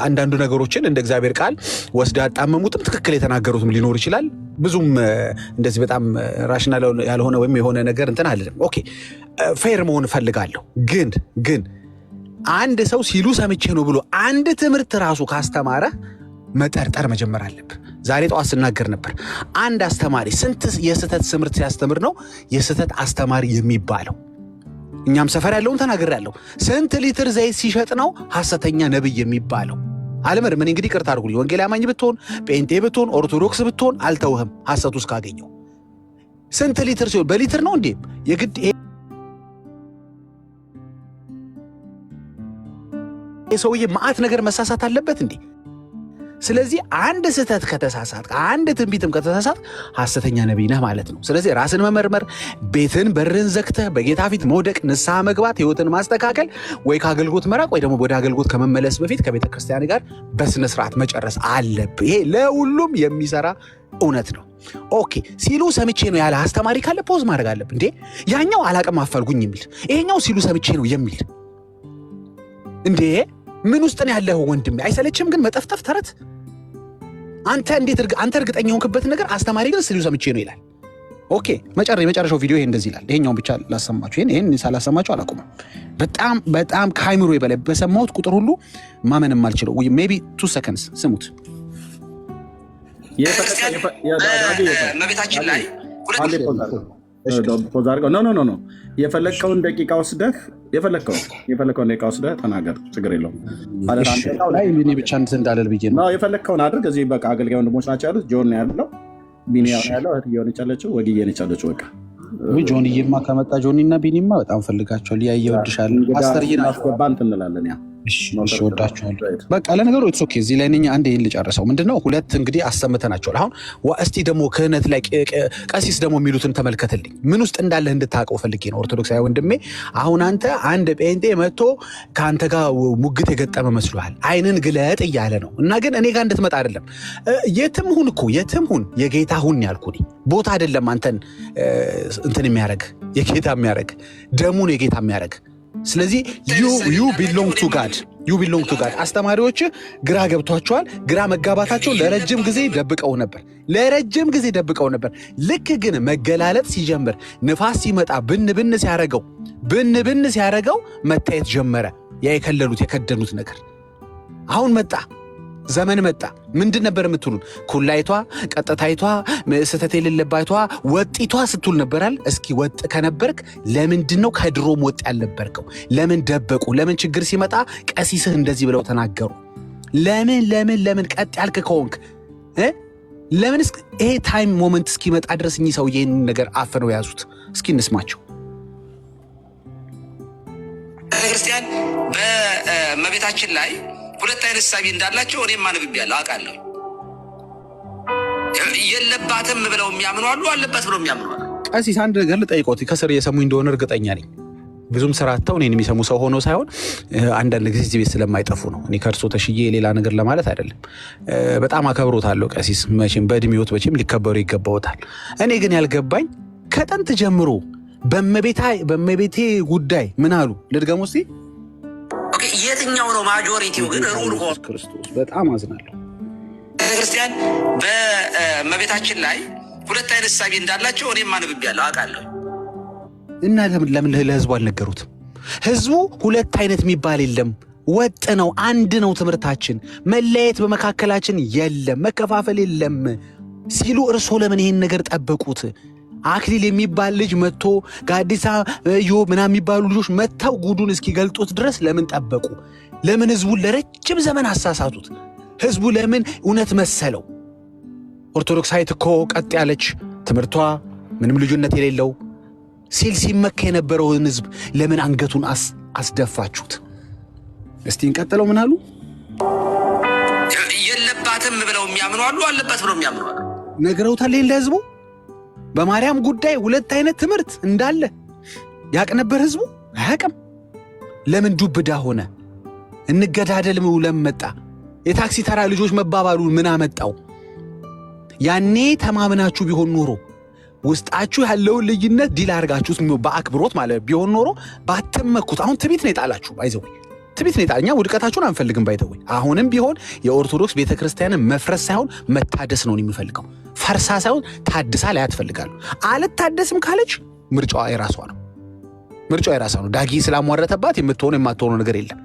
አንዳንዱ ነገሮችን እንደ እግዚአብሔር ቃል ወስዳ አጣመሙትም ትክክል የተናገሩትም ሊኖር ይችላል። ብዙም እንደዚህ በጣም ራሽናል ያልሆነ ወይም የሆነ ነገር እንትን አይደለም። ኦኬ ፌር መሆን እፈልጋለሁ። ግን አንድ ሰው ሲሉ ሰምቼ ነው ብሎ አንድ ትምህርት ራሱ ካስተማረ መጠርጠር መጀመር አለብህ። ዛሬ ጠዋት ስናገር ነበር። አንድ አስተማሪ ስንት የስህተት ትምህርት ሲያስተምር ነው የስህተት አስተማሪ የሚባለው? እኛም ሰፈር ያለውን ተናግሬያለሁ። ስንት ሊትር ዘይት ሲሸጥ ነው ሐሰተኛ ነብይ የሚባለው? አለመድም። እኔ እንግዲህ ይቅርታ አድርጉልኝ። ወንጌል አማኝ ብትሆን፣ ጴንጤ ብትሆን፣ ኦርቶዶክስ ብትሆን አልተውህም። ሐሰቱ እስካገኘው ስንት ሊትር ሲሆን በሊትር ነው እንዴ የግድ ሰውዬ መዓት ነገር መሳሳት አለበት እንዴ? ስለዚህ አንድ ስህተት ከተሳሳት አንድ ትንቢትም ከተሳሳት ሐሰተኛ ነቢይ ነህ ማለት ነው። ስለዚህ ራስን መመርመር፣ ቤትን በርን ዘግተህ በጌታ ፊት መውደቅ፣ ንስሐ መግባት፣ ህይወትን ማስተካከል፣ ወይ ከአገልግሎት መራቅ ወይ ደግሞ ወደ አገልግሎት ከመመለስ በፊት ከቤተ ክርስቲያን ጋር በስነ ስርዓት መጨረስ አለብህ። ይሄ ለሁሉም የሚሰራ እውነት ነው። ኦኬ ሲሉ ሰምቼ ነው ያለ አስተማሪ ካለ ፖዝ ማድረግ አለብህ። እንዴ ያኛው አላቅም አፋልጉኝ የሚል ይሄኛው ሲሉ ሰምቼ ነው የሚል እንዴ ምን ውስጥ ነው ያለው ወንድሜ? አይሰለችም ግን መጠፍጠፍ ተረት? አንተ እርግጠኛ ሆንክበት ነገር አስተማሪ ግን ሲሉ ሰምቼ ነው ይላል። ኦኬ የመጨረሻው ቪዲዮ ይሄ እንደዚህ ይላል። ይሄኛውን ብቻ ላሰማችሁ። ይሄን ሳላሰማችሁ አላቆምም። በጣም ከአይምሮ በላይ በሰማሁት ቁጥር ሁሉ ማመንም አልችለው። ሜቢ 2 seconds ስሙት። መቤታችን ላይ ኖ የፈለግከውን ደቂቃ ወስደህ የፈለግከውን ደቂቃ ወስደህ ተናገር፣ ችግር የለውም። እኔ ብቻ እንትን እንዳለል ብዬ ነው። የፈለግከውን አድርግ። እዚህ በቃ አገልጋይ ወንድሞች ናቸው ያሉት። ጆን ነው ያለው፣ ቢኒያ ነው ያለው፣ እህትየው ነች ያለችው፣ ወግዬ ነች ያለችው። በቃ ጆንዬማ ከመጣ ጆኒና ቢኒማ በጣም ፈልጋቸዋል። ያየ ወድሻለሁ ፓስተርዬ አስገባ እንትን እንላለን። ያ እሺ ወዳችኋለሁ። በቃ ለነገሩ ኢትስ ኦኬ። እዚህ ላይ ነኝ። አንዴ ይሄን ልጨርሰው። ምንድነው ሁለት እንግዲህ አሰምተናቸዋል። አሁን እስቲ ደግሞ ክህነት ላይ ቀሲስ ደግሞ የሚሉትን ተመልከትልኝ። ምን ውስጥ እንዳለህ እንድታውቀው ፈልጌ ነው። ኦርቶዶክሳዊ ወንድሜ፣ አሁን አንተ አንድ ጴንጤ መጥቶ ከአንተ ጋር ሙግት የገጠመ መስሎሃል። አይንን ግለጥ እያለ ነው። እና ግን እኔ ጋር እንድትመጣ አይደለም። የትም ሁን የጌታ ሁን ያልኩህ ቦታ አይደለም። አንተን እንትን የሚያደርግ የጌታ የሚያደርግ ደሙን የጌታ የሚያደርግ። ስለዚህ ዩ ቢሎንግ ቱ ጋድ አስተማሪዎች ግራ ገብቷቸዋል። ግራ መጋባታቸው ለረጅም ጊዜ ደብቀው ነበር። ልክ ግን መገላለጥ ሲጀምር ንፋስ ሲመጣ ብን ሲያረገው መታየት ጀመረ። ያ የከደኑት ነገር አሁን መጣ። ዘመን መጣ። ምንድን ነበር የምትሉን? ኩላይቷ፣ ቀጥታይቷ፣ ስህተት የሌለባቷ ወጢቷ ስትል ነበራል። እስኪ ወጥ ከነበርክ ለምንድን ነው ከድሮም ወጥ ያልነበርከው? ለምን ደበቁ? ለምን ችግር ሲመጣ ቀሲስህ እንደዚህ ብለው ተናገሩ? ለምን ቀጥ ያልክ ከሆንክ ለምን ይሄ ታይም ሞመንት እስኪመጣ ድረስ እኚህ ሰው ይህን ነገር አፍነው ያዙት? እስኪ እንስማቸው። ቤተክርስቲያን በእመቤታችን ላይ ሁለት አይነት ሳቢ እንዳላቸው እኔም አንብቤያለሁ አውቃለሁ። የለባትም ብለው የሚያምኑ አሉ፣ አለባት ብለው የሚያምኑ አሉ። ቀሲስ አንድ ነገር ልጠይቆት፣ ከስር የሰሙኝ እንደሆነ እርግጠኛ ነኝ። ብዙም ስራተው እኔን የሚሰሙ ሰው ሆኖ ሳይሆን አንዳንድ ጊዜ እዚህ ቤት ስለማይጠፉ ነው። እኔ ከእርሶ ተሽዬ ሌላ ነገር ለማለት አይደለም። በጣም አከብሮታለሁ ቀሲስ፣ መቼም በእድሜዎት መቼም ሊከበሩ ይገባዎታል። እኔ ግን ያልገባኝ ከጥንት ጀምሮ በእመቤቴ ጉዳይ ምን አሉ? ልድገሙ እስቲ። የትኛው ነው ማጆሪቲው? ግን ሩል ክርስቶስ በጣም አዝናለሁ። ቤተክርስቲያን በእመቤታችን ላይ ሁለት አይነት ሳቢ እንዳላቸው እኔም አንብቤያለሁ አውቃለሁ። እና ለምን ለህዝቡ አልነገሩትም? ህዝቡ ሁለት አይነት የሚባል የለም፣ ወጥ ነው፣ አንድ ነው ትምህርታችን፣ መለያየት በመካከላችን የለም፣ መከፋፈል የለም ሲሉ እርሶ ለምን ይሄን ነገር ጠበቁት? አክሊል የሚባል ልጅ መጥቶ ጋዲሳ ምናምን የሚባሉ ልጆች መጥተው ጉዱን እስኪገልጡት ድረስ ለምን ጠበቁ? ለምን ህዝቡን ለረጅም ዘመን አሳሳቱት? ህዝቡ ለምን እውነት መሰለው? ኦርቶዶክሳዊት እኮ ቀጥ ያለች ትምህርቷ ምንም ልዩነት የሌለው ሲመካ የነበረውን ህዝብ ለምን አንገቱን አስደፋችሁት? እስቲ እንቀጥለው። ምን አሉ? የለባትም ብለው የሚያምኑ አሉ፣ አለባት ብለው የሚያምኑ አሉ። ነግረውታል ለህዝቡ። በማርያም ጉዳይ ሁለት አይነት ትምህርት እንዳለ ያቅ ነበር ህዝቡ? አያቅም። ለምን ዱብዳ ሆነ? እንገዳደል ለምን መጣ? የታክሲ ተራ ልጆች መባባሉ ምን አመጣው? ያኔ ተማምናችሁ ቢሆን ኖሮ ውስጣችሁ ያለውን ልዩነት ዲል አድርጋችሁት በአክብሮት ማለት ቢሆን ኖሮ ባተመኩት። አሁን ትቢት ነው የጣላችሁ ባይዘው ትቢት ነው የጣልኛ። ውድቀታችሁን አንፈልግም ባይተው። አሁንም ቢሆን የኦርቶዶክስ ቤተክርስቲያንን መፍረስ ሳይሆን መታደስ ነው የሚፈልገው። ፈርሳ ሳይሆን ታድሳ ላይ ያትፈልጋሉ። አልታደስም ካለች ምርጫዋ የራሷ ነው። ምርጫዋ የራሷ ነው። ዳጊ ስላሟረተባት የምትሆነው የማትሆነው ነገር የለም።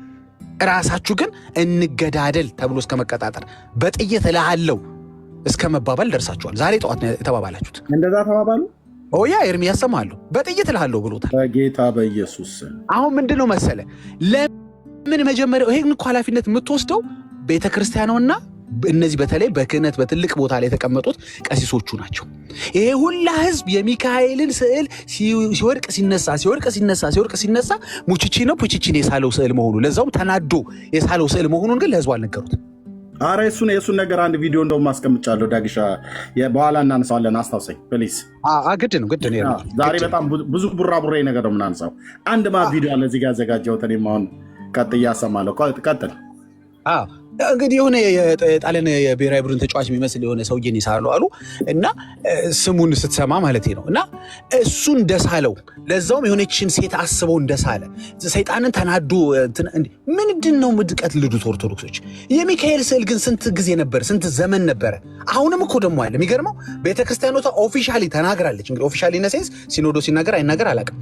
ራሳችሁ ግን እንገዳደል ተብሎ እስከ መቀጣጠር በጥይት እልሃለሁ እስከ መባባል ደርሳችኋል። ዛሬ ጠዋት ነው የተባባላችሁት። እንደዛ ተባባሉ። ኦያ ኤርሚ ያሰማለሁ በጥይት እልሃለሁ ብሎታል በጌታ በኢየሱስ። አሁን ምንድነው መሰለ ለምን መጀመሪያው ይሄን እኮ ኃላፊነት የምትወስደው ቤተክርስቲያኗና እነዚህ በተለይ በክህነት በትልቅ ቦታ ላይ የተቀመጡት ቀሲሶቹ ናቸው። ይሄ ሁላ ህዝብ የሚካኤልን ስዕል ሲወድቅ ሲነሳ ሙቺቺ ነው ፑቺቺን የሳለው ስዕል መሆኑ ለዛውም ተናዶ የሳለው ስዕል መሆኑን ግን ለህዝቡ አልነገሩት። አረ የሱን ነገር አንድ ቪዲዮ እንደውም ማስቀምጫለሁ። ዳግሻ በኋላ እናነሳዋለን። አስታውሰኝ ፕሊዝ። ግድ ነው። ዛሬ በጣም ብዙ ቡራቡሬ ነገር ነው የምናነሳው። አንድ ቪዲዮ አለ እዚህ ጋር ያዘጋጀሁት እኔም አሁን ቀጥዬ አሰማለሁ። ቀጥል። እንግዲህ የሆነ የጣሊያን የብሔራዊ ቡድን ተጫዋች የሚመስል የሆነ ሰውዬን ይሳሉ አሉ እና ስሙን ስትሰማ ማለት ነው እና እሱ እንደሳለው ለዛውም የሆነችን ሴት አስበው እንደሳለ ሰይጣንን ተናዶ ምንድን ነው ምድቀት ልዱት ኦርቶዶክሶች። የሚካኤል ስዕል ግን ስንት ጊዜ ነበር? ስንት ዘመን ነበረ? አሁንም እኮ ደግሞ አለ። የሚገርመው ቤተክርስቲያኖቷ ኦፊሻሊ ተናግራለች። እንግዲህ ኦፊሻሊ ነሴንስ ሲኖዶ ሲናገር አይናገር አላውቅም።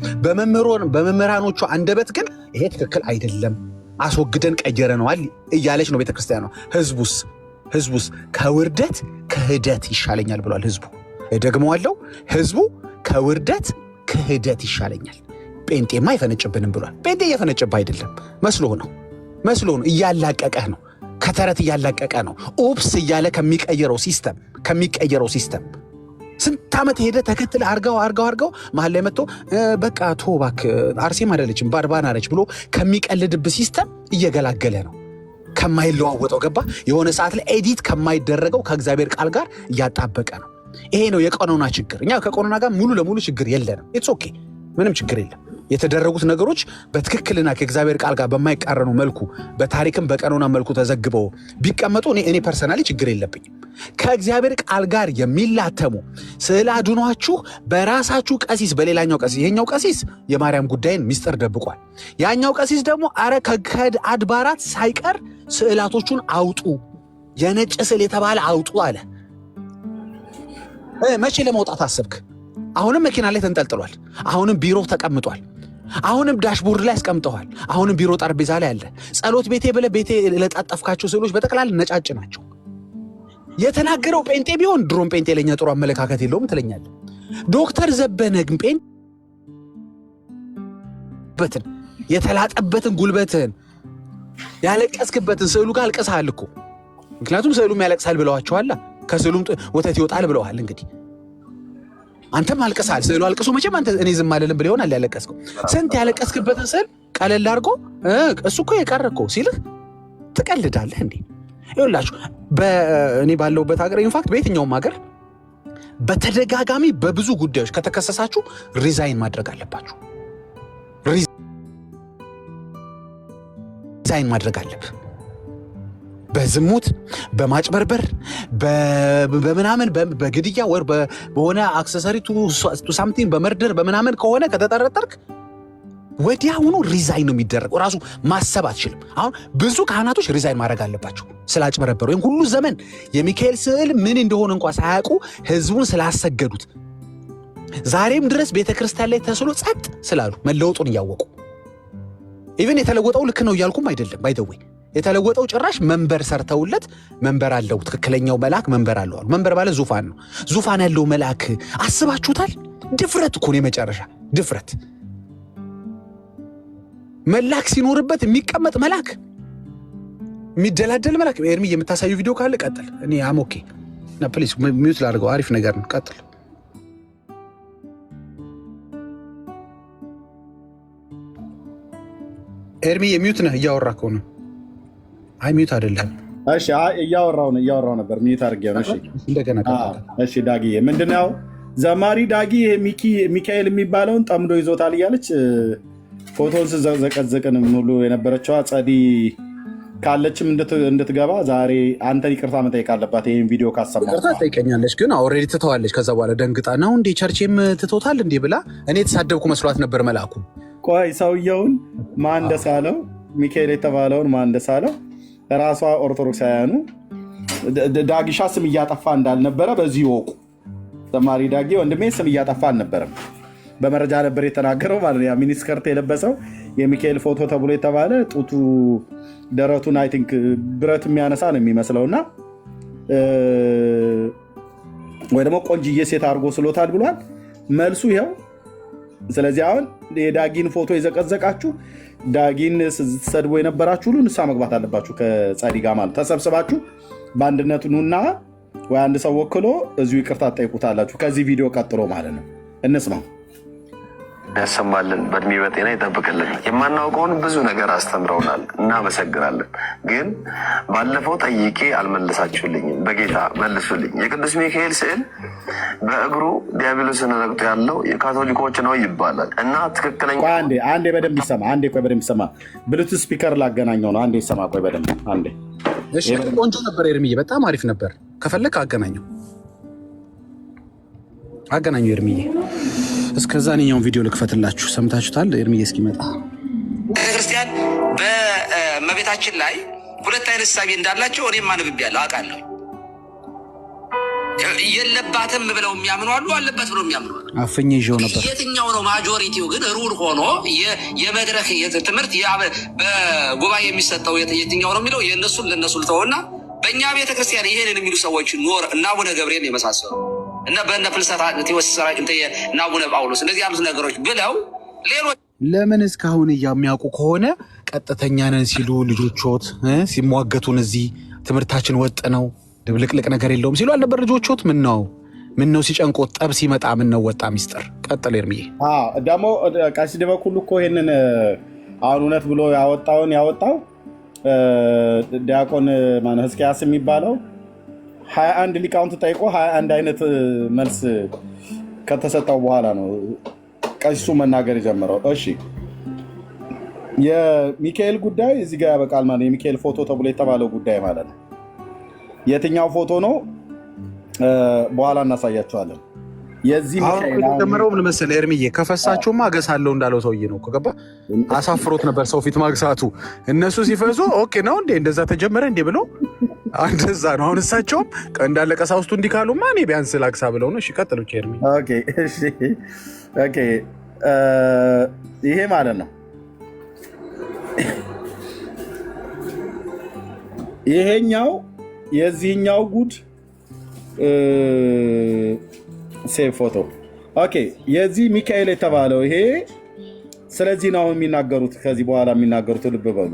በመምህራኖቿ አንደበት ግን ይሄ ትክክል አይደለም አስወግደን ቀየረነዋል እያለች ነው ቤተክርስቲያኗ። ህዝቡስ ከውርደት ክህደት ይሻለኛል ብሏል። ህዝቡ ደግመዋለሁ፣ ህዝቡ ከውርደት ክህደት ይሻለኛል። ጴንጤማ አይፈነጭብንም ብሏል። ጴንጤ እየፈነጭብህ አይደለም፣ መስሎ ነው እያላቀቀህ ነው። ከተረት እያላቀቀ ነው። ኦፕስ እያለ ከሚቀየረው ሲስተም ስንት ዓመት ሄደ ተከትለ አርጋው መሀል ላይ መጥቶ በቃ ቶባክ አርሴም አይደለችም ባርባና ነች ብሎ ከሚቀልድብ ሲስተም እየገላገለ ነው። ከማይለዋወጠው ገባ የሆነ ሰዓት ላይ ኤዲት ከማይደረገው ከእግዚአብሔር ቃል ጋር እያጣበቀ ነው። ይሄ ነው የቀኖና ችግር። እኛ ከቀኖና ጋር ሙሉ ለሙሉ ችግር የለንም። ኢትስ ኦኬ፣ ምንም ችግር የለም። የተደረጉት ነገሮች በትክክልና ከእግዚአብሔር ቃል ጋር በማይቃረኑ መልኩ በታሪክም በቀኖና መልኩ ተዘግበው ቢቀመጡ እኔ ፐርሰናሊ ችግር የለብኝም። ከእግዚአብሔር ቃል ጋር የሚላተሙ ስዕል አድኗችሁ በራሳችሁ ቀሲስ በሌላኛው ቀሲስ ይሄኛው ቀሲስ የማርያም ጉዳይን ሚስጥር ደብቋል። ያኛው ቀሲስ ደግሞ አረ ከአድባራት ሳይቀር ስዕላቶቹን አውጡ፣ የነጭ ስዕል የተባለ አውጡ አለ። መቼ ለመውጣት አሰብክ? አሁንም መኪና ላይ ተንጠልጥሏል። አሁንም ቢሮ ተቀምጧል። አሁንም ዳሽቦርድ ላይ አስቀምጠዋል። አሁንም ቢሮ ጠረጴዛ ላይ አለ። ጸሎት ቤቴ ብለህ ቤቴ ለጣጠፍካቸው ስዕሎች በጠቅላላ ነጫጭ ናቸው። የተናገረው ጴንጤ ቢሆን ድሮም ጴንጤ ለኛ ጥሩ አመለካከት የለውም ትለኛለህ። ዶክተር ዘበነ ግን ጴንጤበትን የተላጠበትን ጉልበትህን ያለቀስክበትን ስዕሉ ጋር አልቀስሃል እኮ። ምክንያቱም ስዕሉም ያለቅሳል ብለዋቸዋላ። ከስዕሉም ወተት ይወጣል ብለዋል። እንግዲህ አንተም አልቀሳል። ስዕሉ አልቅሶ መቼም አንተ እኔ ዝም አልልም ብለህ ይሆናል ያለቀስከው። ስንት ያለቀስክበትን ስዕል ቀለል አድርጎ እሱ እኮ የቀረ እኮ ሲልህ ትቀልዳለህ እንዴ? ይኸውላችሁ እኔ ባለሁበት ሀገር ኢንፋክት በየትኛውም ሀገር በተደጋጋሚ በብዙ ጉዳዮች ከተከሰሳችሁ ሪዛይን ማድረግ አለባችሁ። ሪዛይን ማድረግ አለብህ። በዝሙት በማጭበርበር በምናምን በግድያ ወር በሆነ አክሰሰሪ ቱ ሳምቲንግ በመርደር በምናምን ከሆነ ከተጠረጠርክ ወዲያውኑ ሪዛይን ነው የሚደረገው። ራሱ ማሰብ አትችልም። አሁን ብዙ ካህናቶች ሪዛይን ማድረግ አለባቸው ስላጭበረበሩ። ወይም ሁሉ ዘመን የሚካኤል ስዕል ምን እንደሆነ እንኳን ሳያውቁ ህዝቡን ስላሰገዱት ዛሬም ድረስ ቤተክርስቲያን ላይ ተስሎ ጸጥ ስላሉ መለወጡን እያወቁ ኢቨን የተለወጠው ልክ ነው እያልኩም አይደለም። ባይደወይ የተለወጠው ጭራሽ መንበር ሰርተውለት መንበር አለው። ትክክለኛው መልአክ መንበር አለው አሉ። መንበር ማለት ዙፋን ነው። ዙፋን ያለው መልአክ አስባችሁታል? ድፍረት እኮ ነው የመጨረሻ ድፍረት። መልአክ ሲኖርበት የሚቀመጥ መልአክ፣ የሚደላደል መልአክ። ኤርሚ የምታሳዩ ቪዲዮ ካለ ቀጥል። እኔ አሞኬ እና ፕሊዝ ሚዩት ላድርገው። አሪፍ ነገር ነው። ቀጥል። ኤርሚ የሚዩት ነህ? እያወራህ ከሆነ አይ ሚዩት አይደለም። እሺ እያወራው ነበር። ሚዩት አድርጌ ነው። እሺ እንደገና እሺ ዳጊዬ ምንድነው ዘማሪ ዳጊ ሚካኤል የሚባለውን ጠምዶ ይዞታል እያለች ፎቶን ስዘቀዘቅን ሙሉ የነበረችዋ ጸዲ ካለችም እንድትገባ ዛሬ አንተን ይቅርታ መጠየቅ አለባት። ይሄን ቪዲዮ ካሰማው ይቅርታ ጠይቀኛለች፣ ግን ኦልሬዲ ትተዋለች። ከዛ በኋላ ደንግጣ ነው እንዴ ቸርቼም ትቶታል እንዴ ብላ እኔ የተሳደብኩ መስሏት ነበር መልአኩ። ቆይ ሰውየውን ማን እንደሳለው ሚካኤል የተባለውን ማን እንደሳለው ራሷ ኦርቶዶክሳውያኑ ዳጊሻ ስም እያጠፋ እንዳልነበረ በዚህ ይወቁ። ዘማሪ ዳጊ ወንድሜ ስም እያጠፋ አልነበረም፣ በመረጃ ነበር የተናገረው ማለት ነው። ያ ሚኒስከርት የለበሰው የሚካኤል ፎቶ ተብሎ የተባለ ጡቱ ደረቱን አይ ቲንክ ብረት የሚያነሳ ነው የሚመስለውና ወይ ደግሞ ቆንጅዬ ሴት አድርጎ ስሎታል ብሏል። መልሱ ይኸው። ስለዚህ አሁን የዳጊን ፎቶ የዘቀዘቃችሁ ዳጊን ስትሰድቦ የነበራችሁ ሁሉ ንስሐ መግባት አለባችሁ። ከጸዲ ጋር ማለት ተሰብስባችሁ በአንድነት ኑና ወይ አንድ ሰው ወክሎ እዚሁ ይቅርታ ትጠይቁታላችሁ። ከዚህ ቪዲዮ ቀጥሎ ማለት ነው። እንስማው። ያሰማልን፣ በእድሜ በጤና ይጠብቅልን። የማናውቀውን ብዙ ነገር አስተምረውናል፣ እናመሰግናለን። ግን ባለፈው ጠይቄ አልመለሳችሁልኝም። በጌታ መልሱልኝ። የቅዱስ ሚካኤል ስዕል በእግሩ ዲያብሎስን ረግጦ ያለው የካቶሊኮች ነው ይባላል እና ትክክለኛ አንዴ በደንብ ይሰማ። አንዴ ቆይ በደንብ ይሰማ። ብሉቱዝ ስፒከር ላገናኘው ነው። አንዴ ይሰማ። ቆይ በደንብ አንዴ። እሺ፣ ቆንጆ ነበር ኤርሚዬ፣ በጣም አሪፍ ነበር። ከፈለክ አገናኘው ኤርሚዬ። እስከዛኛውን ቪዲዮ ልክፈትላችሁ። ሰምታችሁታል። ኤርሚዬ እስኪመጣ ቤተክርስቲያን በእመቤታችን ላይ ሁለት አይነት ሳቢ እንዳላቸው እኔም አንብቤያለሁ፣ አውቃለሁ። የለባትም ብለው የሚያምኑ አሉ፣ አለበት ብለው የሚያምኑ አሉ። አፈኝ ይዤው ነበር። የትኛው ነው ማጆሪቲው? ግን ሩል ሆኖ የመድረክ ትምህርት በጉባኤ የሚሰጠው የትኛው ነው የሚለው የእነሱን ለእነሱ ልተውና በእኛ ቤተክርስቲያን ይሄንን የሚሉ ሰዎች ኖር እና አቡነ ገብርኤል የመሳሰሉ እና በእነ ፍልሰታ ቴዎስራጭ እና አቡነ ጳውሎስ እንደዚህ ያሉት ነገሮች ብለው ሌሎች ለምን እስካሁን የሚያውቁ ከሆነ ቀጥተኛ ነን ሲሉ ልጆቾት ሲሟገቱን እዚህ ትምህርታችን ወጥ ነው ድብልቅልቅ ነገር የለውም ሲሉ አልነበር ልጆቾት? ምን ነው ሲጨንቆት ጠብ ሲመጣ ምን ነው ወጣ ሚስጥር። ቀጥል ኤርሚዬ። ደግሞ ቀሲስ በኩል እኮ ይሄንን አሁን እውነት ብሎ ያወጣው ዲያቆን ማነው ሕዝቅያስ የሚባለው 21 ሊቃውንት ጠይቆ 21 አይነት መልስ ከተሰጠው በኋላ ነው ቀሲሱ መናገር የጀመረው። እሺ የሚካኤል ጉዳይ እዚህ ጋር ያበቃል ማለት የሚካኤል ፎቶ ተብሎ የተባለው ጉዳይ ማለት ነው። የትኛው ፎቶ ነው በኋላ እናሳያቸዋለን። የዚህ ሚካኤል ምን መሰለህ ኤርሚዬ፣ ከፈሳቸውማ አገሳለሁ እንዳለው ሰውዬ ነው እኮ ገባ። አሳፍሮት ነበር ሰው ፊት ማግሳቱ። እነሱ ሲፈሱ ኦኬ ነው እንዴ እንደዛ ተጀመረ እንዴ ብሎ እንደዛ ነው። አሁን እሳቸውም እንዳለ ቀሳውስቱ እንዲህ ካሉማ እኔ ቢያንስ ላግሳ ብለው ነው። እሺ ቀጥሉ ኤርሚ። ኦኬ ይሄ ማለት ነው ይሄኛው የዚህኛው ጉድ ሴቭ ፎቶ። ኦኬ የዚህ ሚካኤል የተባለው ይሄ ስለዚህ ነው የሚናገሩት። ከዚህ በኋላ የሚናገሩት ልብ በሉ።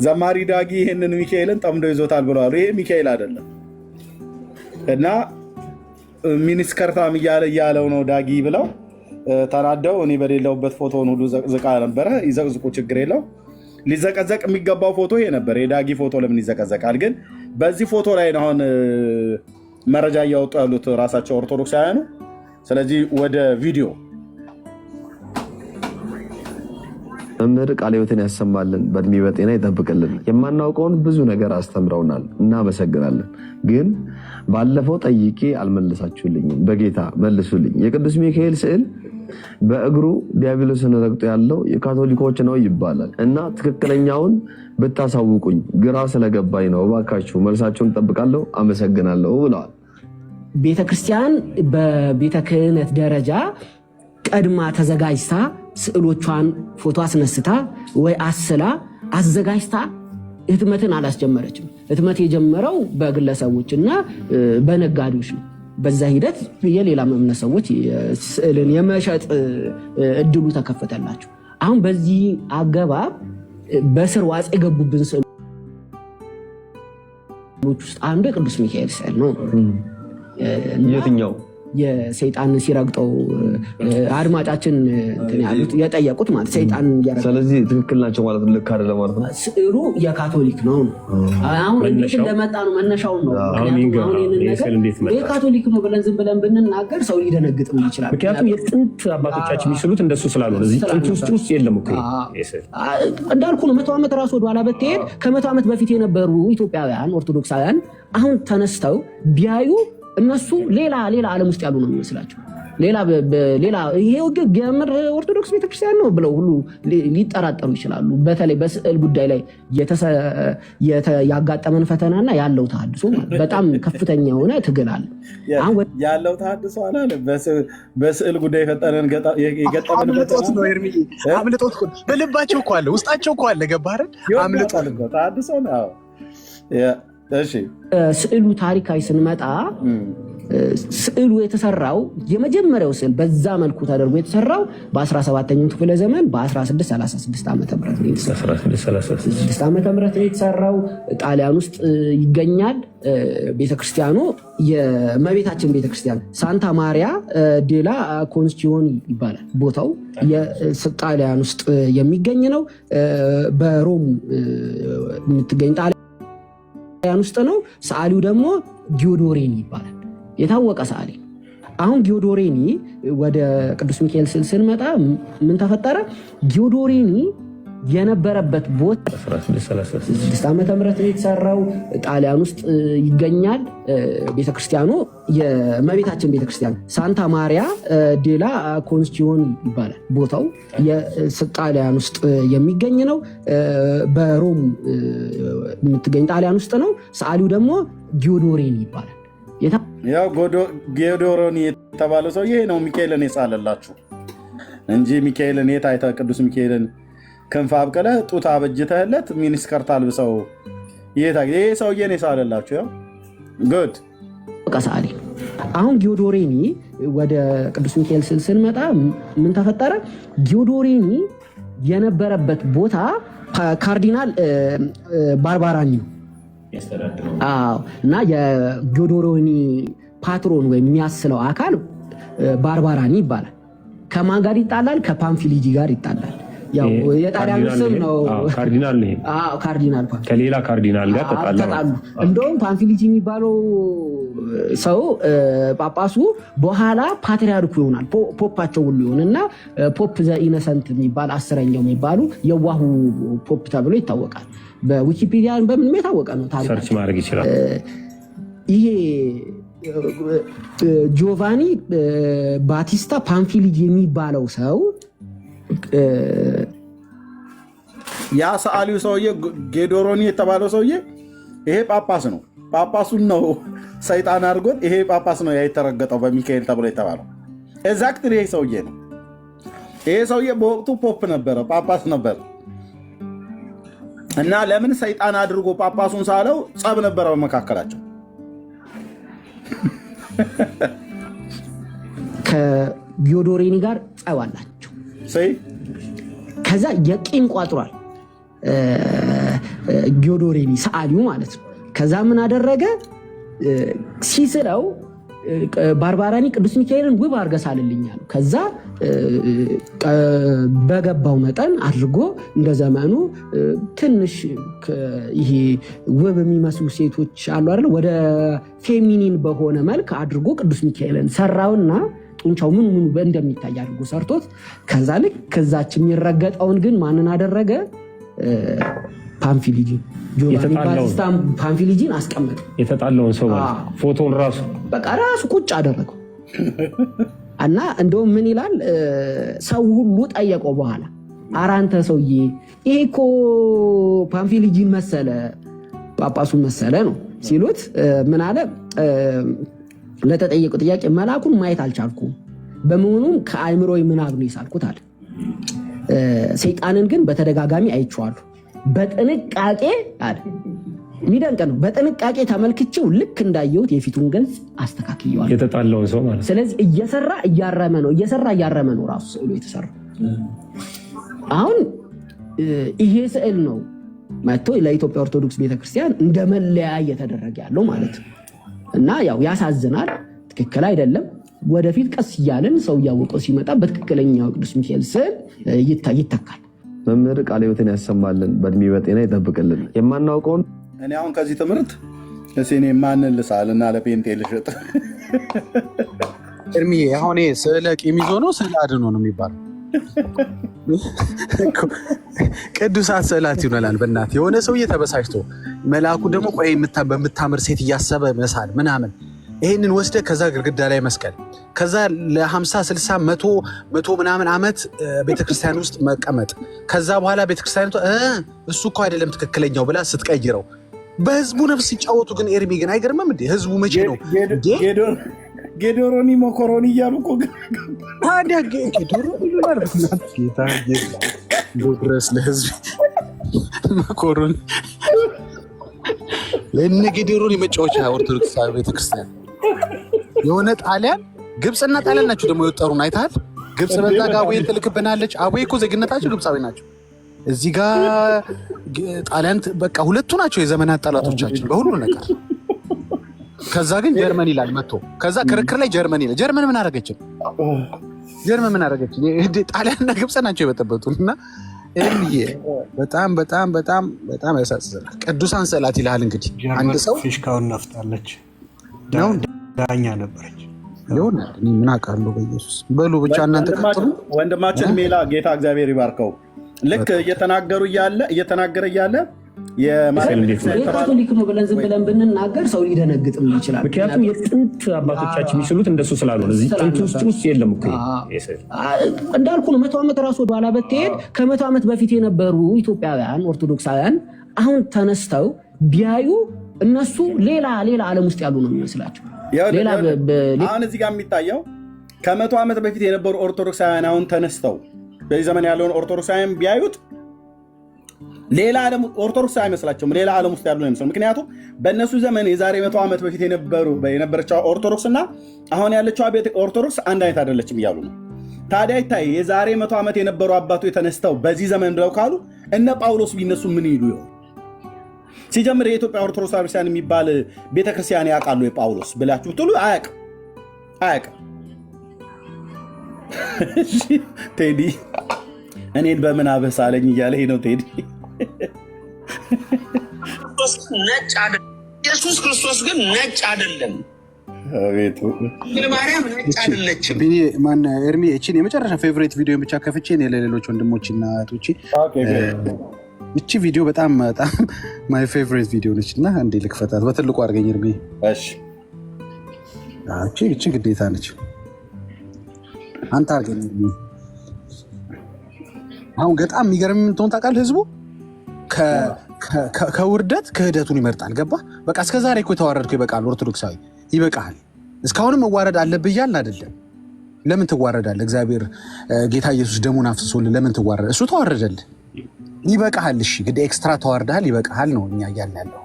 ዘማሪ ዳጊ ይህንን ሚካኤልን ጠምዶ ይዞታል ብለዋል። ይሄ ሚካኤል አይደለም እና ሚኒስከርታም እያለው ነው ዳጊ ብለው ተናደው እኔ በሌለውበት ፎቶውን ሁሉ ዘቅዝቃ ነበረ። ይዘቅዝቁ፣ ችግር የለው። ሊዘቀዘቅ የሚገባው ፎቶ ይሄ ነበር። የዳጊ ፎቶ ለምን ይዘቀዘቃል? ግን በዚህ ፎቶ ላይ አሁን መረጃ እያወጡ ያሉት ራሳቸው ኦርቶዶክሳውያኑ። ስለዚህ ወደ ቪዲዮ። መምህር ቃለ ሕይወትን ያሰማልን፣ በእድሜ በጤና ይጠብቅልን። የማናውቀውን ብዙ ነገር አስተምረውናል፣ እናመሰግናለን። ግን ባለፈው ጠይቄ አልመለሳችሁልኝም። በጌታ መልሱልኝ። የቅዱስ ሚካኤል ስዕል በእግሩ ዲያብሎስን ረግጦ ያለው የካቶሊኮች ነው ይባላል እና ትክክለኛውን ብታሳውቁኝ ግራ ስለገባኝ ነው። እባካችሁ መልሳችሁን እጠብቃለሁ። አመሰግናለሁ ብለዋል። ቤተክርስቲያን በቤተ ክህነት ደረጃ ቀድማ ተዘጋጅታ ስዕሎቿን ፎቶ አስነስታ ወይ አስላ አዘጋጅታ ህትመትን አላስጀመረችም። ህትመት የጀመረው በግለሰቦችና በነጋዴዎች ነው። በዛ ሂደት የሌላ እምነት ሰዎች ስዕልን የመሸጥ እድሉ ተከፈተላቸው። አሁን በዚህ አገባብ በስር ዋጽ የገቡብን ስዕሎች ውስጥ አንዱ የቅዱስ ሚካኤል ስዕል ነው። የትኛው? የሰይጣን ሲረግጠው አድማጫችን እንትን ያሉት የጠየቁት ማለት ሰይጣን እያረገ ስለዚህ ትክክል ናቸው ማለት ልክ አይደለም ማለት ነው። ስዕሉ የካቶሊክ ነው። አሁን እንዴት እንደመጣ ነው መነሻውን ነው። አሁን የካቶሊክ ነው ብለን ዝም ብለን ብንናገር ሰው ሊደነግጥም ይችላል። ምክንያቱም የጥንት አባቶቻችን የሚስሉት እንደሱ ስላልሆነ እዚህ ጥንት ውስጥ የለም እኮ እንዳልኩ ነው። 100 ዓመት ራሱ ወደኋላ ብትሄድ ከ100 ዓመት በፊት የነበሩ ኢትዮጵያውያን ኦርቶዶክሳውያን አሁን ተነስተው ቢያዩ እነሱ ሌላ ዓለም ውስጥ ያሉ ነው የሚመስላቸው። ሌላ ይሄ ገምር ኦርቶዶክስ ቤተክርስቲያን ነው ብለው ሁሉ ሊጠራጠሩ ይችላሉ። በተለይ በስዕል ጉዳይ ላይ ያጋጠመን ፈተናና ያለው ተሐድሶ በጣም ከፍተኛ የሆነ ትግል አለ። ያለው ተሐድሶ አለ። በስዕል ጉዳይ የገጠመን ፈተና ነው። ኤርሚ አምልጦት እኮ በልባቸው እኮ አለ፣ ውስጣቸው እኮ አለ። ገባህ አይደል? አምልጦት ተሐድሶ ነው። እሺ ስዕሉ ታሪካዊ ስንመጣ ስዕሉ የተሰራው የመጀመሪያው ስዕል በዛ መልኩ ተደርጎ የተሰራው በ17ኛው ክፍለ ዘመን በ1636 ዓመተ ምህረት ነው የተሰራው። ጣሊያን ውስጥ ይገኛል። ቤተክርስቲያኑ የእመቤታችን ቤተክርስቲያን ሳንታ ማሪያ ዴላ ኮንስቲዮኒ ይባላል ቦታው። ጣሊያን ውስጥ የሚገኝ ነው። በሮም የምትገኝ ጣሊያን ውስጥ ነው። ሰዓሊው ደግሞ ጊዮዶሬኒ ይባላል። የታወቀ ሰዓሊ። አሁን ጊዮዶሬኒ ወደ ቅዱስ ሚካኤል ስዕል ስንመጣ ምን ተፈጠረ? ጊዮዶሬኒ የነበረበት ቦታ 16 ዓመተ ምህረት ነው የተሰራው። ጣሊያን ውስጥ ይገኛል። ቤተክርስቲያኑ የእመቤታችን ቤተክርስቲያን ሳንታ ማሪያ ዴላ ኮንስቲዮኒ ይባላል ቦታው። ጣሊያን ውስጥ የሚገኝ ነው። በሮም የምትገኝ ጣሊያን ውስጥ ነው። ሰዓሊው ደግሞ ጊዮዶሬኒ ይባላል። ያው ጊዮዶሬኒ የተባለው ሰው ይሄ ነው ሚካኤልን የሳለላችሁ እንጂ ሚካኤልን የት አይተህ ቅዱስ ሚካኤልን ክንፍ አብቅለህ ጡት አበጅተህለት ሚኒስከርት አልብሰው ይሄ ሰውዬ ነው የሳለላችሁ። ያው ጉድ ቀሳሊ። አሁን ጊዮዶሬኒ ወደ ቅዱስ ሚካኤል ስዕል ስንመጣ ምን ተፈጠረ? ጊዮዶሬኒ የነበረበት ቦታ ካርዲናል ባርባራኒ ነው እና የጊዮዶሬኒ ፓትሮን ወይም የሚያስለው አካል ባርባራኒ ይባላል። ከማን ጋር ይጣላል? ከፓንፊሊጂ ጋር ይጣላል። ያው የጣሊያን ስም ነው። ካርዲናል ነው። ካርዲናል ከሌላ ካርዲናል ጋር ተጣሉ። እንደውም ፓንፊሊጂ የሚባለው ሰው ጳጳሱ በኋላ ፓትሪያርኩ ይሆናል። ፖፓቸው ሁሉ ይሆንና ፖፕ ዘ ኢነሰንት የሚባል 10ኛው የሚባሉ የዋሁ ፖፕ ተብሎ ይታወቃል። በዊኪፒዲያ በምንም የታወቀ ነው። ሰርች ማድረግ ይችላል። ይሄ ጂዮቫኒ ባቲስታ ፓንፊሊጂ የሚባለው ሰው ያ ሰዓሊው ሰውዬ ጊዮዶሬኒ የተባለው ሰውዬ ይሄ ጳጳስ ነው። ጳጳሱን ነው ሰይጣን አድርጎት ይሄ ጳጳስ ነው የተረገጠው በሚካኤል ተብሎ የተባለው ኤግዛክትሊ ይሄ ሰውዬ ነው። ይሄ ሰውዬ በወቅቱ ፖፕ ነበረ፣ ጳጳስ ነበር። እና ለምን ሰይጣን አድርጎ ጳጳሱን ሳለው ጸብ ነበረ በመካከላቸው። ከጊዮዶሬኒ ጋር ጸብ አላቸው። ከዛ የቂም ቋጥሯል ጊዮዶሬኒ ሰዓሊው ማለት ነው። ከዛ ምን አደረገ? ሲስለው ባርባራኒ ቅዱስ ሚካኤልን ውብ አድርገህ ሳልልኛል። ከዛ በገባው መጠን አድርጎ እንደ ዘመኑ ትንሽ ይሄ ውብ የሚመስሉ ሴቶች አሉ አይደል፣ ወደ ፌሚኒን በሆነ መልክ አድርጎ ቅዱስ ሚካኤልን ሰራውና ጡንቻው ምን እንደሚታይ አድርጎ ሰርቶት ከዛ ልክ ከዛች የሚረገጠውን ግን ማንን አደረገ? ፓንፊሊጂን አስቀመጠ። የተጣለውን ሰው ፎቶን ራሱ በቃ ራሱ ቁጭ አደረገው እና እንደውም ምን ይላል ሰው ሁሉ ጠየቀው በኋላ፣ ኧረ አንተ ሰውዬ ይሄ እኮ ፓንፊሊጂን መሰለ ጳጳሱን መሰለ ነው ሲሉት ምን አለ? ለተጠየቀው ጥያቄ መልአኩን ማየት አልቻልኩም፣ በመሆኑም ከአእምሮዬ ምናብ ነው የሳልኩት አለ። ሰይጣንን ግን በተደጋጋሚ አይቼዋለሁ፣ በጥንቃቄ አለ። የሚደንቅ ነው። በጥንቃቄ ተመልክቼው ልክ እንዳየሁት የፊቱን ገጽ አስተካክየዋለሁ። የተጣለውን ሰው ማለት። ስለዚህ እየሰራ እያረመ ነው ራሱ ስዕሉ የተሰራው። አሁን ይሄ ስዕል ነው መጥቶ ለኢትዮጵያ ኦርቶዶክስ ቤተክርስቲያን እንደ መለያ እየተደረገ ያለው ማለት ነው። እና ያው ያሳዝናል፣ ትክክል አይደለም። ወደፊት ቀስ እያለን ሰው እያወቀው ሲመጣ በትክክለኛው ቅዱስ ሚካኤል ስዕል ይተካል። መምህር ቃለ ሕይወትን ያሰማልን፣ በእድሜ በጤና ይጠብቅልን። የማናውቀውን እኔ አሁን ከዚህ ትምህርት እኔ ማንን ልሳልና ለፔንቴ ልሽጥ? እርሚ አሁን ስዕለ ቂም ይዞ ነው ስዕለ አድኖ ነው የሚባለው? ቅዱሳት ስዕላት ይሆናል። በእናትህ የሆነ ሰውዬ ተበሳጭቶ መልአኩ ደግሞ ቆይ በምታምር ሴት እያሰበ መሳል ምናምን፣ ይህንን ወስደ ከዛ ግድግዳ ላይ መስቀል፣ ከዛ ለ50 60 መቶ ምናምን ዓመት ቤተክርስቲያን ውስጥ መቀመጥ፣ ከዛ በኋላ ቤተክርስቲያኒቱ እሱ እኮ አይደለም ትክክለኛው ብላ ስትቀይረው፣ በህዝቡ ነፍስ ሲጫወቱ ግን ኤርሚ ግን አይገርምም እንዴ? ህዝቡ መቼ ነው ጌዶሮኒ ሞኮሮኒ እያሉ እኮ ታዲያ ድረስ ለህዝብ መኮሮኒ ለእነ ጌዶሮኒ መጫወቻ ኦርቶዶክስ ቤተክርስቲያን የሆነ ጣሊያን ግብፅና ጣሊያን ናቸው ደግሞ የወጠሩን አይተሃል? ግብፅ በዛ ጋር አቦዬን ትልክብናለች። አቦዬ እኮ ዜግነታቸው ግብፃዊ ናቸው። እዚህ ጋር ጣሊያን በቃ ሁለቱ ናቸው የዘመናት ጠላቶቻችን በሁሉ ነገር። ከዛ ግን ጀርመን ይላል መጥቶ፣ ከዛ ክርክር ላይ ጀርመን ይላል። ጀርመን ምን አደረገችን? ጀርመን ምን አደረገችን? ጣሊያንና ግብፅ ናቸው የበጠበጡን። እና በጣም በጣም በጣም በጣም ያሳዝናል። ቅዱሳን ስዕላት ይልሃል እንግዲህ አንድ ሰው ፊሽካውን ነፍታለች ዳኛ ነበረች። ይሆናል እኔ ምን አውቃለሁ። በኢየሱስ በሉ ብቻ እናንተ ቀጥሉ። ወንድማችን ሜላ ጌታ እግዚአብሔር ይባርከው። ልክ እየተናገረ እያለ ካቶሊክ ነው ብለን ዝም ብለን ብንናገር ሰው ሊደነግጥም ይችላል። ምክንያቱም የጥንት አባቶቻችን የሚስሉት እንደሱ ስላልሆነ እዚህ ጥንት ውስጥ የለም እኮ እንዳልኩ ነው። 100 ዓመት ራሱ ወደኋላ ብትሄድ ከ100 ዓመት በፊት የነበሩ ኢትዮጵያውያን ኦርቶዶክሳውያን አሁን ተነስተው ቢያዩ እነሱ ሌላ ዓለም ውስጥ ያሉ ነው የሚመስላቸው። አሁን እዚህ ጋር የሚታየው ከ100 ዓመት በፊት የነበሩ ኦርቶዶክሳውያን አሁን ተነስተው በዚህ ዘመን ያለውን ኦርቶዶክሳውያን ቢያዩት ሌላ ዓለም ኦርቶዶክስ አይመስላቸውም። ሌላ ዓለም ውስጥ ያሉ ነው የሚመስለው። ምክንያቱም በእነሱ ዘመን የዛሬ 100 ዓመት በፊት የነበረችው ኦርቶዶክስ እና አሁን ያለችው ኦርቶዶክስ አንድ አይነት አይደለችም እያሉ ነው። ታዲያ ይታይ የዛሬ 100 ዓመት የነበሩ አባቶች የተነስተው በዚህ ዘመን ብለው ካሉ እነ ጳውሎስ ቢነሱ ምን ይሉ ይሆን? ሲጀምር የኢትዮጵያ ኦርቶዶክስ ቤተክርስቲያን የሚባል ቤተክርስቲያን ያውቃሉ የጳውሎስ ብላችሁ ትሉ አያውቅም። ቴዲ እኔን በምን አበሳለኝ እያለ ነው ቴዲ። ኢየሱስ ክርስቶስ ግን ነጭ አይደለም። አቤቱ ማርያም ነጭ አይደለችም። ኤርሚ እቺን የመጨረሻ ፌቨሪት ቪዲዮ ብቻ ከፍቼ ነው ለሌሎች ወንድሞችና እህቶቼ እቺ ቪዲዮ በጣም በጣም ማይ ፌቨሪት ቪዲዮ ነች እና እንዴ ልክፈታት በትልቁ አድርገኝ ኤርሚ። እሺ እቺ ግዴታ ነች። አንተ አድርገኝ። አሁን በጣም የሚገርም ምን ታውቃለህ? ህዝቡ ከውርደት ክህደቱን ይመርጣል። ገባ? በቃ እስከዛሬ እኮ የተዋረድከው ይበቃል። ኦርቶዶክሳዊ ይበቃል። እስካሁንም መዋረድ አለብህ እያልን አይደለም። ለምን ትዋረዳለህ? እግዚአብሔር ጌታ ኢየሱስ ደሙን አፍስሶልህ ለምን ትዋረድ? እሱ ተዋረደልህ፣ ይበቃሃል። እሺ እንግዲህ ኤክስትራ ተዋርደሃል፣ ይበቃሃል ነው እኛ እያልን ያለው።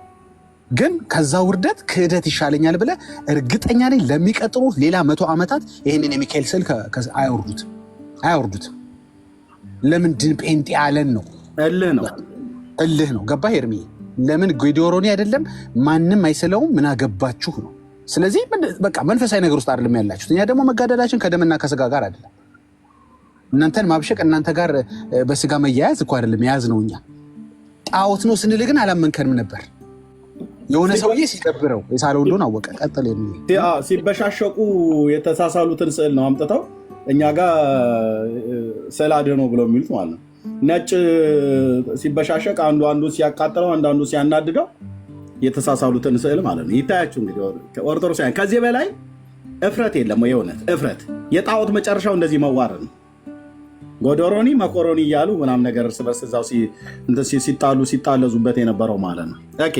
ግን ከዛ ውርደት ክህደት ይሻለኛል ብለህ እርግጠኛ ነኝ ለሚቀጥሉት ሌላ 100 ዓመታት ይህንን የሚካኤል ስዕል አያወርዱት። ለምንድን ጴንጤ ያለን ነው? እልህ ነው። ገባህ ኤርሚ? ለምን ጌዶሮኒ አይደለም ማንም አይስለውም። ምን አገባችሁ ነው። ስለዚህ በቃ መንፈሳዊ ነገር ውስጥ አይደለም ያላችሁት። እኛ ደግሞ መጋደላችን ከደምና ከስጋ ጋር አይደለም። እናንተን ማብሸቅ እናንተ ጋር በስጋ መያያዝ እኮ አይደለም የያዝ ነው። እኛ ጣዖት ነው ስንል ግን አላመንከንም ነበር። የሆነ ሰውዬ ሲቀብረው የሳለው እንደሆነ አወቀ። ቀጥል ኤርሚ። ሲበሻሸቁ የተሳሳሉትን ስዕል ነው አምጥተው እኛ ጋር ስዕል አድኖ ብለው የሚሉት ማለት ነው። ነጭ ሲበሻሸቅ አንዱ ሲያቃጥለው አንዱ ሲያናድደው የተሳሳሉትን ስዕል ማለት ነው። ይታያችሁ እንግዲህ ኦርቶዶክሳውያን ከዚህ በላይ እፍረት የለም። የእውነት እፍረት የጣዖት መጨረሻው እንደዚህ መዋረድ ነው። ጎዶሮኒ መኮሮኒ እያሉ ምናምን ነገር እርስ በርስ እዛው ሲጣለዙበት የነበረው ማለት ነው። ኦኬ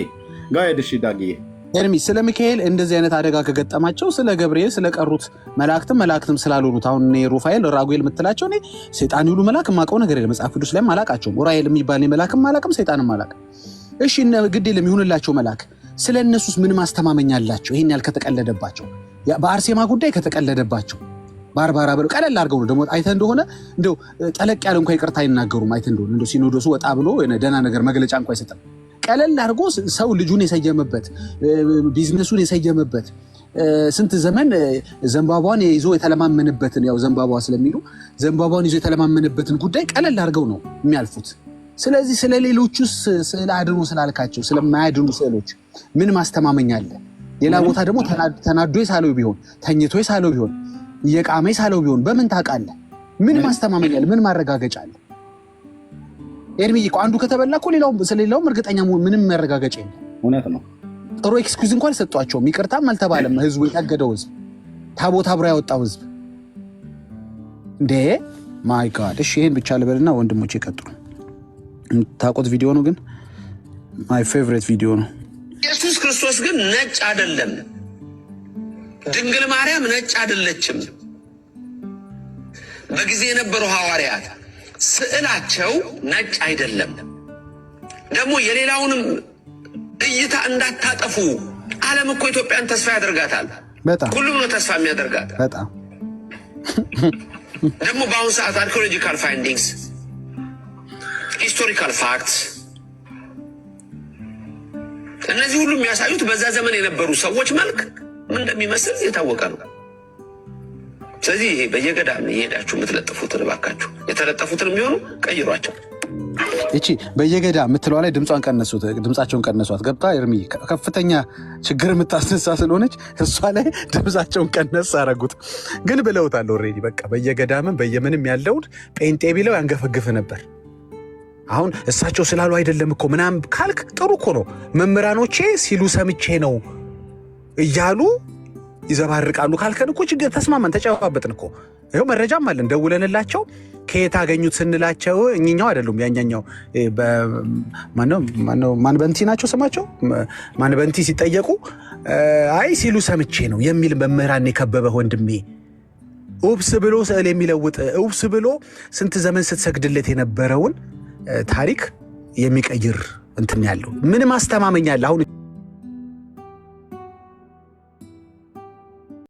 ጋይድሽ ዳግዬ ኤርሚ ስለ ሚካኤል እንደዚህ አይነት አደጋ ከገጠማቸው ስለ ገብርኤል ስለቀሩት መላእክትም ስላልሆኑት አሁን ሩፋኤል ራጉኤል የምትላቸው እኔ ሰይጣን ይሉ መላክ የማውቀው ነገር የለም። መጽሐፍ ቅዱስ ላይም አላውቃቸውም። ኡራኤል የሚባል መላክም አላውቅም፣ ሰይጣንም አላውቅም። እሺ ግድ የለም ይሁንላቸው መላክ። ስለ እነሱስ ምን ማስተማመኛ አላቸው? ይሄን ያህል ከተቀለደባቸው፣ በአርሴማ ጉዳይ ከተቀለደባቸው ባርባራ ብለው ቀለል አድርገው ነው ደግሞ አይተህ እንደሆነ እንደው ጠለቅ ያለ እንኳን ይቅርታ አይናገሩም። አይተህ እንደሆነ እንደው ሲኖዶሱ ወጣ ብሎ ደህና ነገር መግለጫ እንኳን አይሰጥም። ቀለል አድርጎ ሰው ልጁን የሰየመበት ቢዝነሱን የሰየመበት ስንት ዘመን ዘንባባን ይዞ የተለማመነበትን ያው ዘንባባ ስለሚሉ ዘንባባን ይዞ የተለማመነበትን ጉዳይ ቀለል አድርገው ነው የሚያልፉት። ስለዚህ ስለሌሎቹስ ስለ አድኖ ስላልካቸው ስለማያድኑ ስዕሎች ምን ማስተማመኛ አለ? ሌላ ቦታ ደግሞ ተናዶ የሳለው ቢሆን ተኝቶ የሳለው ቢሆን እየቃመ የሳለው ቢሆን በምን ታውቃለህ? ምን ማስተማመኛ አለ? ምን ማረጋገጫ አለ? ኤርሚ እኮ አንዱ ከተበላ እኮ ስለሌላውም እርግጠኛ መሆን ምንም ማረጋገጫ የለም። እውነት ነው። ጥሩ ኤክስኪውዝ እንኳን ሰጧቸው፣ ይቅርታም አልተባለም። ህዝቡ የታገደው ህዝብ፣ ታቦት አብሮ ያወጣው ህዝብ እንዴ! ማይ ጋድ። እሺ ይሄን ብቻ ልበልና ወንድሞቼ ይቀጥሉ። የምታውቁት ቪዲዮ ነው፣ ግን ማይ ፌቨሪት ቪዲዮ ነው። ኢየሱስ ክርስቶስ ግን ነጭ አይደለም። ድንግል ማርያም ነጭ አይደለችም። በጊዜ የነበሩ ሐዋርያት ስዕላቸው ነጭ አይደለም። ደግሞ የሌላውንም እይታ እንዳታጠፉ። ዓለም እኮ ኢትዮጵያን ተስፋ ያደርጋታል። በጣም ሁሉም ነው ተስፋ የሚያደርጋት። በጣም ደግሞ በአሁኑ ሰዓት አርኪኦሎጂካል ፋይንዲንግስ፣ ሂስቶሪካል ፋክትስ እነዚህ ሁሉ የሚያሳዩት በዛ ዘመን የነበሩ ሰዎች መልክ ምን እንደሚመስል የታወቀ ነው። ስለዚህ ይሄ በየገዳም እየሄዳችሁ የምትለጥፉትን እባካችሁ የተለጠፉትን የሚሆኑ ቀይሯቸው። እቺ በየገዳ የምትለዋ ላይ ድምፃቸውን ቀነሷት። ገብታ ኤርሚ ከፍተኛ ችግር የምታስነሳ ስለሆነች እሷ ላይ ድምፃቸውን ቀነስ አረጉት። ግን ብለውታል ኦልሬዲ። በቃ በየገዳምም በየምንም ያለውን ጴንጤ ቢለው ያንገፈግፍ ነበር። አሁን እሳቸው ስላሉ አይደለም እኮ ምናምን ካልክ ጥሩ እኮ ነው። መምህራኖቼ ሲሉ ሰምቼ ነው እያሉ ይዘባርቃሉ ካልከን እኮ ችግር ተስማማን፣ ተጨባበጥን እኮ። ይኸው መረጃም አለን ደውለንላቸው ከየት አገኙት ስንላቸው እኛው አይደሉም ያኛኛው ማንበንቲ ናቸው ስማቸው። ማንበንቲ ሲጠየቁ አይ ሲሉ ሰምቼ ነው የሚል መምህራን የከበበ ወንድሜ ኡብስ ብሎ ስዕል የሚለውጥ ኡብስ ብሎ ስንት ዘመን ስትሰግድለት የነበረውን ታሪክ የሚቀይር እንትን ያለው ምን ማስተማመኛ አለ አሁን?